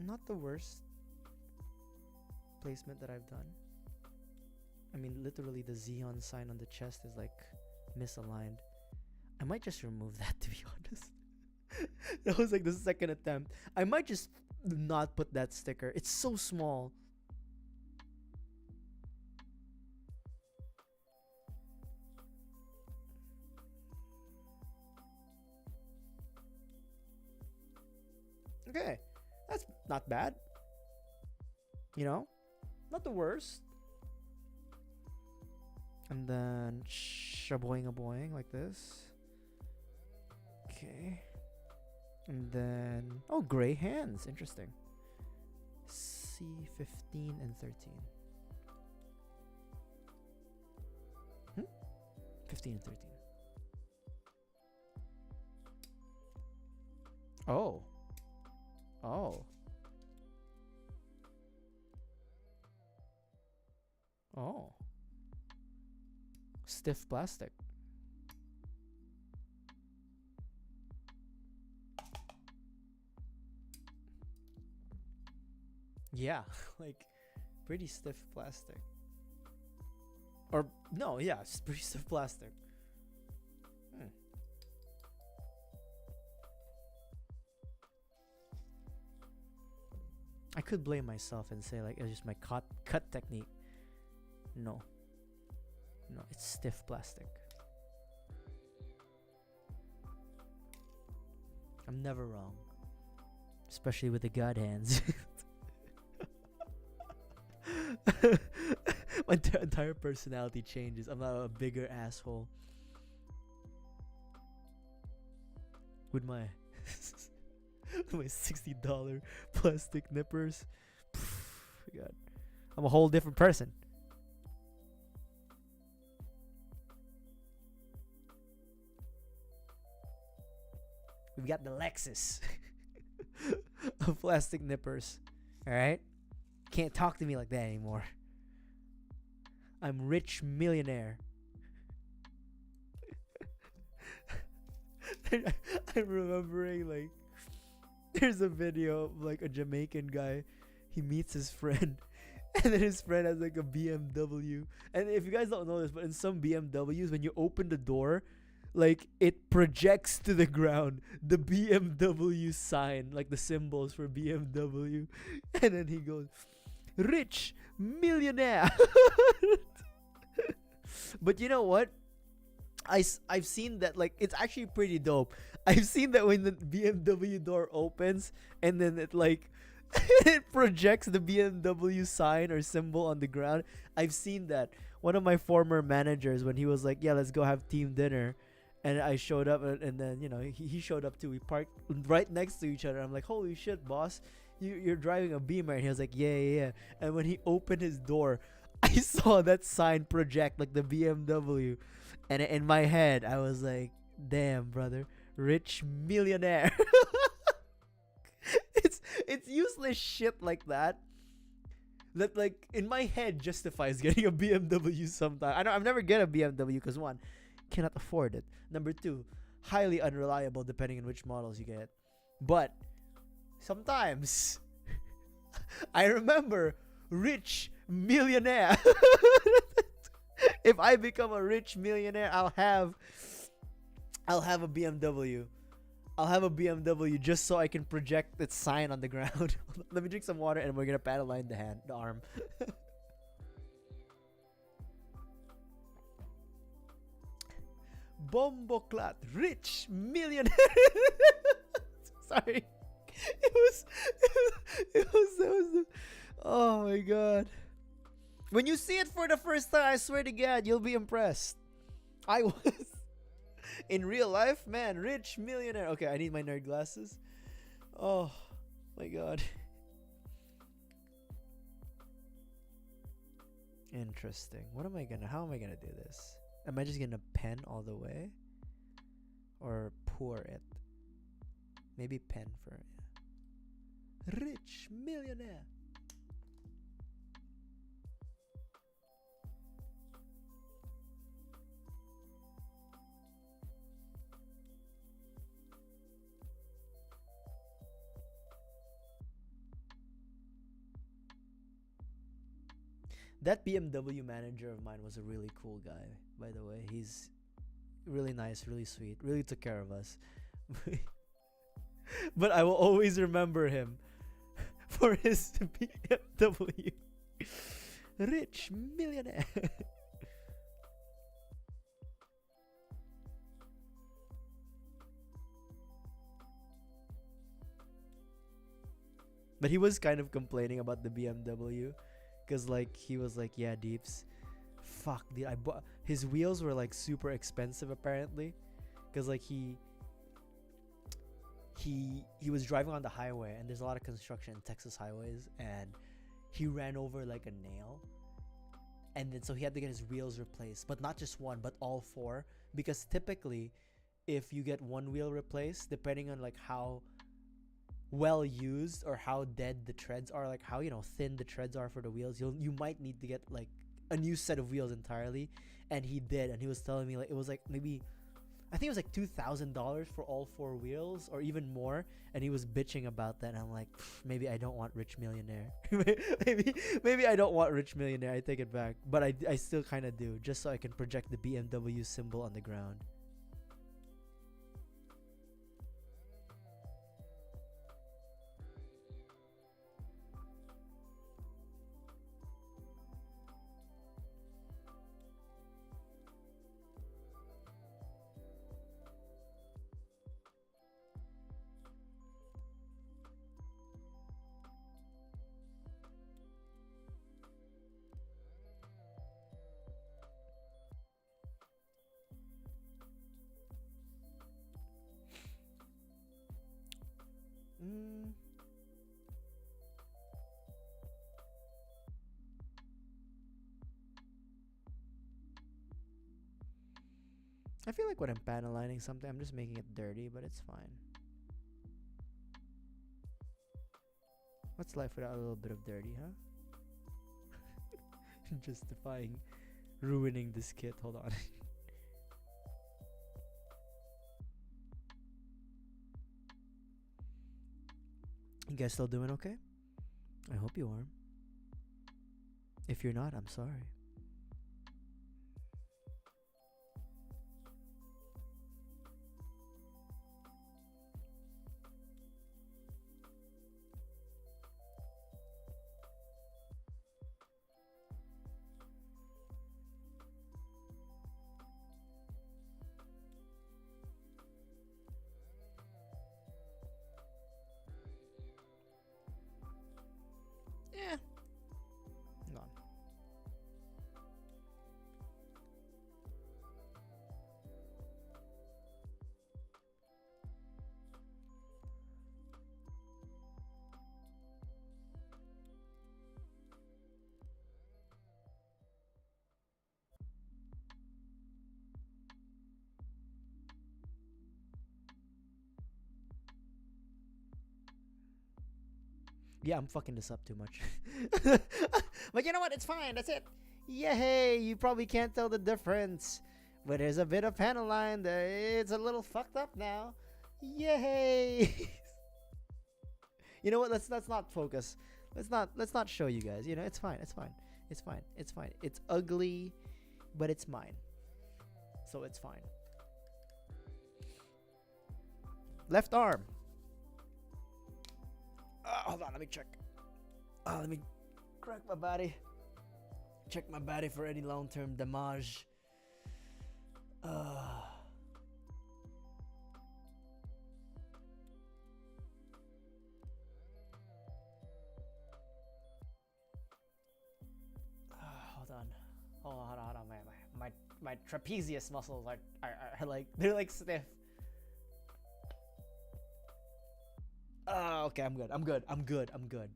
Not the worst placement that I've done. I mean, literally the Xeon sign on the chest is like misaligned. I might just remove that, to be honest. That was like the second attempt. I might just not put that sticker. It's so small. Okay. That's not bad. Not the worst. And then shaboing like this. Okay. And then gray hands. Interesting. C15 and 13. 15 and 13. Oh. Stiff plastic. Yeah, like pretty stiff plastic. Or no, yeah, it's pretty stiff plastic. I could blame myself and say like it's just my cut technique. No, it's stiff plastic. I'm never wrong, especially with the god hands. My entire personality changes. I'm not a bigger asshole with my my $60 plastic nippers. God, I'm a whole different person. We've got the Lexus of plastic nippers. All right, can't talk to me like that anymore. I'm rich millionaire. I'm remembering, like, there's a video of like a Jamaican guy. He meets his friend, and then his friend has like a BMW. And if you guys don't know this, but in some BMWs, when you open the door, like it projects to the ground the BMW sign, like the symbols for BMW. And then he goes, "Rich millionaire." But you know what? I've seen that, like, it's actually pretty dope. I've seen that when the BMW door opens and then it like it projects the BMW sign or symbol on the ground. I've seen that. One of my former managers, when he was like, "Yeah, let's go have team dinner," and I showed up, and then he showed up too. We parked right next to each other. I'm like, "Holy shit, boss! You're driving a Beamer?" And he was like, "Yeah." And when he opened his door, I saw that sign project like the BMW. And in my head, I was like, "Damn, brother, rich millionaire." it's useless shit like that like in my head justifies getting a BMW sometime. I've never get a BMW because, one, cannot afford it. Number two, highly unreliable depending on which models you get. But sometimes I remember rich millionaire. If I become a rich millionaire, I'll have a BMW. I'll have a BMW just so I can project its sign on the ground. Let me drink some water and we're gonna paddle line the arm. Bomboclat, rich millionaire. Sorry. It was oh my god. When you see it for the first time, I swear to God, you'll be impressed. I was. In real life, man, rich millionaire. Okay, I need my nerd glasses. Oh my god. Interesting. How am I gonna do this? Am I just gonna pen all the way? Or pour it? Maybe pen for it. Rich millionaire. That BMW manager of mine was a really cool guy, by the way. He's really nice, really sweet, really took care of us. But I will always remember him for his BMW. Rich millionaire. But he was kind of complaining about the BMW. Because, like, he was like, "Yeah, Deeps, fuck, dude, I bought..." His wheels were, like, super expensive, apparently. Because, like, he was driving on the highway, and there's a lot of construction in Texas highways, and he ran over, like, a nail. And then, so he had to get his wheels replaced. But not just one, but all four. Because typically, if you get one wheel replaced, depending on, like, how well used or how dead the treads are, like how thin the treads are for the wheels, you might need to get like a new set of wheels entirely. And he did, and he was telling me like it was like maybe I think it was like $2,000 for all four wheels or even more. And he was bitching about that, and I'm like, maybe I don't want rich millionaire. maybe I don't want rich millionaire. I take it back, but I still kind of do, just so I can project the BMW symbol on the ground. I feel like when I'm panel lining something, I'm just making it dirty, but it's fine. What's life without a little bit of dirty, huh? Justifying ruining this kit. Hold on. You guys still doing okay? I hope you are. If you're not, I'm sorry. Yeah. Hang on. Yeah, I'm fucking this up too much. But you know what? It's fine. That's it. Yay! You probably can't tell the difference. But there's a bit of panel line there. It's a little fucked up now. Yay! You know what? Let's not focus. Let's not show you guys. You know, it's fine. It's fine. It's fine. It's fine. It's ugly, but it's mine. So it's fine. Left arm. Hold on, let me check. Let me crack my body. Check my body for any long-term damage. Hold on. My trapezius muscles are like, they're like stiff. Okay, I'm good.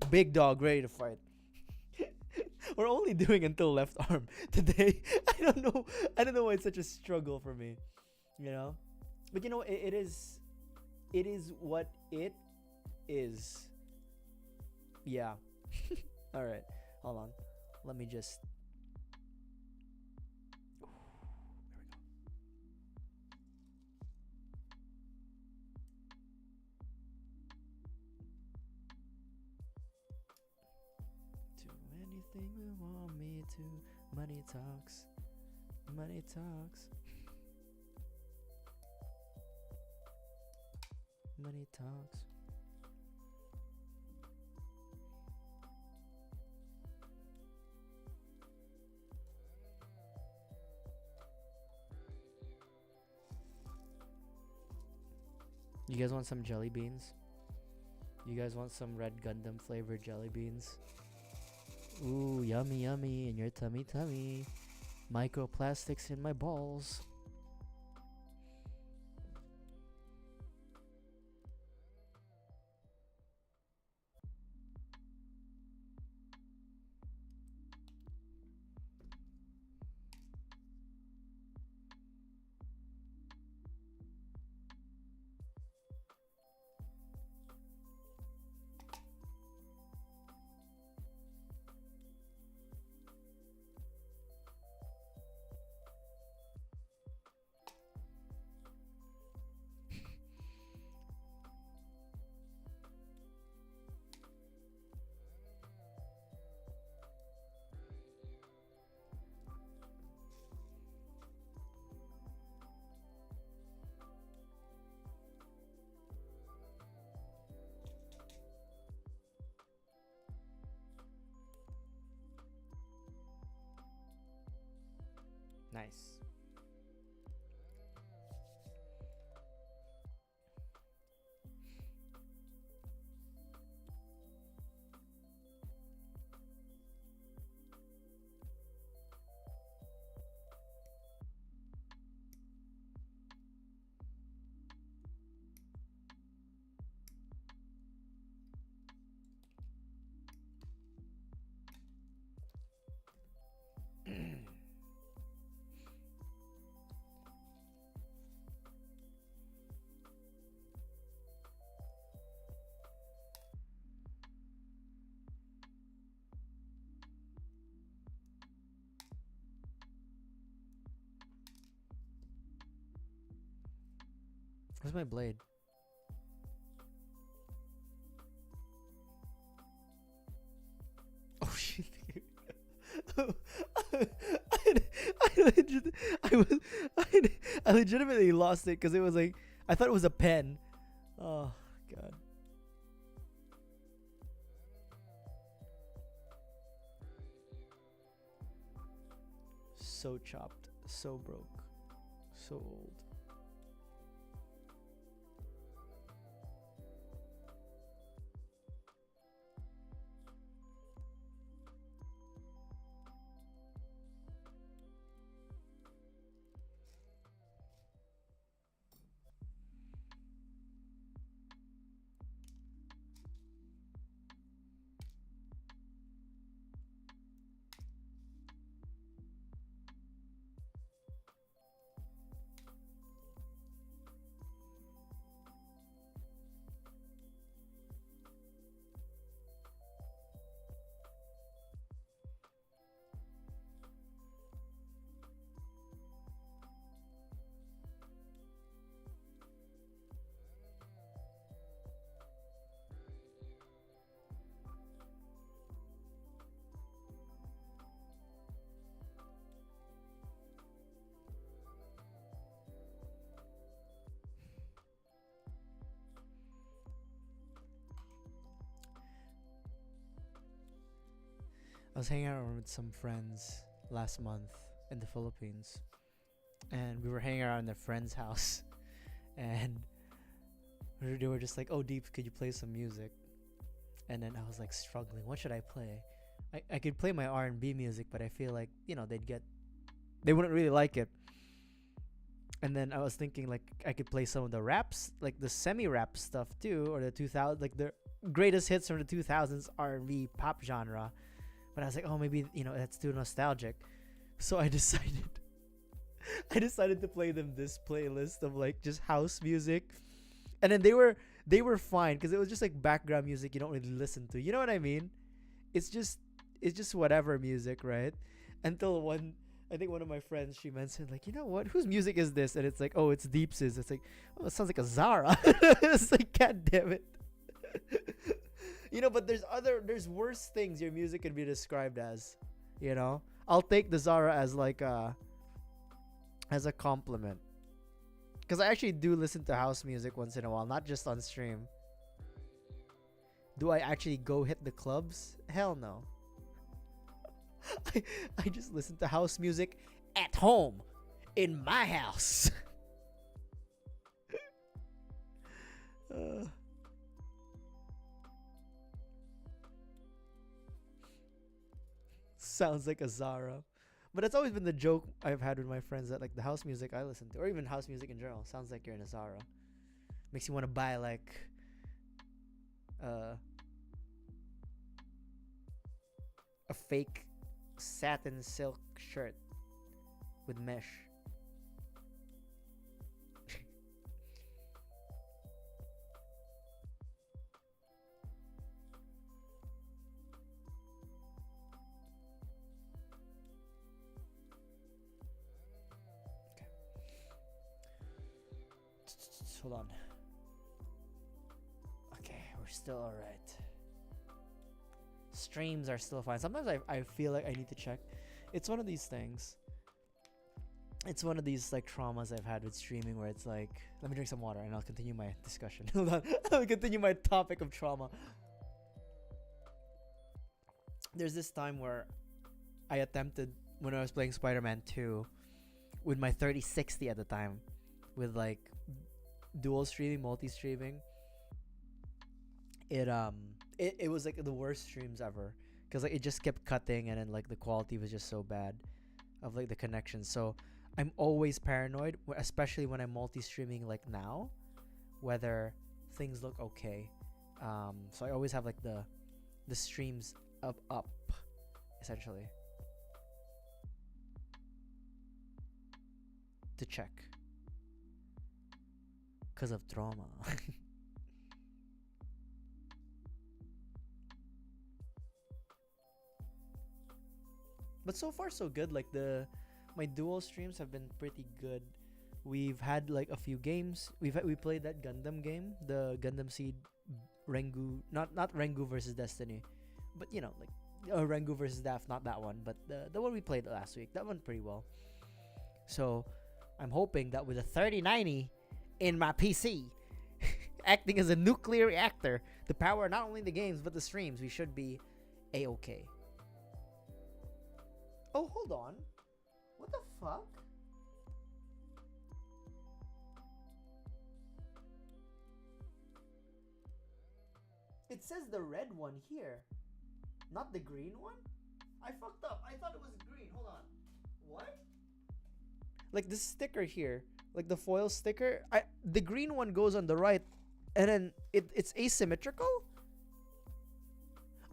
Big dog ready to fight. We're only doing until left arm today. I don't know why it's such a struggle for me, you know. But you know, it is what it is. Yeah. All right. Hold on. Let me just. Anything we want me to. Money talks. Money talks. Money talks. You guys want some jelly beans? You guys want some red Gundam flavored jelly beans? Ooh, yummy, yummy in your tummy, tummy. Microplastics in my balls. Nice. Where's my blade? Oh shit. I, I, was, I legitimately lost it because it was like, I thought it was a pen. Oh, God. So chopped, so broke, so old. I was hanging out with some friends last month in the Philippines, and we were hanging out in their friend's house, and they were just like, "Oh, Deep, could you play some music?" And then I was like struggling. What should I play? I could play my R&B music, but I feel like they wouldn't really like it. And then I was thinking like I could play some of the raps, like the semi-rap stuff too, or the 2000 like the greatest hits from the 2000s R&B pop genre. But I was like, oh, maybe that's too nostalgic. So I decided to play them this playlist of like just house music, and then they were fine because it was just like background music you don't really listen to. You know what I mean? It's just whatever music, right? Until I think one of my friends, she mentioned like, you know what? Whose music is this? And it's like, oh, it's Deep's. It's like, oh, it sounds like a Zara. It's like, god damn it. But there's worse things your music can be described as. I'll take the Zara as like as a compliment, because I actually do listen to house music once in a while, not just on stream. Do I actually go hit the clubs? Hell no. I just listen to house music at home in my house. Sounds like a Zara. But that's always been the joke I've had with my friends, that like the house music I listen to, or even house music in general, sounds like you're in a Zara. Makes you want to buy like a fake satin silk shirt with mesh. Hold on. Okay, we're still alright. Streams are still fine. Sometimes I feel like I need to check. It's one of these things. It's one of these like traumas I've had with streaming, where it's like, let me drink some water and I'll continue my discussion. Hold on. I'll continue my topic of trauma. There's this time where I attempted, when I was playing Spider-Man 2 with my 3060 at the time, with like dual streaming, multi-streaming. It was like the worst streams ever, because like it just kept cutting, and then like the quality was just so bad of like the connection. So I'm always paranoid, especially when I'm multi-streaming like now, whether things look okay. So I always have like the streams up essentially to check, because of trauma. But so far so good. Like my dual streams have been pretty good We've had like a few games. We played that Gundam game, the Gundam Seed Rengu, not Rengu versus Destiny, but you know, like Rengu versus Daft, not that one, but the one we played last week. That went pretty well. So I'm hoping that with a 3090 in my PC, acting as a nuclear reactor to power not only the games but the streams, we should be a-okay. Oh, hold on. What the fuck? It says the red one here, not the green one? I fucked up. I thought it was green. Hold on. What? Like this sticker here, like the foil sticker, the green one goes on the right, and then it's asymmetrical?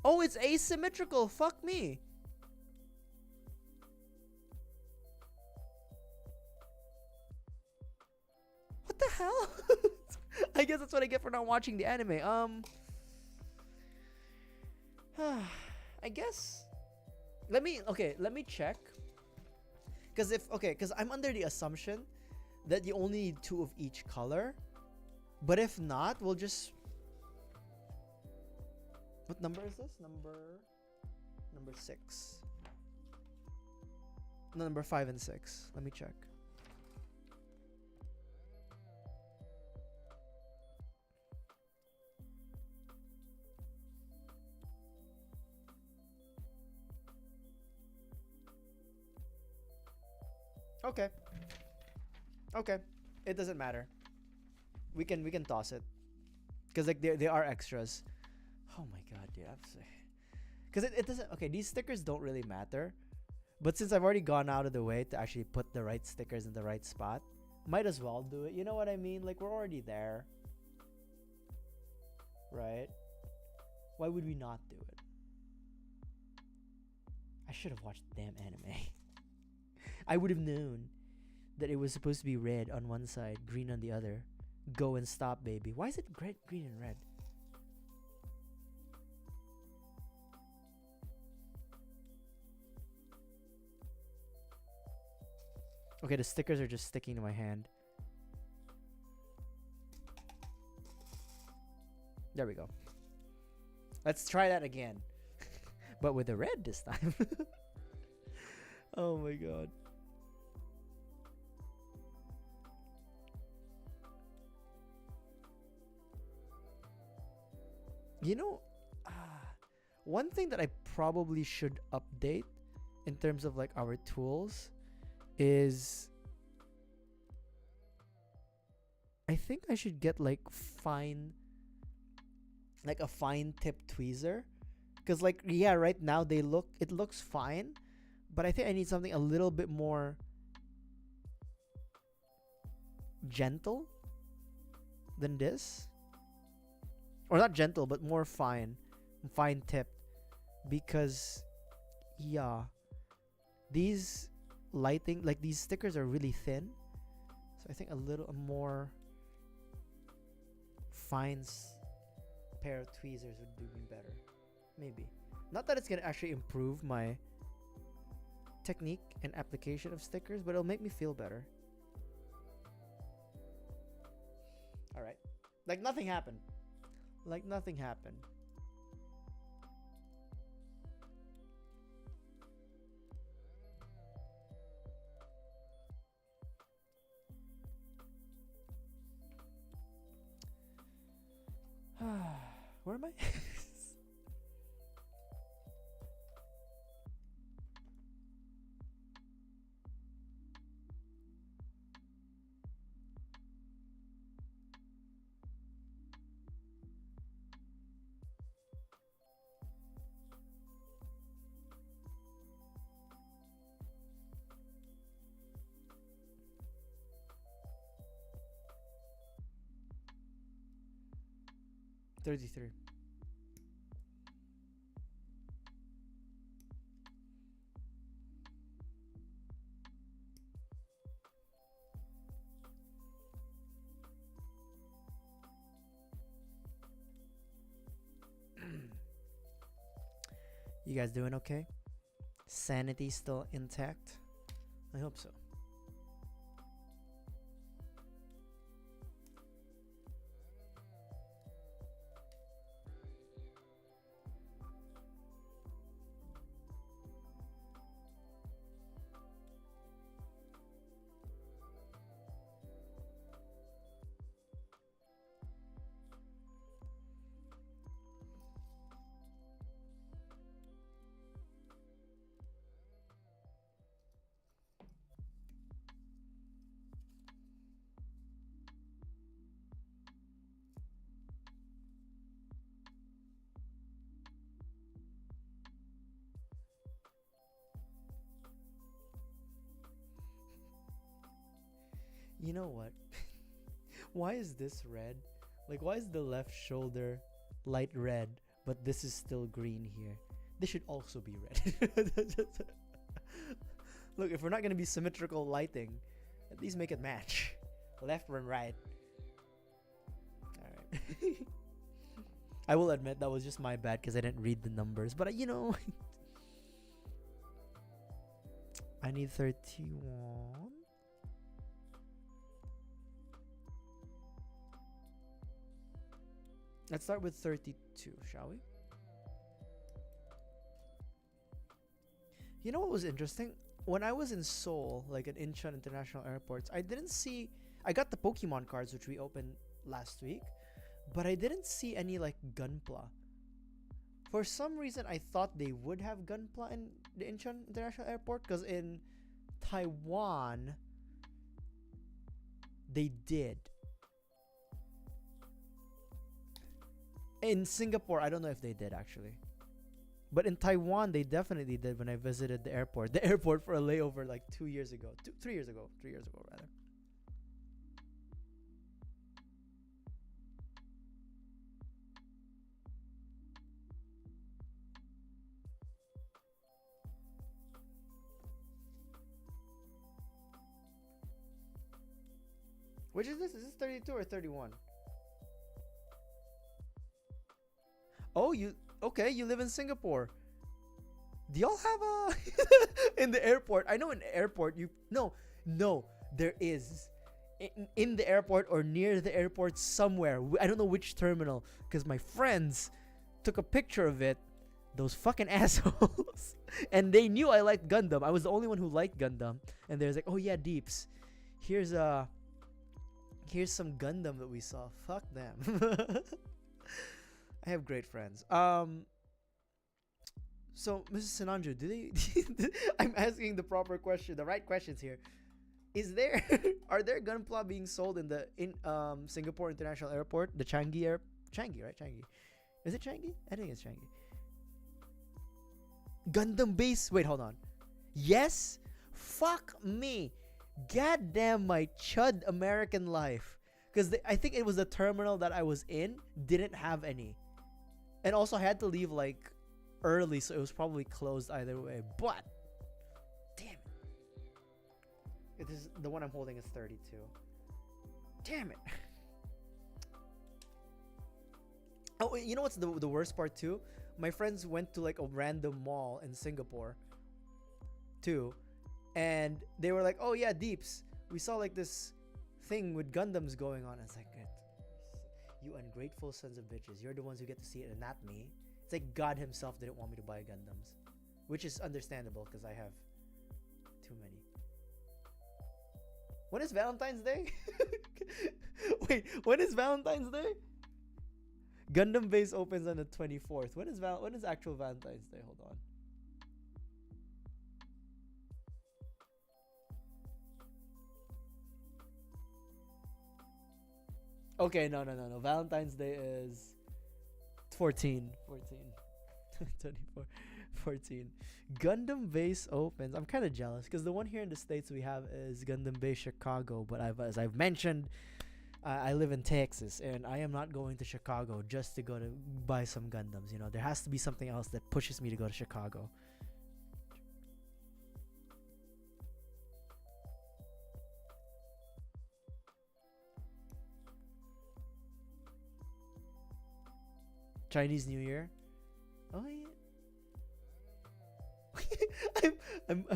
Oh, it's asymmetrical. Fuck me. What the hell? I guess that's what I get for not watching the anime. I guess. Let me check. Because I'm under the assumption that you only need 2 of each color. But if not, we'll just. What number is this? Number 6. No, number 5 and 6. Let me check. Okay. Okay. It doesn't matter. We can toss it. Cause like they are extras. Oh my god, dude. Cause it doesn't. Okay, these stickers don't really matter. But since I've already gone out of the way to actually put the right stickers in the right spot, might as well do it. You know what I mean? Like we're already there. Right? Why would we not do it? I should have watched the damn anime. I would have known that it was supposed to be red on one side, green on the other. Go and stop, baby. Why is it red, green, and red? Okay, the stickers are just sticking to my hand. There we go. Let's try that again. But with the red this time. Oh my god. You know, one thing that I probably should update in terms of like our tools is I think I should get like a fine tip tweezer, because like yeah, right now it looks fine, but I think I need something a little bit more gentle than this. Or not gentle, but more fine tipped, because yeah, these these stickers are really thin, so I think a more fine pair of tweezers would do me better. Maybe not that it's gonna actually improve my technique and application of stickers, but it'll make me feel better. All right, like nothing happened. Like nothing happened. Where am I? $33. You guys doing okay? Sanity still intact? I hope so. You know what? Why is this red? Like, why is the left shoulder light red, but this is still green here? This should also be red. Look, if we're not gonna be symmetrical lighting, at least make it match. Left and right. Alright. I will admit that was just my bad because I didn't read the numbers. But, you know, I need 31. Let's start with 32, shall we? You know what was interesting? When I was in Seoul, like at Incheon International Airports, I didn't see... I got the Pokemon cards, which we opened last week, but I didn't see any, like, Gunpla. For some reason, I thought they would have Gunpla in the Incheon International Airport, because in Taiwan, they did. In Singapore, I don't know if they did, actually. But in Taiwan, they definitely did when I visited the airport. The airport for a layover like 2 years ago. 3 years ago. 3 years ago, rather. Which is this? Is this 32 or 31? Oh, you... Okay, you live in Singapore. Do y'all have a... in the airport? I know in the airport you... No, there is. In the airport or near the airport somewhere. I don't know which terminal. Because my friends took a picture of it. Those fucking assholes. And they knew I liked Gundam. I was the only one who liked Gundam. And they're like, oh yeah, Deeps. Here's some Gundam that we saw. Fuck them. I have great friends. So Mrs. Sinanju, do they I'm asking the proper question, the right questions here. Are there Gunpla being sold in Singapore International Airport? The Changi right? Changi. Is it Changi? I think it's Changi. Gundam base. Wait, hold on. Yes? Fuck me. Goddamn my chud American life. Because I think it was the terminal that I was in didn't have any. And also I had to leave like early, so it was probably closed either way. But damn it. This is the one I'm holding is 32. Damn it. Oh, you know what's the worst part too? My friends went to like a random mall in Singapore too. And they were like, oh yeah, Deeps, we saw like this thing with Gundams going on. It's like, you ungrateful sons of bitches. You're the ones who get to see it and not me. It's like God himself didn't want me to buy Gundams. Which is understandable because I have too many. When is Valentine's Day? Wait, when is Valentine's Day? Gundam base opens on the 24th. When is actual Valentine's Day? Hold on. Okay, no. Valentine's Day is 14. 24. 14. Gundam base opens. I'm kind of jealous because the one here in the States we have is Gundam base Chicago. But as I've mentioned, I live in Texas and I am not going to Chicago just to go to buy some Gundams. You know, there has to be something else that pushes me to go to Chicago. Chinese New Year. Oh yeah. I'm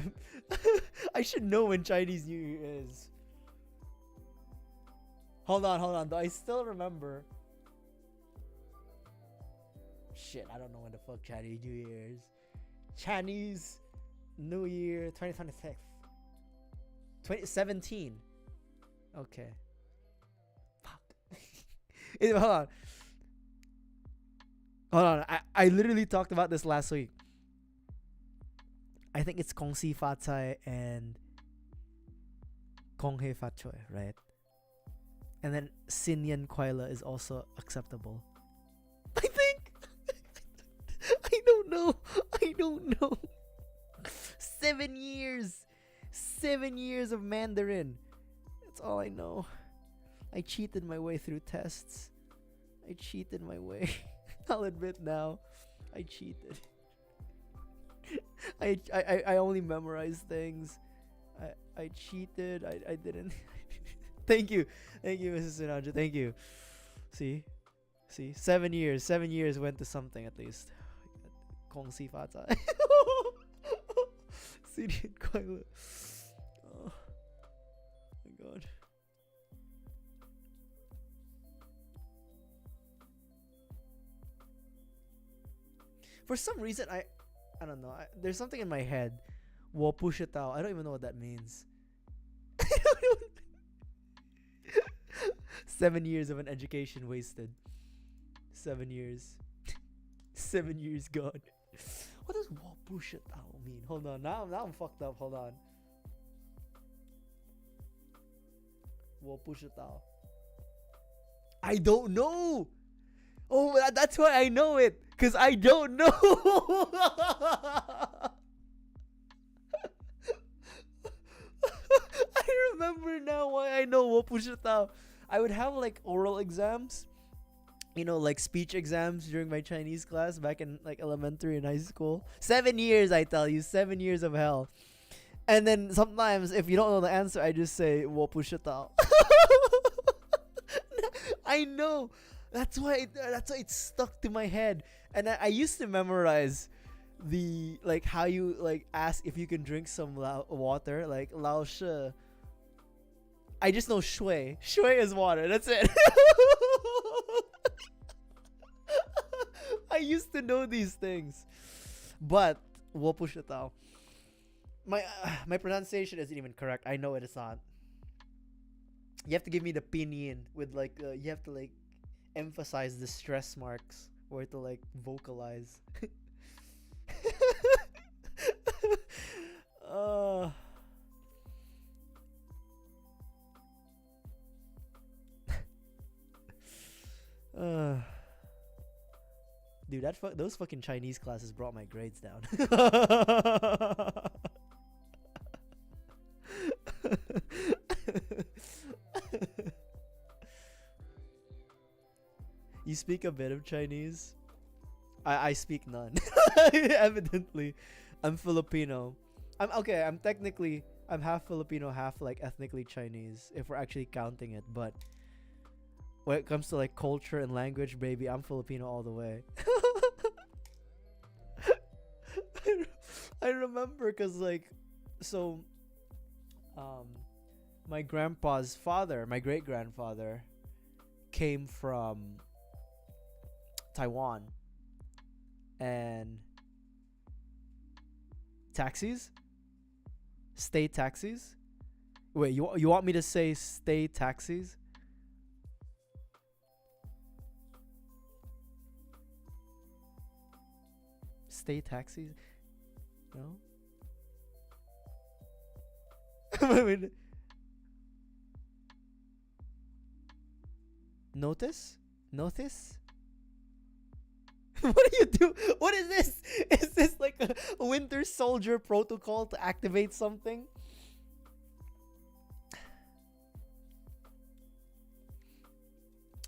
I should know when Chinese New Year is. Hold on. Do I still remember? Shit, I don't know when the fuck Chinese New Year is. Chinese New Year 2026. 2017. Okay. Fuck. Hold on. I literally talked about this last week. I think it's Kong Si Fa Cai and Kong He Fa Choi, right? And then Sin Yen Kuaila is also acceptable. I think. I don't know. 7 years. 7 years of Mandarin. That's all I know. I cheated my way through tests. I cheated my way. I'll admit now. I cheated. I only memorized things. I cheated. I didn't. Thank you, Mrs. Sinanja. Thank you. See, 7 years. 7 years went to something at least. Kong si fata. CD Quite. Oh my god. For some reason, I don't know. There's something in my head. 我不知道. I don't even know what that means. 7 years of an education wasted. 7 years. 7 years gone. What does 我不知道 mean? Hold on. Now I'm fucked up. Hold on. 我不知道. I don't know. Oh, that's why I know it. Because I don't know. I remember now why I know 我不知道. I would have like oral exams, you know, like speech exams during my Chinese class back in like elementary and high school. 7 years, I tell you, 7 years of hell. And then sometimes if you don't know the answer, I just say 我不知道. I know. That's why it stuck to my head. And I used to memorize the like how you like ask if you can drink some water, like 老师. I just know shui. Shui is water. That's it. I used to know these things. But 我不知道. My pronunciation isn't even correct. I know it is not. You have to give me the pinyin with like you have to like emphasize the stress marks or to like vocalize. Dude, those fucking Chinese classes brought my grades down. You speak a bit of Chinese? I speak none. Evidently. I'm Filipino. I'm half Filipino, half like ethnically Chinese, if we're actually counting it, but when it comes to like culture and language, baby, I'm Filipino all the way. I remember because like, so my grandpa's father, my great grandfather, came from Taiwan. And taxis? State taxis? Wait, you want me to say state taxis? State taxis? No? Wait. Notice? What do you do? What is this? Is this like a Winter Soldier protocol to activate something?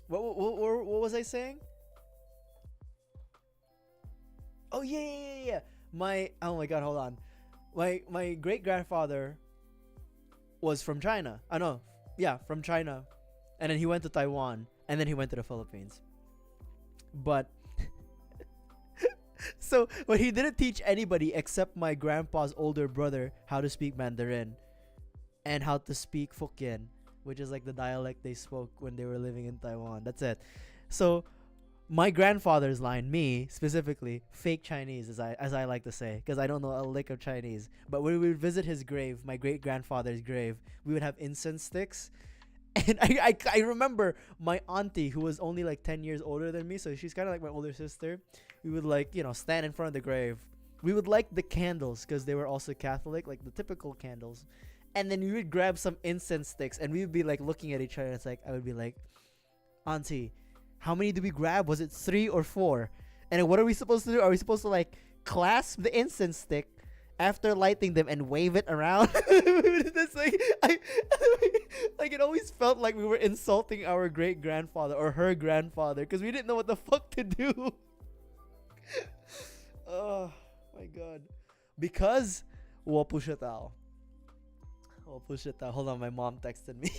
What was I saying? Oh yeah. Oh my god, hold on. My great grandfather was from China. I know. Yeah, from China. And then he went to Taiwan. And then he went to the Philippines. But so, but he didn't teach anybody except my grandpa's older brother how to speak Mandarin and how to speak Hokkien, which is like the dialect they spoke when they were living in Taiwan. That's it. So, my grandfather's line, me specifically, fake Chinese, as I like to say, because I don't know a lick of Chinese. But when we would visit his grave, my great grandfather's grave, we would have incense sticks. And I remember my auntie, who was only like 10 years older than me, so she's kind of like my older sister. We would like, stand in front of the grave. We would light the candles because they were also Catholic, like the typical candles. And then we would grab some incense sticks and we would be like looking at each other. And it's like, I would be like, auntie, how many do we grab? Was it 3 or 4? And then what are we supposed to do? Are we supposed to like clasp the incense stick after lighting them and wave it around. That's like like it always felt like we were insulting our great grandfather or her grandfather because we didn't know what the fuck to do. Oh my god. Because Wapushatao. Wapushatao. Hold on, my mom texted me.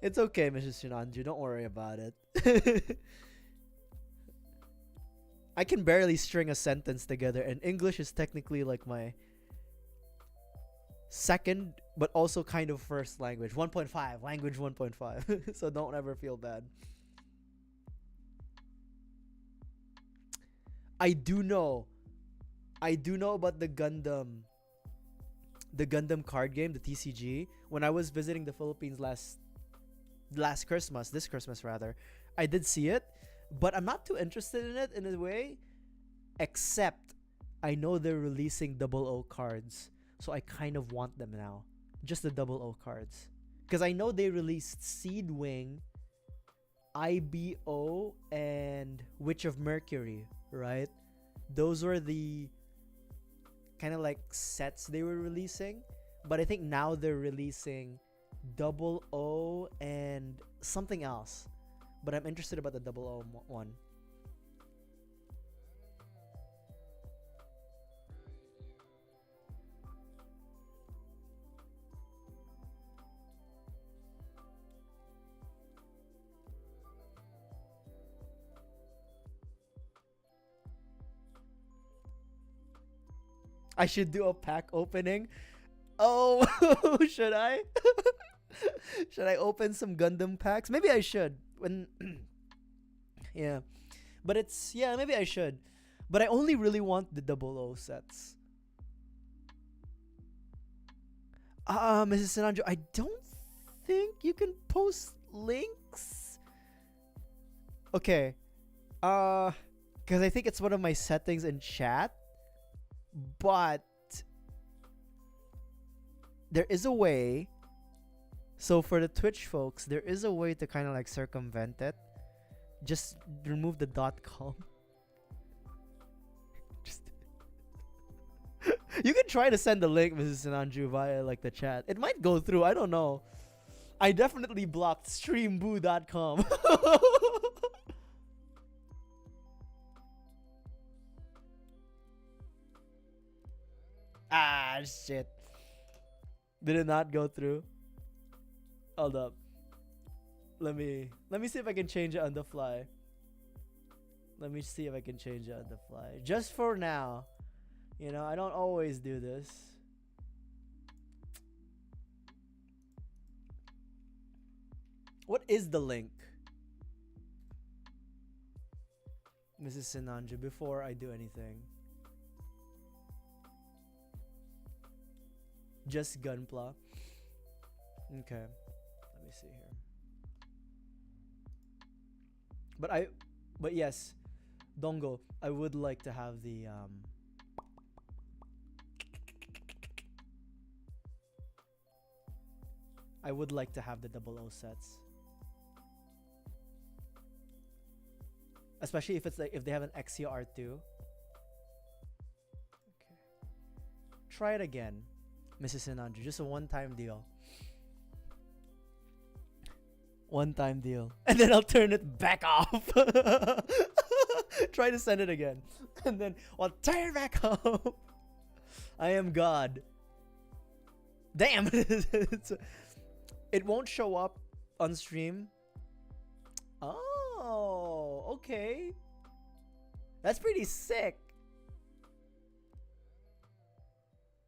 It's okay, Mrs. Shinanju. Don't worry about it. I can barely string a sentence together, and English is technically like my second, but also kind of first language. 1.5. Language 1.5. So don't ever feel bad. I do know about the Gundam card game, the TCG. When I was visiting the Philippines this Christmas rather, I did see it, but I'm not too interested in it in a way, except I know they're releasing 00 cards, so I kind of want them now. Just the 00 cards. Because I know they released Seedwing, IBO, and Witch of Mercury, right? Those were the kind of like sets they were releasing. But I think now they're releasing 00 and something else. But I'm interested about the 00 one. I should do a pack opening. Oh, should I? Should I open some Gundam packs? Maybe I should. When yeah. But maybe I should. But I only really want the 00 sets. Mrs. Sinanjo, I don't think you can post links. Okay. Because I think it's one of my settings in chat. But there is a way. So for the Twitch folks, there is a way to kind of like circumvent it. Just remove the .com. Just you can try to send the link, Mrs. Sinanju, via like the chat. It might go through. I don't know. I definitely blocked streamboo.com. Ah, shit. Did it not go through? Hold up. Let me see if I can change it on the fly. Let me see if I can change it on the fly. Just for now. You know, I don't always do this. What is the link? Mrs. Sinanju, before I do anything. Just Gunpla. Okay. Let me see here. But yes, Dongo, I would like to have the I would like to have the 00 sets. Especially if it's like if they have an Exia R2. Okay. Try it again, Mrs. Sinanju. Just a one-time deal. One-time deal. And then I'll turn it back off. Try to send it again. And then I'll turn it back off. I am God. Damn. It won't show up on stream. Oh, okay. That's pretty sick.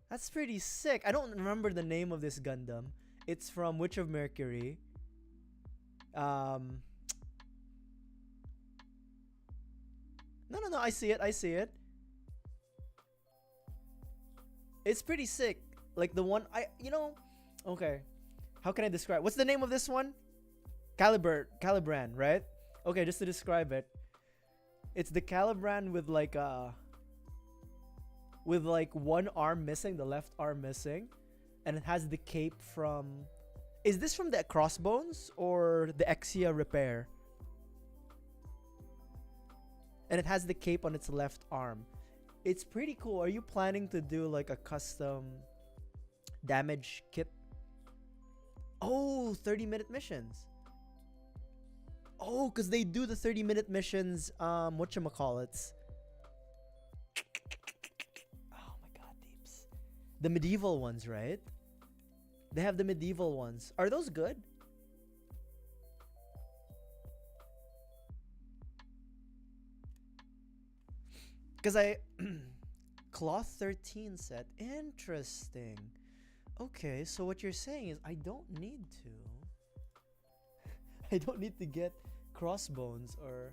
That's pretty sick. I don't remember the name of this Gundam. It's from Witch of Mercury. No, I see it. It's pretty sick. Like the one okay. How can I describe? What's the name of this one? Calibran, right? Okay, just to describe it. It's the Calibran with like one arm missing, the left arm missing, and it has the cape from. Is this from the Crossbones or the Exia Repair? and it has the cape on its left arm. It's pretty cool. Are you planning to do like a custom damage kit? Oh, 30-minute missions. Oh, because they do the 30-minute missions, whatchamacallits. Oh my god, deeps. The medieval ones, right? They have the medieval ones. Are those good? Because Cloth 13 set. Interesting. Okay, so what you're saying is I don't need to. I don't need to get crossbones or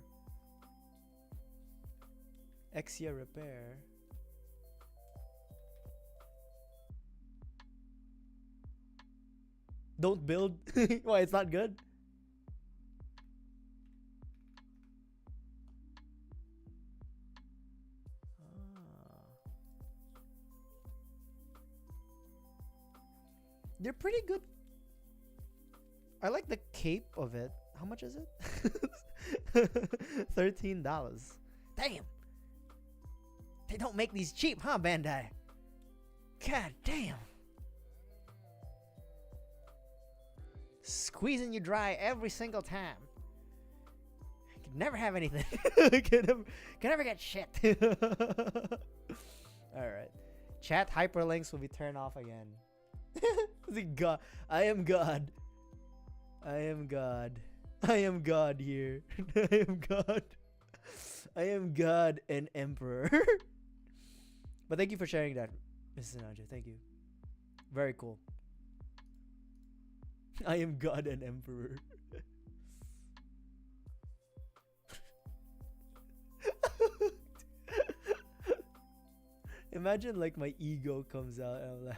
Exia repair. Don't build. Why, it's not good? They're pretty good. I like the cape of it. How much is it? $13. Damn. They don't make these cheap, huh, Bandai? God damn. Squeezing you dry every single time. Can never have anything. can never get shit. Alright. Chat hyperlinks will be turned off again. God. I am God. I am God. I am God here. I am God. I am God and Emperor. But thank you for sharing that, Mrs. Sinanja. Thank you. Very cool. I am God and Emperor. Imagine like my ego comes out and I'm like,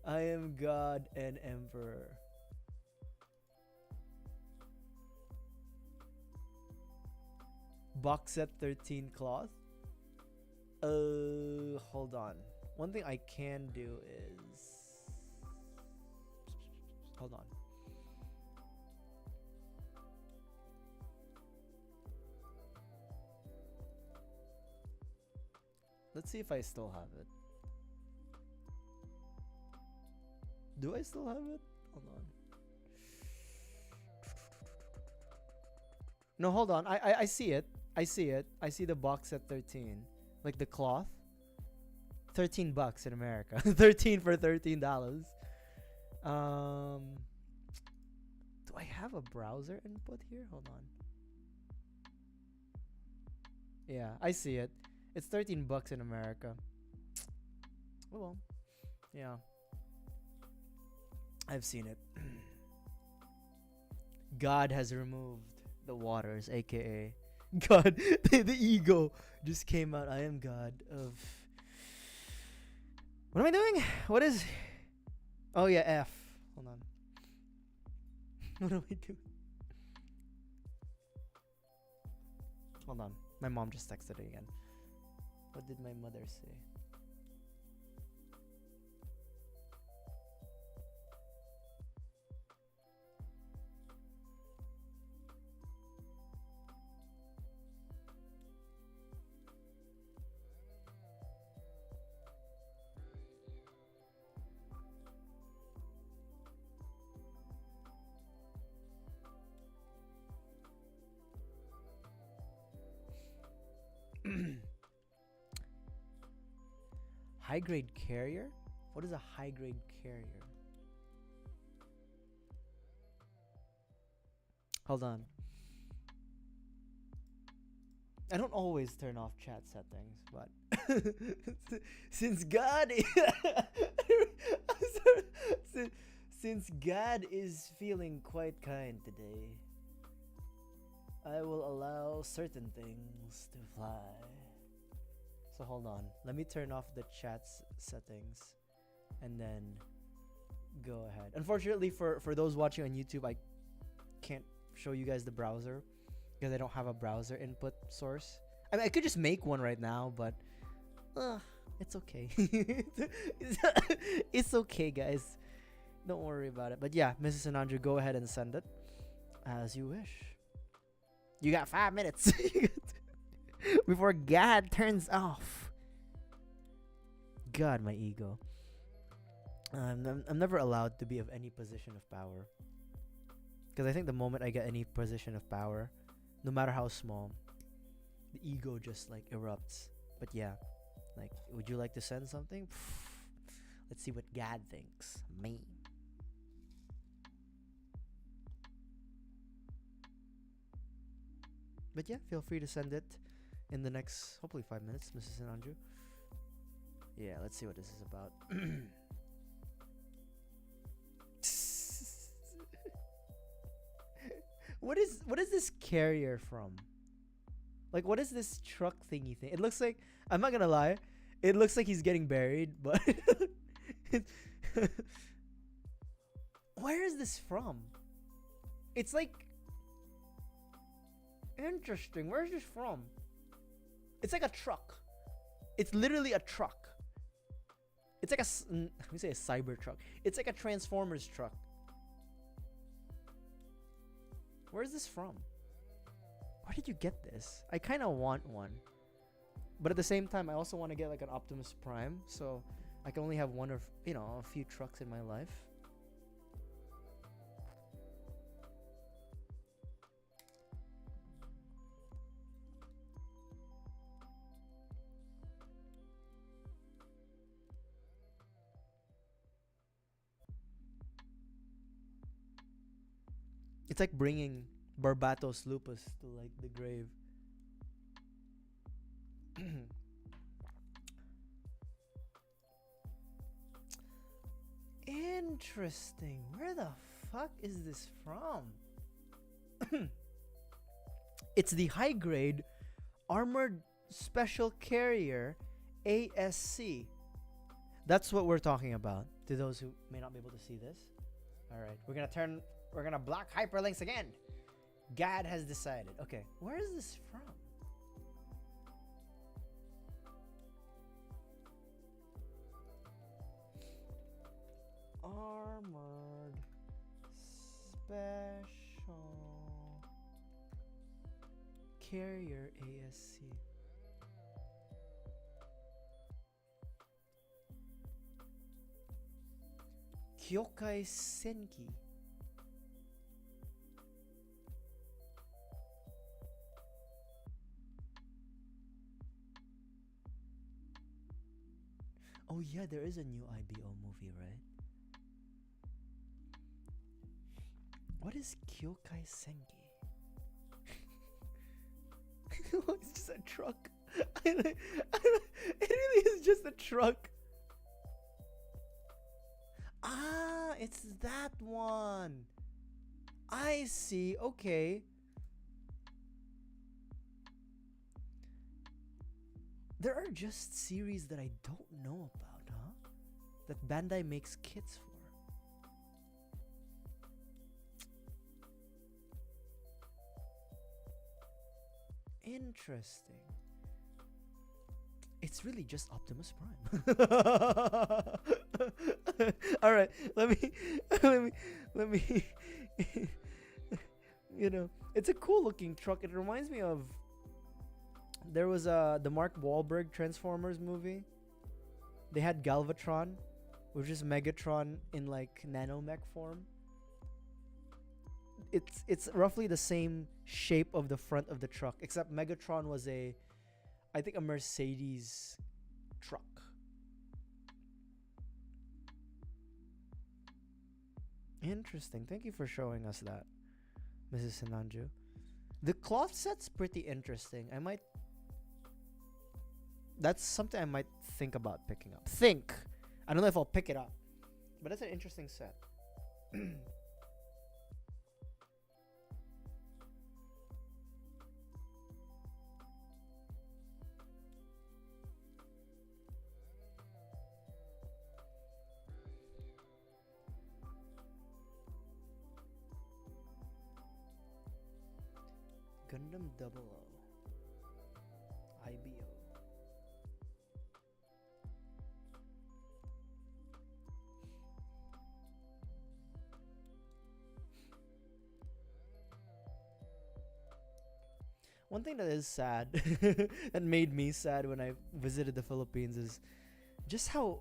I am God and Emperor. Box set 13 cloth. Hold on. One thing I can do is, hold on. Let's see if I still have it. Do I still have it? Hold on. No, hold on. I see it. I see it. I see the box at 13. Like the cloth. $13 in America. 13 for $13. Do I have a browser input here? Hold on. Yeah, I see it. It's $13 in America. Oh well. Yeah. I've seen it. God has removed the waters, aka God. The ego just came out. I am God of. What am I doing? What is? Oh yeah, F. Hold on. What do I do? Hold on. My mom just texted it again. What did my mother say? High grade carrier? What is a high grade carrier? Hold on. I don't always turn off chat settings, but since God since God is feeling quite kind today, I will allow certain things to fly. So hold on, let me turn off the chat's settings and then go ahead. Unfortunately for those watching on YouTube, I can't show you guys the browser because I don't have a browser input source. I mean, I could just make one right now, but it's okay. It's okay, guys. Don't worry about it. But yeah, Mrs. Anandra, go ahead and send it as you wish. You got 5 minutes. before God turns off. God, my ego. I'm never allowed to be of any position of power. Because I think the moment I get any position of power, no matter how small, the ego just like erupts. But yeah, like, would you like to send something? Let's see what God thinks. Me. But yeah, feel free to send it in the next, hopefully, 5 minutes, Mrs. Sinanju. Yeah, let's see what this is about. What is this carrier from? Like, what is this truck thingy thing? It looks like, I'm not gonna lie, it looks like he's getting buried, but where is this from? It's like interesting. Where is this from? It's like a truck. It's literally a truck. It's like let me say a cyber truck. It's like a Transformers truck. Where is this from? Where did you get this? I kind of want one. But at the same time, I also want to get like an Optimus Prime. So I can only have one or, a few trucks in my life. It's like bringing Barbatos Lupus to like the grave. Interesting. Where the fuck is this from? It's the high grade armored special carrier ASC. That's what we're talking about. To those who may not be able to see this. All right, we're gonna block hyperlinks again. God has decided. Okay, where is this from? Armored special carrier ASC. Kyokai Senki. Oh yeah, there is a new IBO movie, right? What is Kyokai Senki? It's just a truck. It really is just a truck. Ah, it's that one. I see. Okay. There are just series that I don't know about, huh? That Bandai makes kits for. Interesting. It's really just Optimus Prime. All right, let me. It's a cool looking truck. It reminds me of. There was the Mark Wahlberg Transformers movie. They had Galvatron, which is Megatron in like nanomech form. It's roughly the same shape of the front of the truck, except Megatron was I think a Mercedes truck. Interesting. Thank you for showing us that, Mrs. Sinanju. The cloth set's pretty interesting. That's something I might think about picking up. I don't know if I'll pick it up, but it's an interesting set. Gundam 00 IBO. One thing that is sad, that made me sad when I visited the Philippines, is just how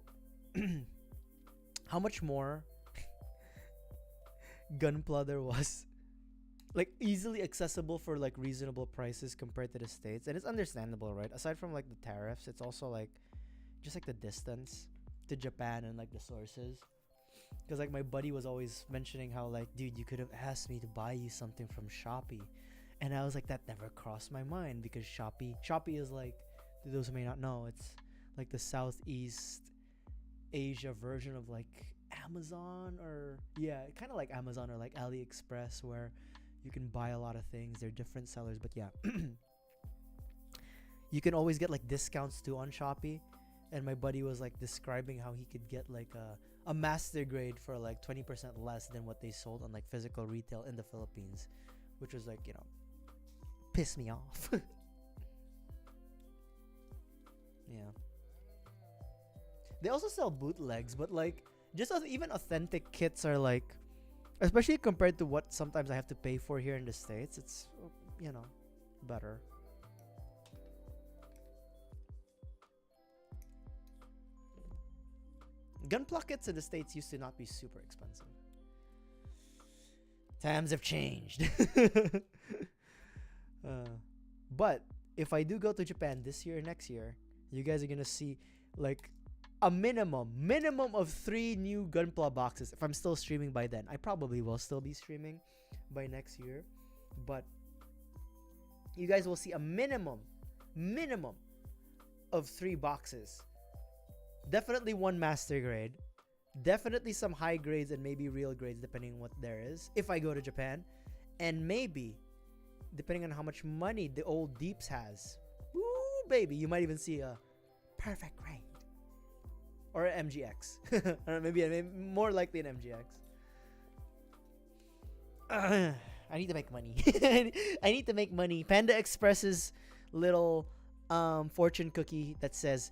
how much more Gunpla there was, like easily accessible for like reasonable prices compared to the States. And it's understandable, right? Aside from like the tariffs, it's also like just like the distance to Japan and like the sources. Because like my buddy was always mentioning how like, dude, you could have asked me to buy you something from Shopee. And I was like, that never crossed my mind, because Shopee is like, to those who may not know, it's like the Southeast Asia version of like Amazon, or yeah, kind of like Amazon or like AliExpress, where you can buy a lot of things. They're different sellers, but yeah. You can always get like discounts too on Shopee. And my buddy was like describing how he could get like a master grade for like 20% less than what they sold on like physical retail in the Philippines, which was like, you know, piss me off. Yeah. They also sell bootlegs, but like just as even authentic kits are like, especially compared to what sometimes I have to pay for here in the States, it's, you know, better. Gunpla kits in the States used to not be super expensive. Times have changed. But if I do go to Japan this year or next year, you guys are gonna see like a minimum of 3 new Gunpla boxes. If I'm still streaming by then, I probably will still be streaming by next year, but you guys will see a minimum of 3 boxes. Definitely 1 master grade, definitely some high grades, and maybe real grades depending on what there is if I go to Japan, and maybe depending on how much money the old Deeps has, ooh baby, you might even see a perfect grade or an MGX. Or maybe more likely an MGX. I need to make money. I need to make money. Panda Express's little fortune cookie that says,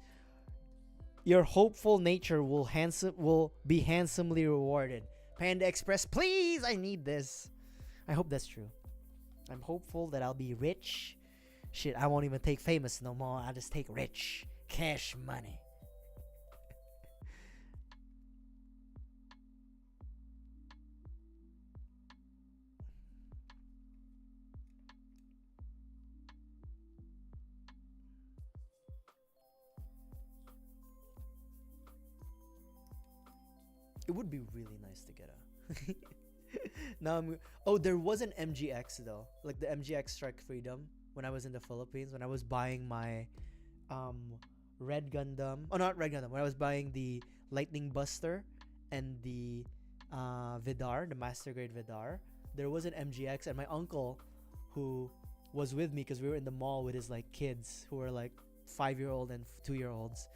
your hopeful nature will be handsomely rewarded. Panda Express, please, I need this. I hope that's true. I'm hopeful that I'll be rich. Shit, I won't even take famous no more. I'll just take rich. Cash money. It would be really nice to get a now there was an MGX though, like the MGX Strike Freedom, when I was in the Philippines, when I was buying my Red Gundam. Oh, not Red Gundam. When I was buying the Lightning Buster and the Vidar, the Master Grade Vidar, there was an MGX, and my uncle, who was with me because we were in the mall with his like kids who were like 5-year-old and 2-year-olds,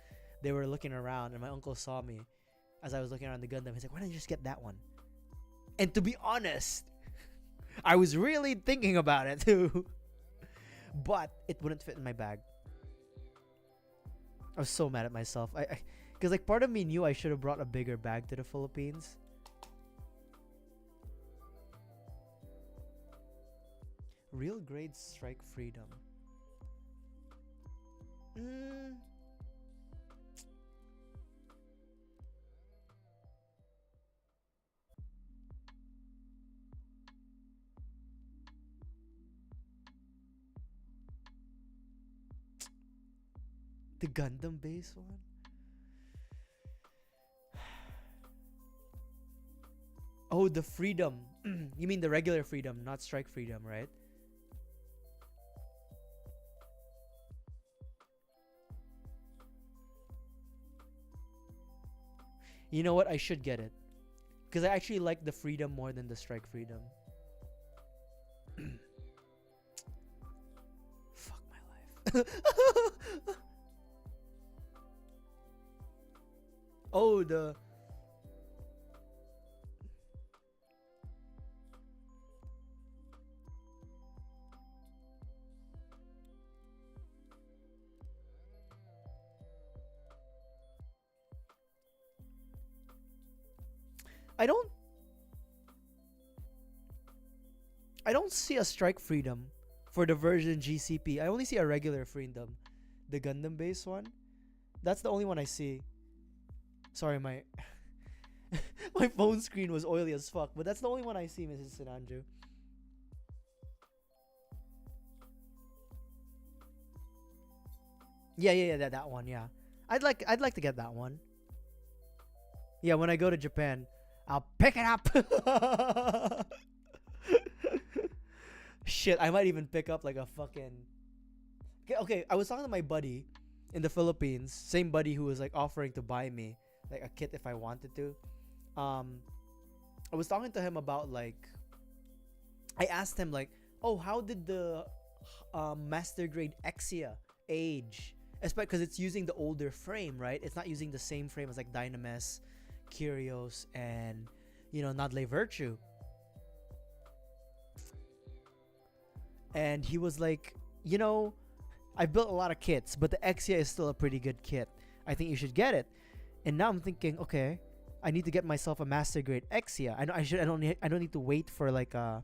they were looking around, and my uncle saw me as I was looking around the Gundam. He's like, why don't you just get that one? And to be honest, I was really thinking about it too. But it wouldn't fit in my bag. I was so mad at myself. Because like part of me knew I should have brought a bigger bag to the Philippines. Real grade Strike Freedom. The Gundam base one? Oh, the Freedom. You mean the regular Freedom, not Strike Freedom, right? You know what? I should get it. Because I actually like the Freedom more than the Strike Freedom. Fuck my life. Oh, the... I don't see a Strike Freedom for the version GCP. I only see a regular freedom, the Gundam based one. That's the only one I see. Sorry, my my phone screen was oily as fuck, but that's the only one I see, Mrs. Sinanju. Yeah, that one. Yeah, I'd like to get that one. Yeah, when I go to Japan, I'll pick it up. Shit, I might even pick up like a fucking. Okay, I was talking to my buddy in the Philippines, same buddy who was like offering to buy me like a kit if I wanted to. Um, I was talking to him about like, I asked him like, oh, how did the master grade Exia age? Especially because it's using the older frame, right? It's not using the same frame as like Dynames, Curios, and Nodle Virtue. And he was like, I built a lot of kits, but the Exia is still a pretty good kit. I think you should get it. And now I'm thinking, okay, I need to get myself a master grade Exia. I don't need to wait for like a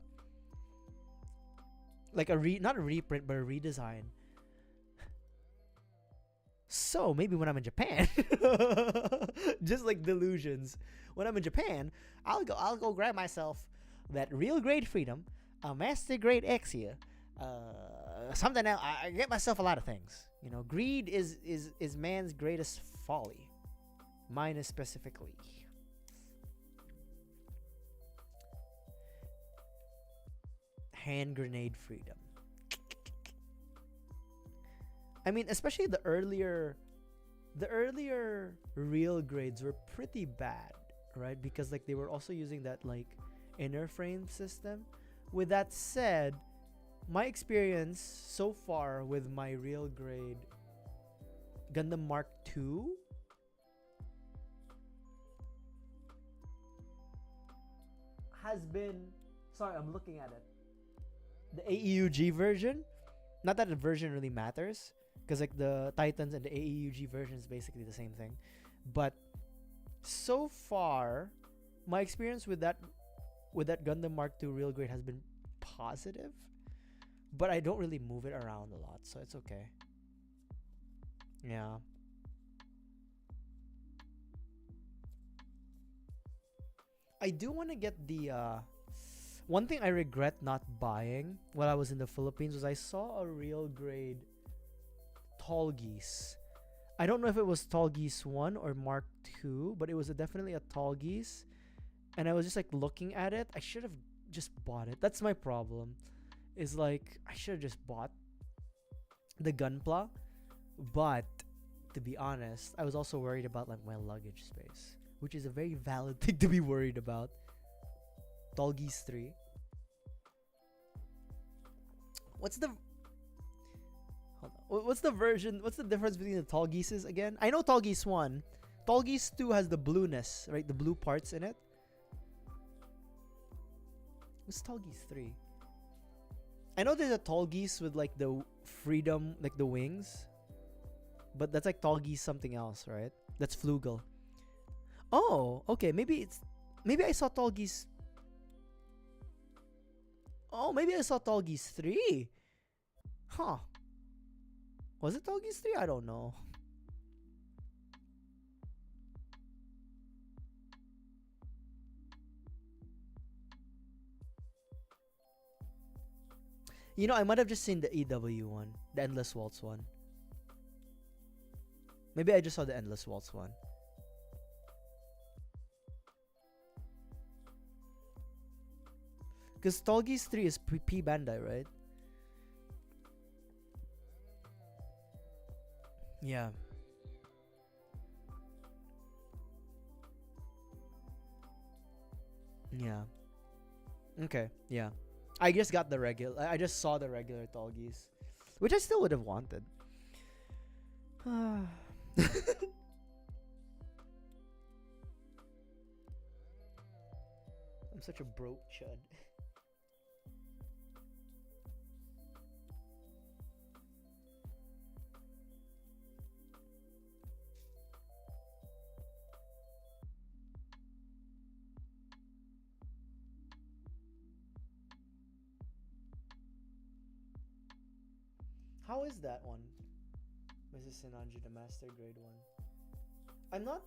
not a reprint but a redesign. So maybe when I'm in Japan, just like delusions. When I'm in Japan, I'll go grab myself that real grade freedom, a master grade Exia, something else. I get myself a lot of things. Greed is man's greatest folly. Mine is specifically. Hand grenade freedom. I mean, especially the earlier real grades were pretty bad, right? Because like they were also using that like inner frame system. With that said, my experience so far with my real grade Gundam Mark II has been, sorry, I'm looking at it, the AEUG version. Not that the version really matters, because like the Titans and the AEUG version is basically the same thing. But so far, my experience with that Gundam Mark II real grade has been positive. But I don't really move it around a lot, so it's okay. Yeah. I do want to get the one thing I regret not buying while I was in the Philippines was I saw a real grade Tall Geese. I don't know if it was Tall Geese 1 or Mark 2, but it was definitely a Tall Geese. And I was just like looking at it. I should have just bought it. That's my problem. Is like I should have just bought the Gunpla. But to be honest, I was also worried about like my luggage space, which is a very valid thing to be worried about. Tall Geese 3. What's the version? What's the difference between the Tall Geeses again? I know Tall Geese 1. Tall Geese 2 has the blueness, right? The blue parts in it. What's Tall Geese 3? I know there's a Tall Geese with like the freedom, like the wings. But that's like Tall Geese something else, right? That's Flugel. Oh, okay. Maybe I saw Tall Geese. Oh, maybe I saw Tall Geese 3. Huh. Was it Tall Geese 3? I don't know. I might have just seen the EW one, the Endless Waltz one. Maybe I just saw the Endless Waltz one. Because Tall Geese 3 is P Bandai, right? Yeah. Yeah. Okay. Yeah. I just got the regular. I just saw the regular Tall Geese, which I still would have wanted. I'm such a broke chud. How is that one, Mrs. Sinanji, the master grade one? I'm not.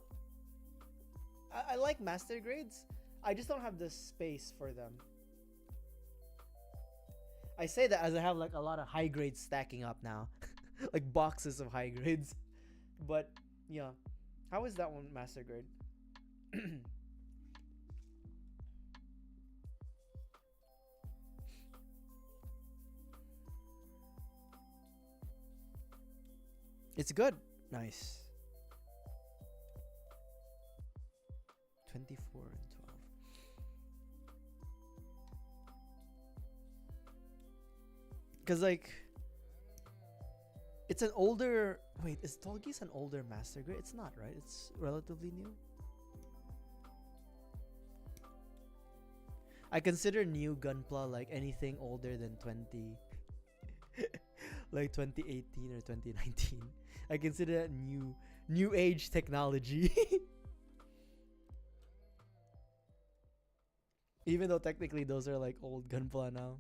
I like master grades. I just don't have the space for them. I say that as I have like a lot of high grades stacking up now, like boxes of high grades. But yeah, how is that one master grade? It's good. Nice. 24 and 12. Because, like, it's an older. Wait, is Tolkis an older master grade? It's not, right? It's relatively new. I consider new Gunpla like anything older than 20. Like 2018 or 2019. I consider that new age technology. Even though technically those are like old Gunpla now.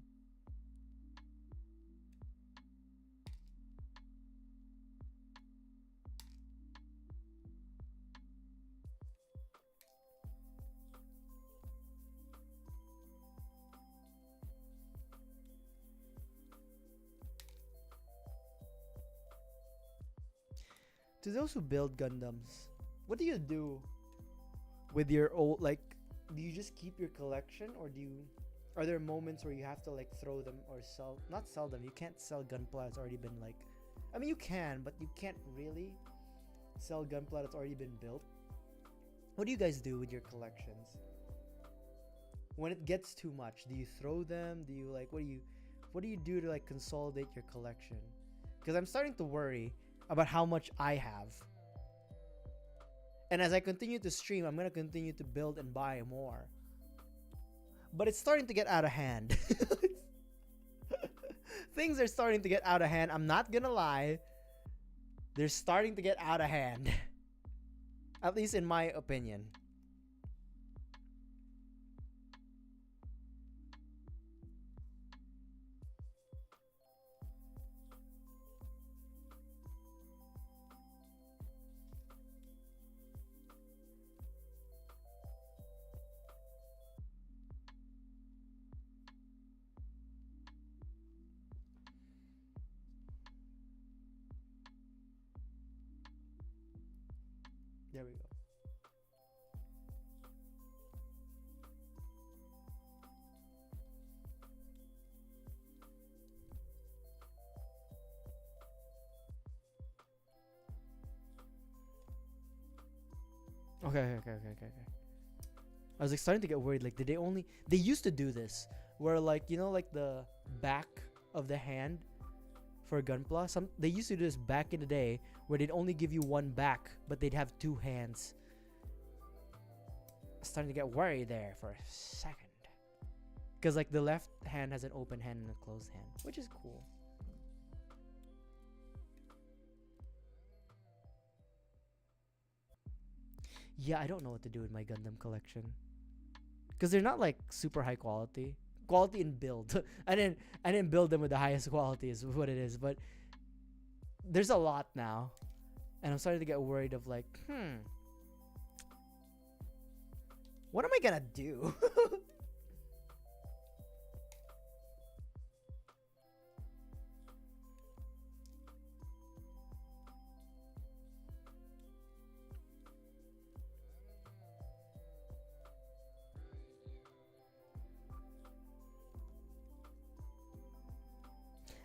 To those who build Gundams, what do you do with your old, like, do you just keep your collection, or are there moments where you have to like throw them or not sell them? You can't sell Gunpla. It's already been like, I mean you can, but you can't really sell Gunpla that's already been built. What do you guys do with your collections? When it gets too much, do you throw them? Do you like, what do you do to like consolidate your collection? Because I'm starting to worry about how much I have. And as I continue to stream, I'm going to continue to build and buy more. But it's starting to get out of hand. Things are starting to get out of hand. I'm not going to lie. They're starting to get out of hand. At least in my opinion. There we go. Okay. I was like starting to get worried. Like, they used to do this where, like, you know, like the back of the hand for Gunpla. They used to do this back in the day where they'd only give you one back, but they'd have two hands. I was starting to get worried there for a second, because like the left hand has an open hand and a closed hand, which is cool. Yeah, I don't know what to do with my Gundam collection, because they're not like super high quality in build. I didn't build them with the highest quality is what it is, but there's a lot now, and I'm starting to get worried of like, what am I gonna do?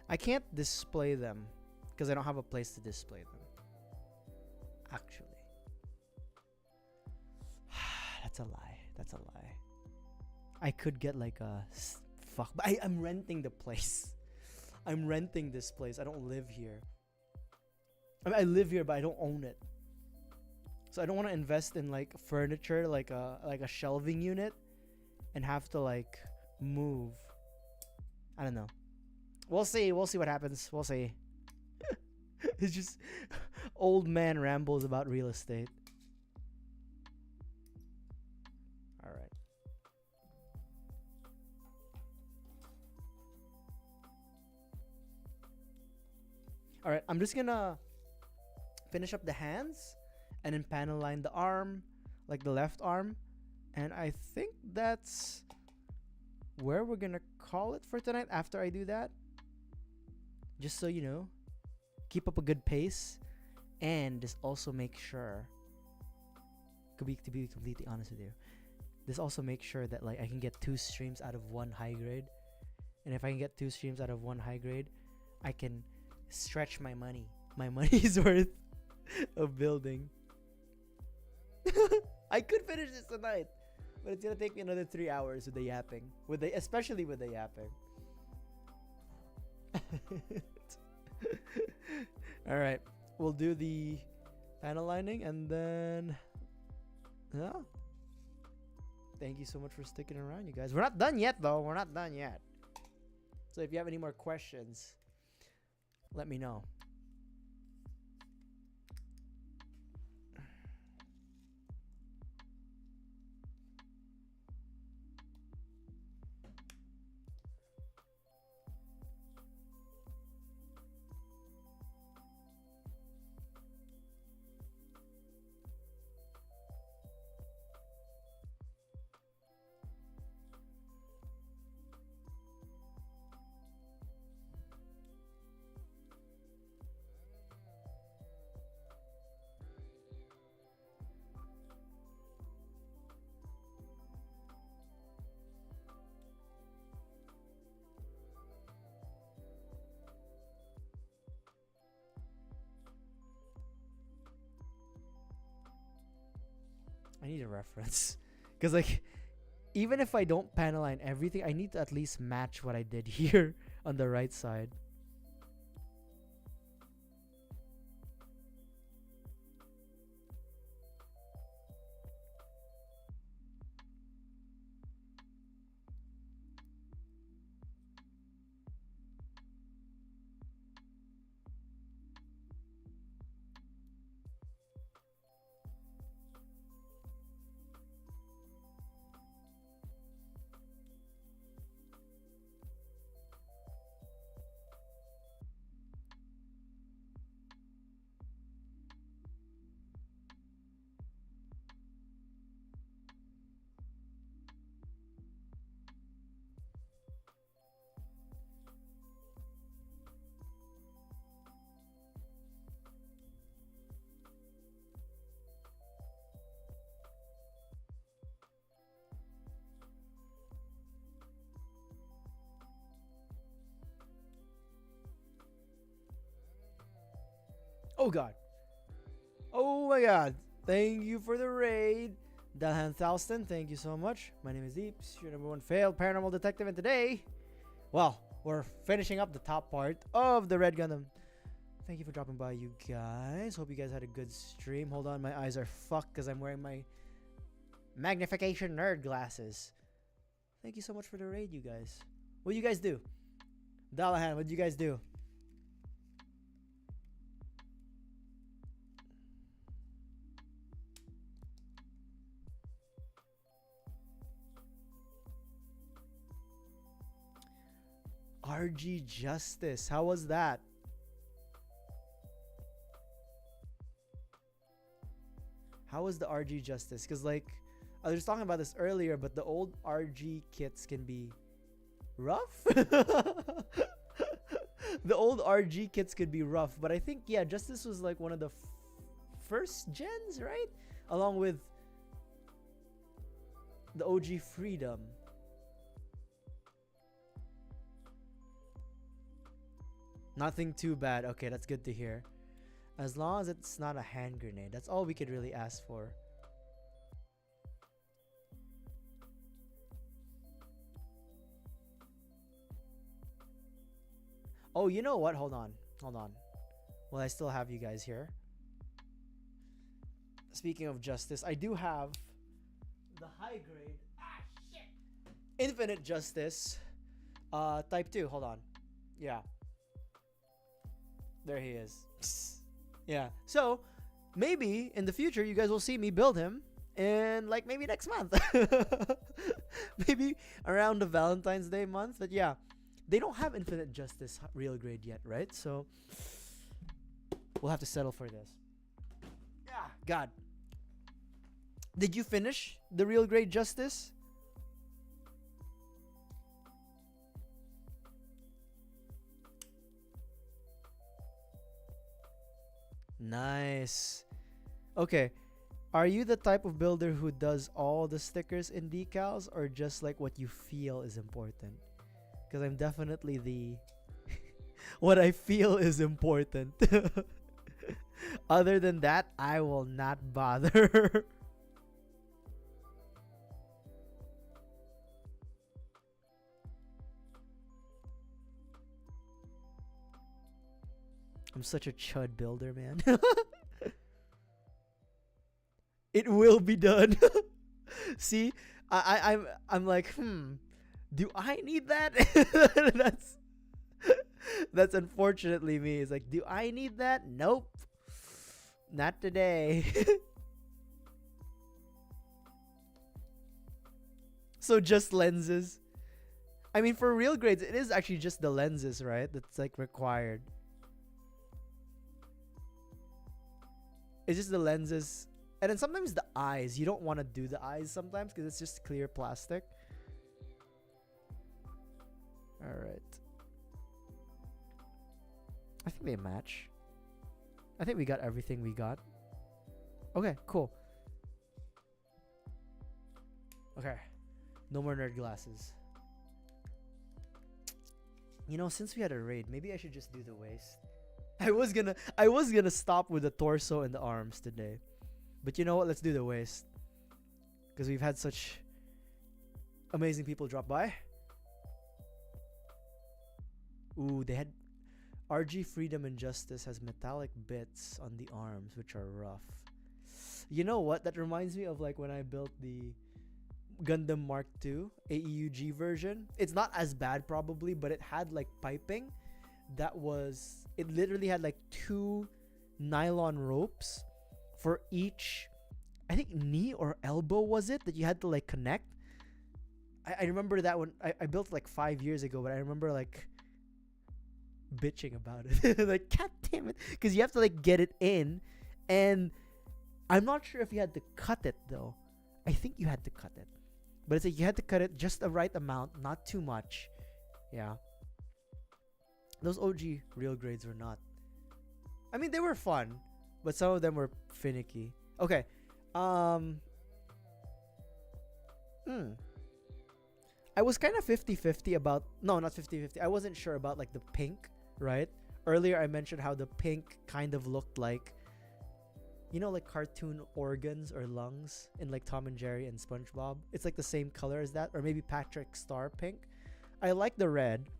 I can't display them because I don't have a place to display them. Actually. That's a lie. I could get like a fuck, but I'm renting the place. I'm renting this place. I don't live here. I mean, I live here, but I don't own it. So I don't want to invest in like furniture, like a shelving unit, and have to like move. I don't know. We'll see what happens. We'll see. It's just old man rambles about real estate. All right. All right, I'm just gonna finish up the hands and then panel line the arm, like the left arm. And I think that's where we're gonna call it for tonight after I do that. Just so you know, keep up a good pace and just also make sure, to be completely honest with you, this also makes sure that like I can get 2 streams out of 1 high grade. And if I can get 2 streams out of 1 high grade, I can stretch my money's worth of building. I could finish this tonight, but it's gonna take me another 3 hours with the yapping, especially with the yapping. All right, we'll do the panel lining and then yeah. Thank you so much for sticking around, you guys. We're not done yet, though. We're not done yet. So if you have any more questions, let me know. I need a reference. Because, like, even if I don't panel line everything, I need to at least match what I did here on the right side. Oh god. Oh my god. Thank you for the raid. Dalhan Thouston, thank you so much. My name is Deeps, your number 1 failed paranormal detective, and today, well, we're finishing up the top part of the Red Gundam. Thank you for dropping by, you guys. Hope you guys had a good stream. Hold on, my eyes are fucked because I'm wearing my magnification nerd glasses. Thank you so much for the raid, you guys. What do you guys do? Dallahan, what did you guys do? RG Justice, how was that? How was the RG Justice? Because, like, I was talking about this earlier, but the old RG kits can be rough. The old RG kits could be rough, but I think, yeah, Justice was like one of the first gens, right? Along with the OG Freedom. Nothing too bad. Okay, that's good to hear. As long as it's not a hand grenade. That's all we could really ask for. Oh, you know what? Hold on. Hold on. Well, I still have you guys here. Speaking of Justice, I do have the high grade. Ah, shit! Infinite Justice. Type 2. Hold on. Yeah. There he is. Yeah. So, maybe in the future, you guys will see me build him. And, like, maybe next month. Maybe around the Valentine's Day month. But, yeah. They don't have Infinite Justice real grade yet, right? So, We'll have to settle for this. Yeah, God. Did you finish the Real Grade Justice? Nice. Okay. Are you the type of builder who does all the stickers and decals, or just like what you feel is important? Because I'm definitely the what I feel is important. Other than that, I will not bother. I'm such a chud builder, man. It will be done. See, I'm like, do I need that? that's that's unfortunately me. It's like, do I need that? Nope, not today. So just lenses. I mean, for real grades, it is actually just the lenses, right? That's like required. It's just the lenses. And then sometimes the eyes. You don't want to do the eyes sometimes because it's just clear plastic. Alright. I think they match. I think we got everything we got. Okay, cool. Okay. No more nerd glasses. You know, since we had a raid, maybe I should just do the waist. I was gonna stop with the torso and the arms today. But you know what? Let's do the waist. Because we've had such amazing people drop by. Ooh, they had RG Freedom and Justice has metallic bits on the arms, which are rough. You know what? That reminds me of like when I built the Gundam Mark II AEUG version. It's not as bad probably, but it had like piping that was, it literally had like 2 nylon ropes for each, I think knee or elbow was it, that you had to like connect. I remember that when I built it like 5 years ago, but I remember like bitching about it. Like, god damn it, because you have to like get it in, and I'm not sure if you had to cut it though. I think you had to cut it, but it's like you had to cut it just the right amount, not too much. Yeah, those OG real grades were not, I mean, they were fun, but some of them were finicky. Okay. I was kind of 50-50 about, no, not 50-50. I wasn't sure about like the pink, right? Earlier I mentioned how the pink kind of looked like, you know, like cartoon organs or lungs in like Tom and Jerry and SpongeBob. It's like the same color as that, or maybe Patrick Star pink. I like the red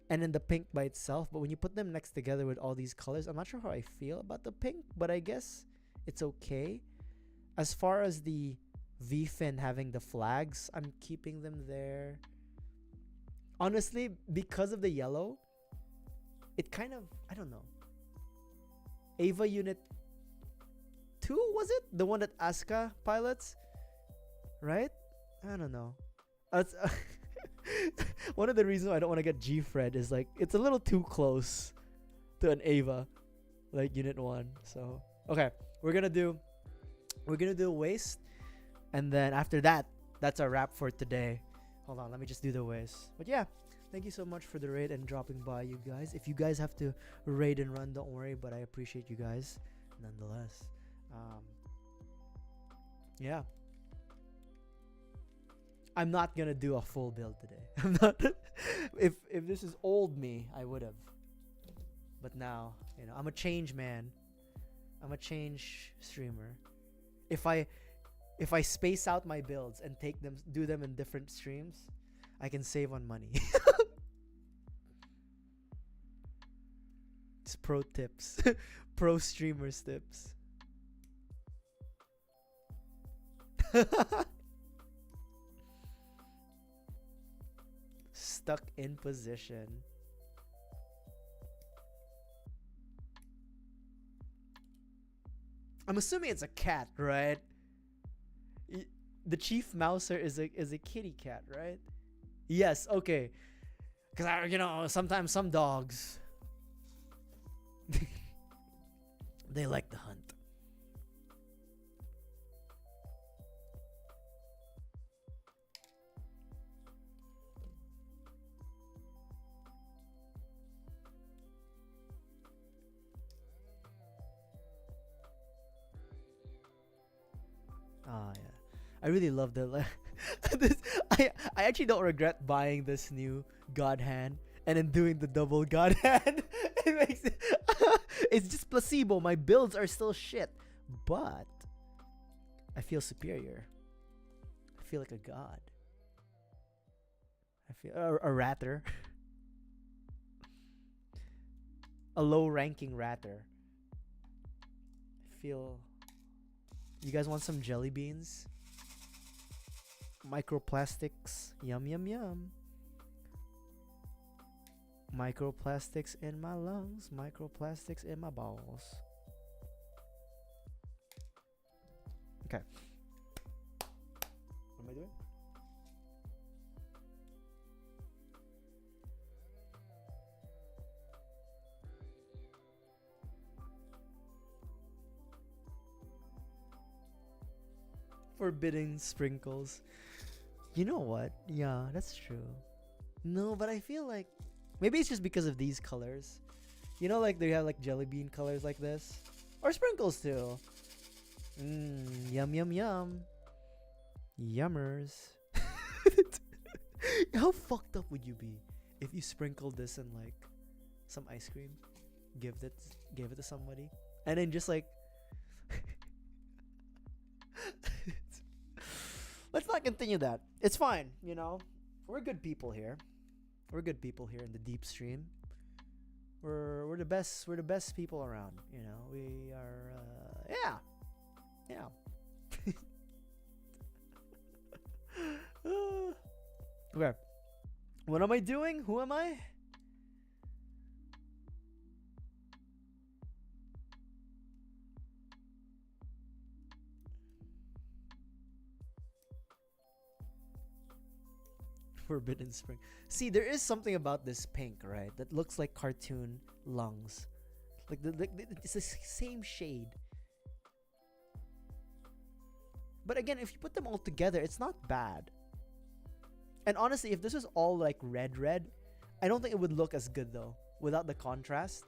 and then the pink by itself, but when you put them next together with all these colors, I'm not sure how I feel about the pink, but I guess it's okay. As far as the V-fin having the flags, I'm keeping them there. Honestly, because of the yellow, it kind of, I don't know. Ava Unit 2, was it? The one that Asuka pilots? Right? I don't know. That's one of the reasons why I don't want to get G-Fred is like, it's a little too close to an Ava, like Unit 1. So, okay. We're gonna do a waist, and then after that, that's our wrap for today. Hold on, let me just do the waist. But yeah, thank you so much for the raid and dropping by, you guys. If you guys have to raid and run, don't worry, but I appreciate you guys nonetheless. Yeah, I'm not gonna do a full build today. I'm not. If this is old me, I would have. But now, you know, I'm a change man. I'm a change streamer. If I space out my builds and do them in different streams, I can save on money. It's pro tips. Pro streamers tips. Stuck in position. I'm assuming it's a cat, right? The chief mouser is a kitty cat, right? Yes, okay. Cause you know, sometimes some dogs. They like the hunt. Ah, yeah. I really love the this. I actually don't regret buying this new God hand and then doing the double God hand. It makes it. It's just placebo. My builds are still shit, but I feel superior. I feel like a god. I feel a ratter, a low-ranking ratter. I feel. You guys want some jelly beans? Microplastics. Yum yum yum. Microplastics in my lungs. Microplastics in my balls. Okay. What am I doing? Forbidden sprinkles. You know what? Yeah, that's true. No, but I feel like maybe it's just because of these colors. You know, like they have like jelly bean colors like this, or sprinkles too. Yum yum yum, yummers. How fucked up would you be if you sprinkled this in like some ice cream, give it to somebody, and then just like let's not continue that. It's fine, you know. We're good people here. We're good people here in the deep stream. We're the best. We're the best people around. You know. We are. Yeah. Okay. What am I doing? Who am I? Forbidden Spring. See, there is something about this pink, right? That looks like cartoon lungs. Like it's the same shade. But again, if you put them all together, it's not bad. And honestly, if this was all like red, I don't think it would look as good though without the contrast.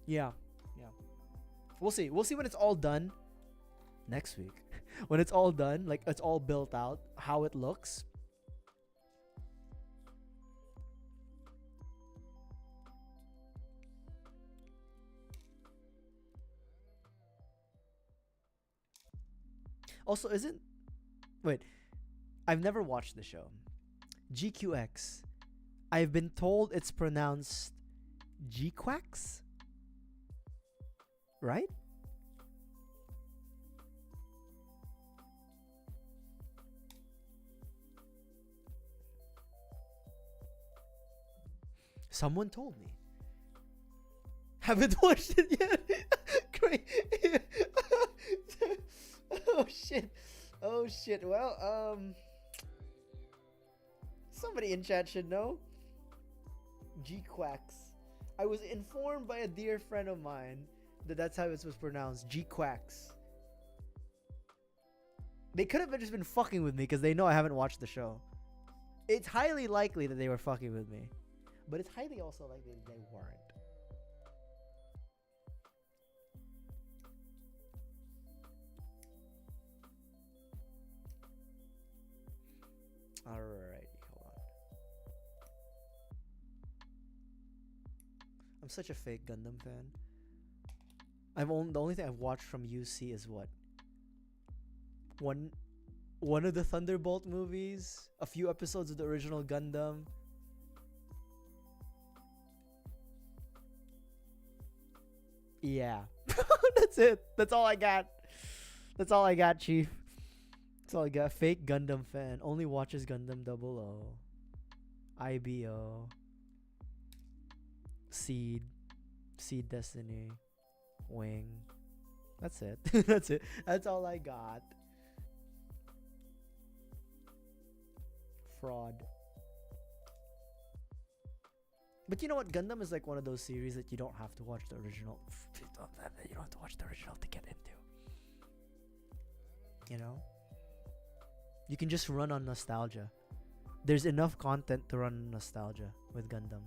Yeah. We'll see. We'll see when it's all done next week. When it's all done, like it's all built out, how it looks. Also, isn't wait, I've never watched the show. GQX. I've been told it's pronounced GQuux, right? Someone told me. Haven't watched it yet. Great. Oh shit. Oh shit. Well, somebody in chat should know. GQuux. I was informed by a dear friend of mine that that's how it was pronounced. GQuux. They could have just been fucking with me because they know I haven't watched the show. It's highly likely that they were fucking with me, but it's highly also likely that they weren't. Alright, hold on. I'm such a fake Gundam fan. The only thing I've watched from UC is what? One of the Thunderbolt movies, a few episodes of the original Gundam. Yeah. That's it. That's all I got. That's all I got, Chief. That's all I got. Fake Gundam fan. Only watches Gundam 00. IBO. Seed. Seed Destiny. Wing. That's it. That's it. That's all I got. Fraud. But you know what? Gundam is like one of those series that you don't have to watch the original. You don't have to watch the original to get into. You know? You can just run on nostalgia. There's enough content to run on nostalgia with Gundam.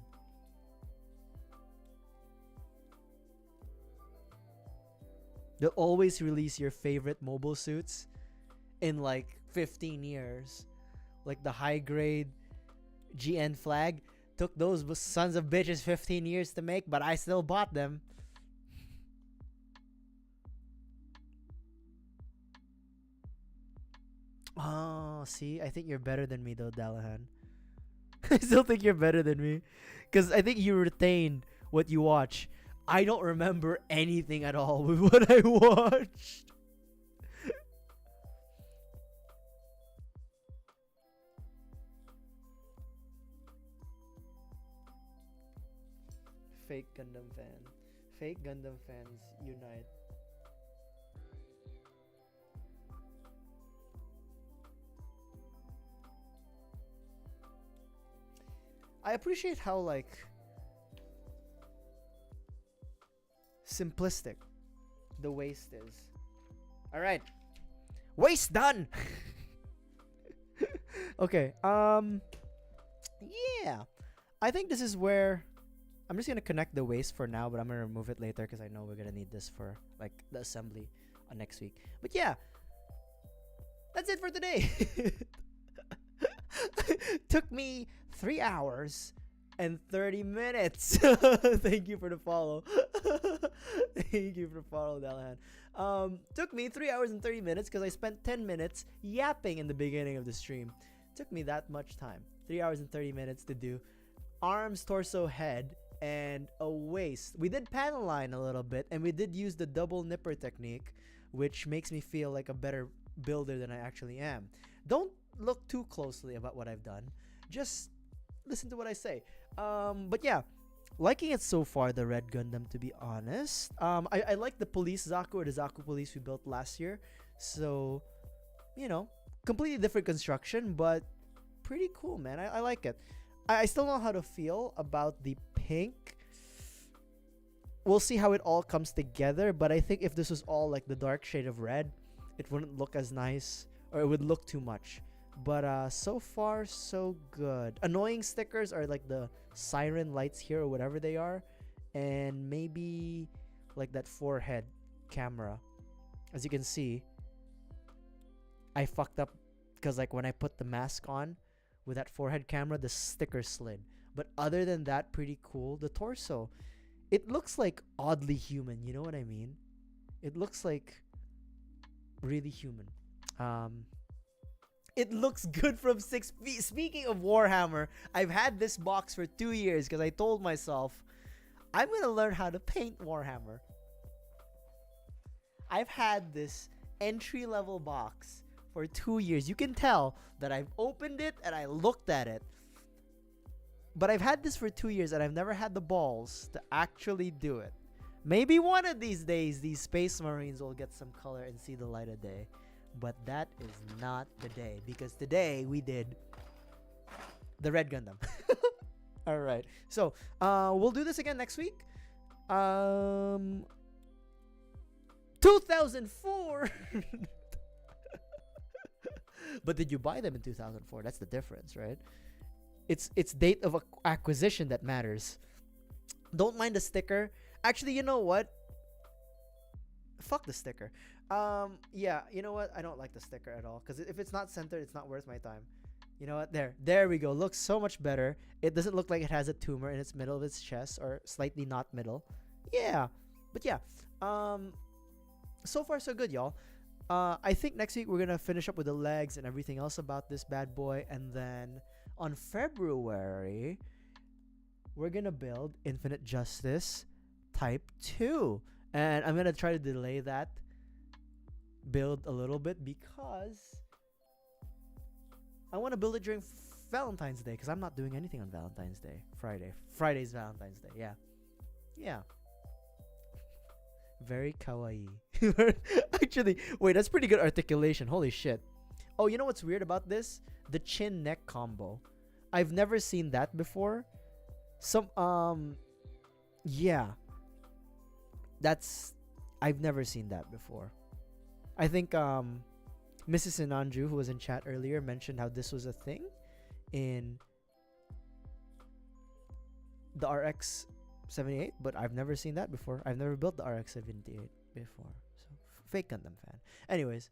They'll always release your favorite mobile suits in like 15 years. Like the high grade GN flag took those sons of bitches 15 years to make, but I still bought them. Oh, see? I think you're better than me though, Dallahan. I still think you're better than me. Because I think you retained what you watch. I don't remember anything at all with what I watched. Fake Gundam fan. Fake Gundam fans unite. I appreciate how like simplistic the waist is. All right, waist done. Okay. Yeah. I think this is where I'm just gonna connect the waist for now, but I'm gonna remove it later because I know we're gonna need this for like the assembly next week. But yeah, that's it for today. Took me 3 hours and 30 minutes. Thank you for the follow. Thank you for the follow, Dallahan. Took me 3 hours and 30 minutes because I spent 10 minutes yapping in the beginning of the stream. Took me that much time. 3 hours and 30 minutes to do arms, torso, head, and a waist. We did panel line a little bit, and we did use the double nipper technique, which makes me feel like a better builder than I actually am. Don't look too closely about what I've done. Just listen to what I say. But yeah, liking it so far, the Red Gundam, to be honest. I like the police Zaku, or the Zaku police we built last year. So, you know, completely different construction, but pretty cool, man. I like it. I still don't know how to feel about the pink. We'll see how it all comes together, but I think if this was all like the dark shade of red, it wouldn't look as nice, or it would look too much. But so far so good. Annoying stickers are like the siren lights here or whatever they are, and maybe like that forehead camera. As you can see, I fucked up because like when I put the mask on with that forehead camera, the sticker slid. But other than that, pretty cool. The torso, it looks like oddly human, you know what I mean? It looks like really human. It looks good from 6 feet. Speaking of Warhammer, I've had this box for 2 years because I told myself I'm going to learn how to paint Warhammer. I've had this entry-level box for 2 years. You can tell that I've opened it and I looked at it. But I've had this for 2 years and I've never had the balls to actually do it. Maybe one of these days, these Space Marines will get some color and see the light of day. But that is not the day, because today we did the Red Gundam. All right. So, we'll do this again next week. 2004. But did you buy them in 2004? That's the difference, right? It's date of acquisition that matters. Don't mind the sticker. Actually, you know what? Fuck the sticker. Yeah, you know what? I don't like the sticker at all, because if it's not centered, it's not worth my time. You know what? There we go. Looks so much better. It doesn't look like it has a tumor in its middle of its chest, or slightly not middle. Yeah, but yeah. So far so good, y'all. I think next week we're gonna finish up with the legs and everything else about this bad boy, and then on February we're gonna build Infinite Justice Type 2, and I'm gonna try to delay that build a little bit because I want to build it during Valentine's Day, because I'm not doing anything on Valentine's Day. Friday's Valentine's Day. Yeah. Very kawaii. Actually, wait, that's pretty good articulation. Holy shit. Oh, you know what's weird about this? The chin neck combo. I've never seen that before. Some yeah, that's I've never seen that before. I think Mrs. Sinanju, who was in chat earlier, mentioned how this was a thing in the RX 78, but I've never seen that before. I've never built the RX 78 before. So fake Gundam fan. Anyways,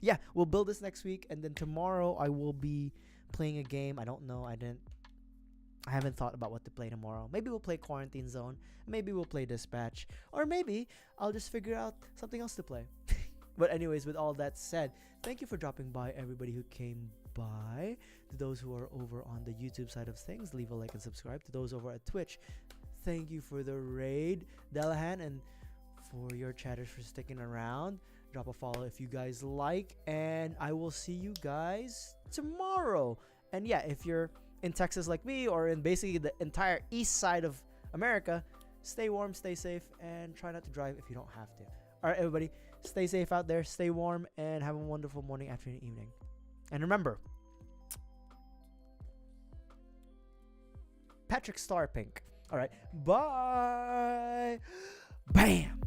yeah, we'll build this next week, and then tomorrow I will be playing a game. I don't know. I haven't thought about what to play tomorrow. Maybe we'll play Quarantine Zone. Maybe we'll play Dispatch. Or maybe I'll just figure out something else to play. But anyways, with all that said, thank you for dropping by, everybody who came by. To those who are over on the YouTube side of things, leave a like and subscribe. To those over at Twitch, thank you for the raid, Delahan, and for your chatters for sticking around. Drop a follow if you guys like, and I will see you guys tomorrow. And yeah, if you're in Texas like me, or in basically the entire east side of America, stay warm, stay safe, and try not to drive if you don't have to. All right, everybody, stay safe out there, stay warm, and have a wonderful morning, afternoon, evening. And remember, Patrick Starpink. All right, bye. Bam.